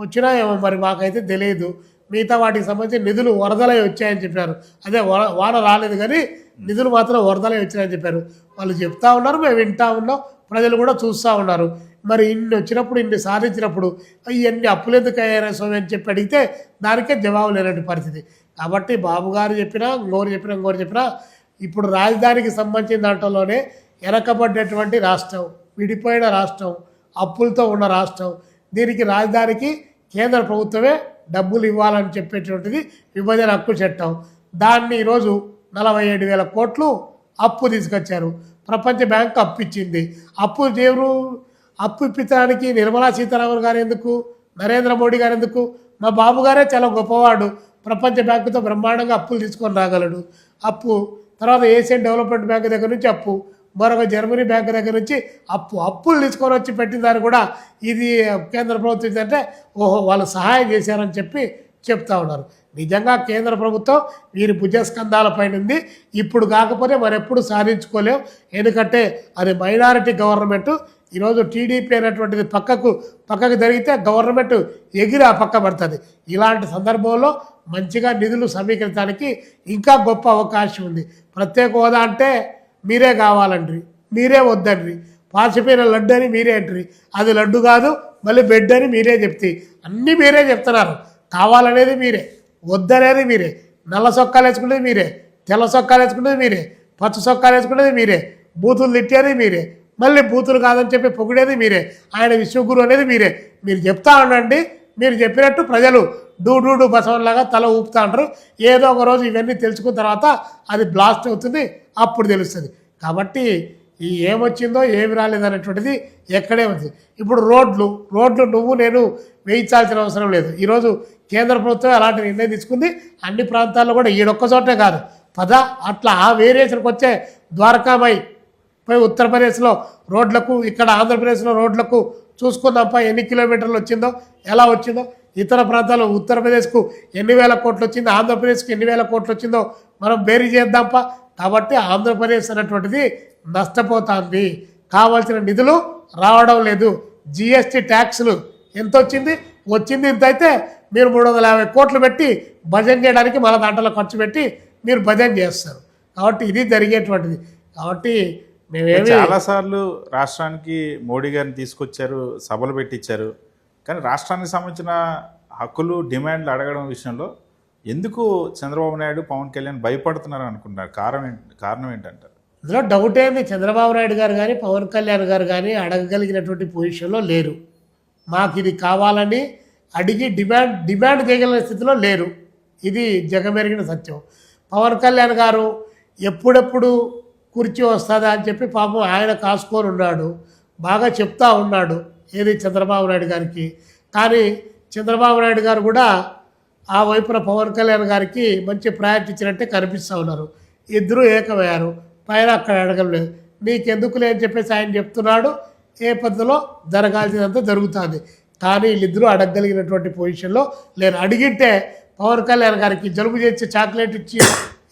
వచ్చినా ఏమో మరి మాకైతే తెలియదు. మిగతా వాటికి సంబంధించి నిధులు వరదలై వచ్చాయని చెప్పారు. అదే వాన రాలేదు కానీ నిధులు మాత్రం వరదలై వచ్చాయని చెప్పారు. వాళ్ళు చెప్తా ఉన్నారు, మేము వింటా ఉన్నాం, ప్రజలు కూడా చూస్తూ ఉన్నారు. మరి ఇన్ని వచ్చినప్పుడు, ఇన్ని సాధించినప్పుడు ఇవన్నీ అప్పులు ఎందుకు అయ్యారా స్వామి అని చెప్పి అడిగితే దానికే జవాబు లేనటువంటి పరిస్థితి. కాబట్టి బాబు గారు చెప్పినా, ఇంకోరు చెప్పినా ఇప్పుడు రాజధానికి సంబంధించిన దాంట్లోనే వెనకబడ్డటువంటి రాష్ట్రం, విడిపోయిన రాష్ట్రం, అప్పులతో ఉన్న రాష్ట్రం, దీనికి రాజధానికి కేంద్ర ప్రభుత్వమే డబ్బులు ఇవ్వాలని చెప్పేటువంటిది విభజన హక్కు చట్టం. దాన్ని ఈరోజు 47,000 కోట్లు అప్పు తీసుకొచ్చారు. ప్రపంచ బ్యాంకు అప్పు ఇచ్చింది. అప్పు ఇప్పించడానికి నిర్మలా సీతారామన్ గారు ఎందుకు, నరేంద్ర మోడీ గారు ఎందుకు? మా బాబు గారే చాలా గొప్పవాడు, ప్రపంచ బ్యాంకుతో బ్రహ్మాండంగా అప్పులు తీసుకొని రాగలడు. తర్వాత ఏషియన్ డెవలప్మెంట్ బ్యాంక్ దగ్గర నుంచి అప్పు, మరొక జర్మనీ బ్యాంక్ దగ్గర నుంచి అప్పులు తీసుకొని వచ్చి పెట్టిన దాన్ని కూడా ఇది కేంద్ర ప్రభుత్వం ఏంటంటే ఓహో వాళ్ళు సహాయం చేశారని చెప్తా ఉన్నారు. నిజంగా కేంద్ర ప్రభుత్వం వీరి భుజస్కంధాలపైన ఉంది. ఇప్పుడు కాకపోతే మరెప్పుడు సాధించుకోలేం. ఎందుకంటే అది మైనారిటీ గవర్నమెంట్. ఈరోజు టీడీపీ అనేటువంటిది పక్కకు జరిగితే గవర్నమెంట్ ఎగిరి ఆ పక్క పడుతుంది. ఇలాంటి సందర్భంలో మంచిగా నిధులు సమీకరించడానికి ఇంకా గొప్ప అవకాశం ఉంది. ప్రత్యేక హోదా అంటే మీరే కావాలండ్రి, మీరే వద్దండ్రి. పాసిపోయిన లడ్డు అని మీరే అంటారు, అది లడ్డు కాదు మళ్ళీ బెడ్ అని మీరే చెప్తే, అన్నీ మీరే చెప్తున్నారు. కావాలనేది మీరే, వద్దనేది మీరే, నల్ల సొక్కాలు వేసుకునేది మీరే, తెల్ల సొక్కాలు వేసుకునేది మీరే, పచ్చ సొక్కాలు వేసుకునేది మీరే, బూతులు తిట్టేది మీరే, మళ్ళీ బూతులు కాదని చెప్పి పొగిడేది మీరే, ఆయన విశ్వగురు అనేది మీరే. మీరు చెప్తా ఉండండి, మీరు చెప్పినట్టు ప్రజలు డూడు బసవన్లాగా తల ఊపుతా ఉంటారు. ఏదో ఒక రోజు ఇవన్నీ తెలుసుకున్న తర్వాత అది బ్లాస్ట్ అవుతుంది, అప్పుడు తెలుస్తుంది. కాబట్టి ఈ ఏమొచ్చిందో ఏమి రాలేదనేటువంటిది ఎక్కడే ఉంది. ఇప్పుడు రోడ్లు నువ్వు నేను వేయించాల్సిన అవసరం లేదు. ఈరోజు కేంద్ర ప్రభుత్వం అలాంటి నిర్ణయం తీసుకుంది. అన్ని ప్రాంతాల్లో కూడా ఈడొక్క చోటే కాదు, అట్లా ఆ వేరియేషన్కి వచ్చే ద్వారకామై పోయి ఉత్తరప్రదేశ్లో రోడ్లకు, ఇక్కడ ఆంధ్రప్రదేశ్లో రోడ్లకు చూసుకుందాంపా ఎన్ని కిలోమీటర్లు వచ్చిందో, ఎలా వచ్చిందో. ఇతర ప్రాంతాలు ఉత్తరప్రదేశ్కు ఎన్ని వేల కోట్లు వచ్చిందో, ఆంధ్రప్రదేశ్కు ఎన్ని వేల కోట్లు వచ్చిందో మనం బేరీ చేద్దాంపా. కాబట్టి ఆంధ్రప్రదేశ్ అనేటువంటిది నష్టపోతుంది, కావాల్సిన నిధులు రావడం లేదు. జిఎస్టీ ట్యాక్స్లు ఎంత వచ్చింది ఇంత అయితే మీరు 350 కోట్లు పెట్టి భజన చేయడానికి మళ్ళీ దాంట్లో ఖర్చు పెట్టి మీరు భజన చేస్తారు. కాబట్టి ఇది జరిగేటువంటిది. కాబట్టి మేమేమి చాలాసార్లు రాష్ట్రానికి మోడీ గారిని తీసుకొచ్చారు, సభలు పెట్టించారు. కానీ రాష్ట్రానికి సంబంధించిన హక్కులు, డిమాండ్లు అడగడం విషయంలో ఎందుకు చంద్రబాబు నాయుడు, పవన్ కళ్యాణ్ భయపడుతున్నారు అనుకుంటున్నారు? కారణం ఏంటంటారు? అందులో డౌట్ ఏంది, చంద్రబాబు నాయుడు గారు కానీ పవన్ కళ్యాణ్ గారు కానీ అడగగలిగినటువంటి పొజిషన్లో లేరు. మాకు ఇది కావాలని అడిగి డిమాండ్ చేయగలిగిన స్థితిలో లేరు. ఇది జగమెరిగిన సత్యం. పవన్ కళ్యాణ్ గారు ఎప్పుడెప్పుడు కుర్చీ వస్తుందా అని చెప్పి పాపం ఆయన కాసుకొని ఉన్నాడు, బాగా చెప్తా ఉన్నాడు ఏది చంద్రబాబు నాయుడు గారికి. కానీ చంద్రబాబు నాయుడు గారు కూడా ఆ వైపున పవన్ కళ్యాణ్ గారికి మంచి ప్రయారిటీ ఇచ్చినట్టే కనిపిస్తూ ఉన్నారు. ఇద్దరూ ఏకమయ్యారు, పైన అక్కడ అడగలేదు. నీకెందుకులే అని చెప్పేసి ఆయన చెప్తున్నాడు. ఏ పద్ధతిలో జరగాల్సినంత జరుగుతుంది. కానీ వీళ్ళిద్దరూ అడగగలిగినటువంటి పొజిషన్లో లేరు. అడిగింటే పవన్ కళ్యాణ్ గారికి జలుబు చేసి చాక్లెట్ ఇచ్చి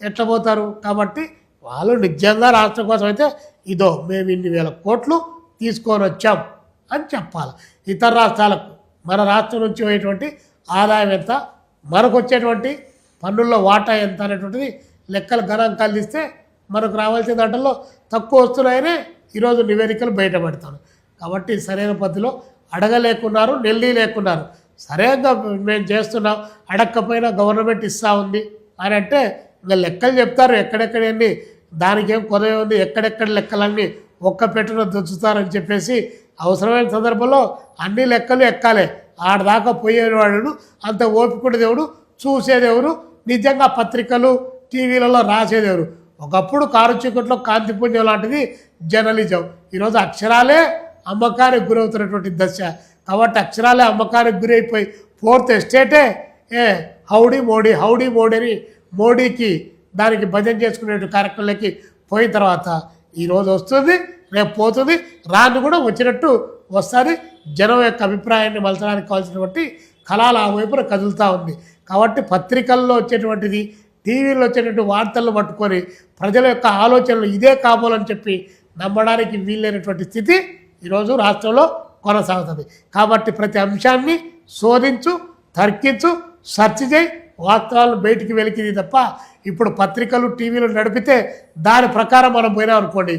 ఎట్లా పోతారు? కాబట్టి వాళ్ళు నిజంగా రాష్ట్రం కోసం అయితే ఇదో మేము ఇన్ని వేల కోట్లు తీసుకొని వచ్చాం అని చెప్పాలి. ఇతర రాష్ట్రాలకు మన రాష్ట్రం నుంచి పోయేటువంటి ఆదాయం ఎంత, మనకు వచ్చేటువంటి పన్నుల్లో వాటా ఎంత అనేటువంటిది లెక్కలు గణాంకాలు తీస్తే మనకు రావాల్సిన దాంట్లో తక్కువ వస్తున్నాయనే ఈరోజు నివేదికలు బయటపడతాను. కాబట్టి సరైన పద్ధతిలో అడగలేకున్నారు, నెల్లి లేకున్నారు. సరేగా మేము చేస్తున్నాం, అడగకపోయినా గవర్నమెంట్ ఇస్తూ ఉంది అని అంటే ఇంకా లెక్కలు చెప్తారు ఎక్కడెక్కడన్నీ. దానికేం కొరవే ఉంది, ఎక్కడెక్కడ లెక్కలన్నీ ఒక్క పెట్టున దంచుతారని చెప్పేసి అవసరమైన సందర్భంలో అన్ని లెక్కలు ఎక్కాలి. ఆడదాకా పోయేవాడు అంత ఓపిక దేవుడు, చూసేదెవరు, నిజంగా పత్రికలు టీవీలలో రాసేదెవరు. ఒకప్పుడు కారు చీకట్లో కాంతిపుణ్యం లాంటిది జర్నలిజం. ఈరోజు అక్షరాలే అమ్మకానికి గురవుతున్నటువంటి దశ. కాబట్టి అక్షరాలే అమ్మకానికి గురైపోయి ఫోర్త్ ఎస్టేటే హౌడీ మోడీ అని మోడీకి దానికి భజన చేసుకునే కార్యక్రమాలకి పోయిన తర్వాత ఈరోజు వస్తుంది, రేపు పోతుంది, రాను కూడా వచ్చినట్టు వస్తుంది. జనం యొక్క అభిప్రాయాన్ని మలచడానికి కావాల్సినటువంటి కళాలు ఆ వైపున కదులుతూ ఉంది. కాబట్టి పత్రికల్లో వచ్చేటువంటిది, టీవీలో వచ్చేటువంటి వార్తలను పట్టుకొని ప్రజల యొక్క ఆలోచనలు ఇదే కాబోలని చెప్పి నమ్మడానికి వీలైనటువంటి స్థితి ఈరోజు రాష్ట్రంలో కొనసాగుతుంది. కాబట్టి ప్రతి అంశాన్ని శోధించు, తర్కించు, సెర్చ్ చేయి, వాస్తవాలను బయటికి వెలికింది తప్ప ఇప్పుడు పత్రికలు టీవీలు నడిపితే దాని ప్రకారం మనం పోయినాం అనుకోండి,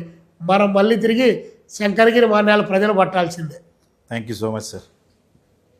మనం మళ్ళీ తిరిగి శంకరగిరి మాన్యాలు ప్రజలు పట్టాల్సిందే. Thank you so much sir.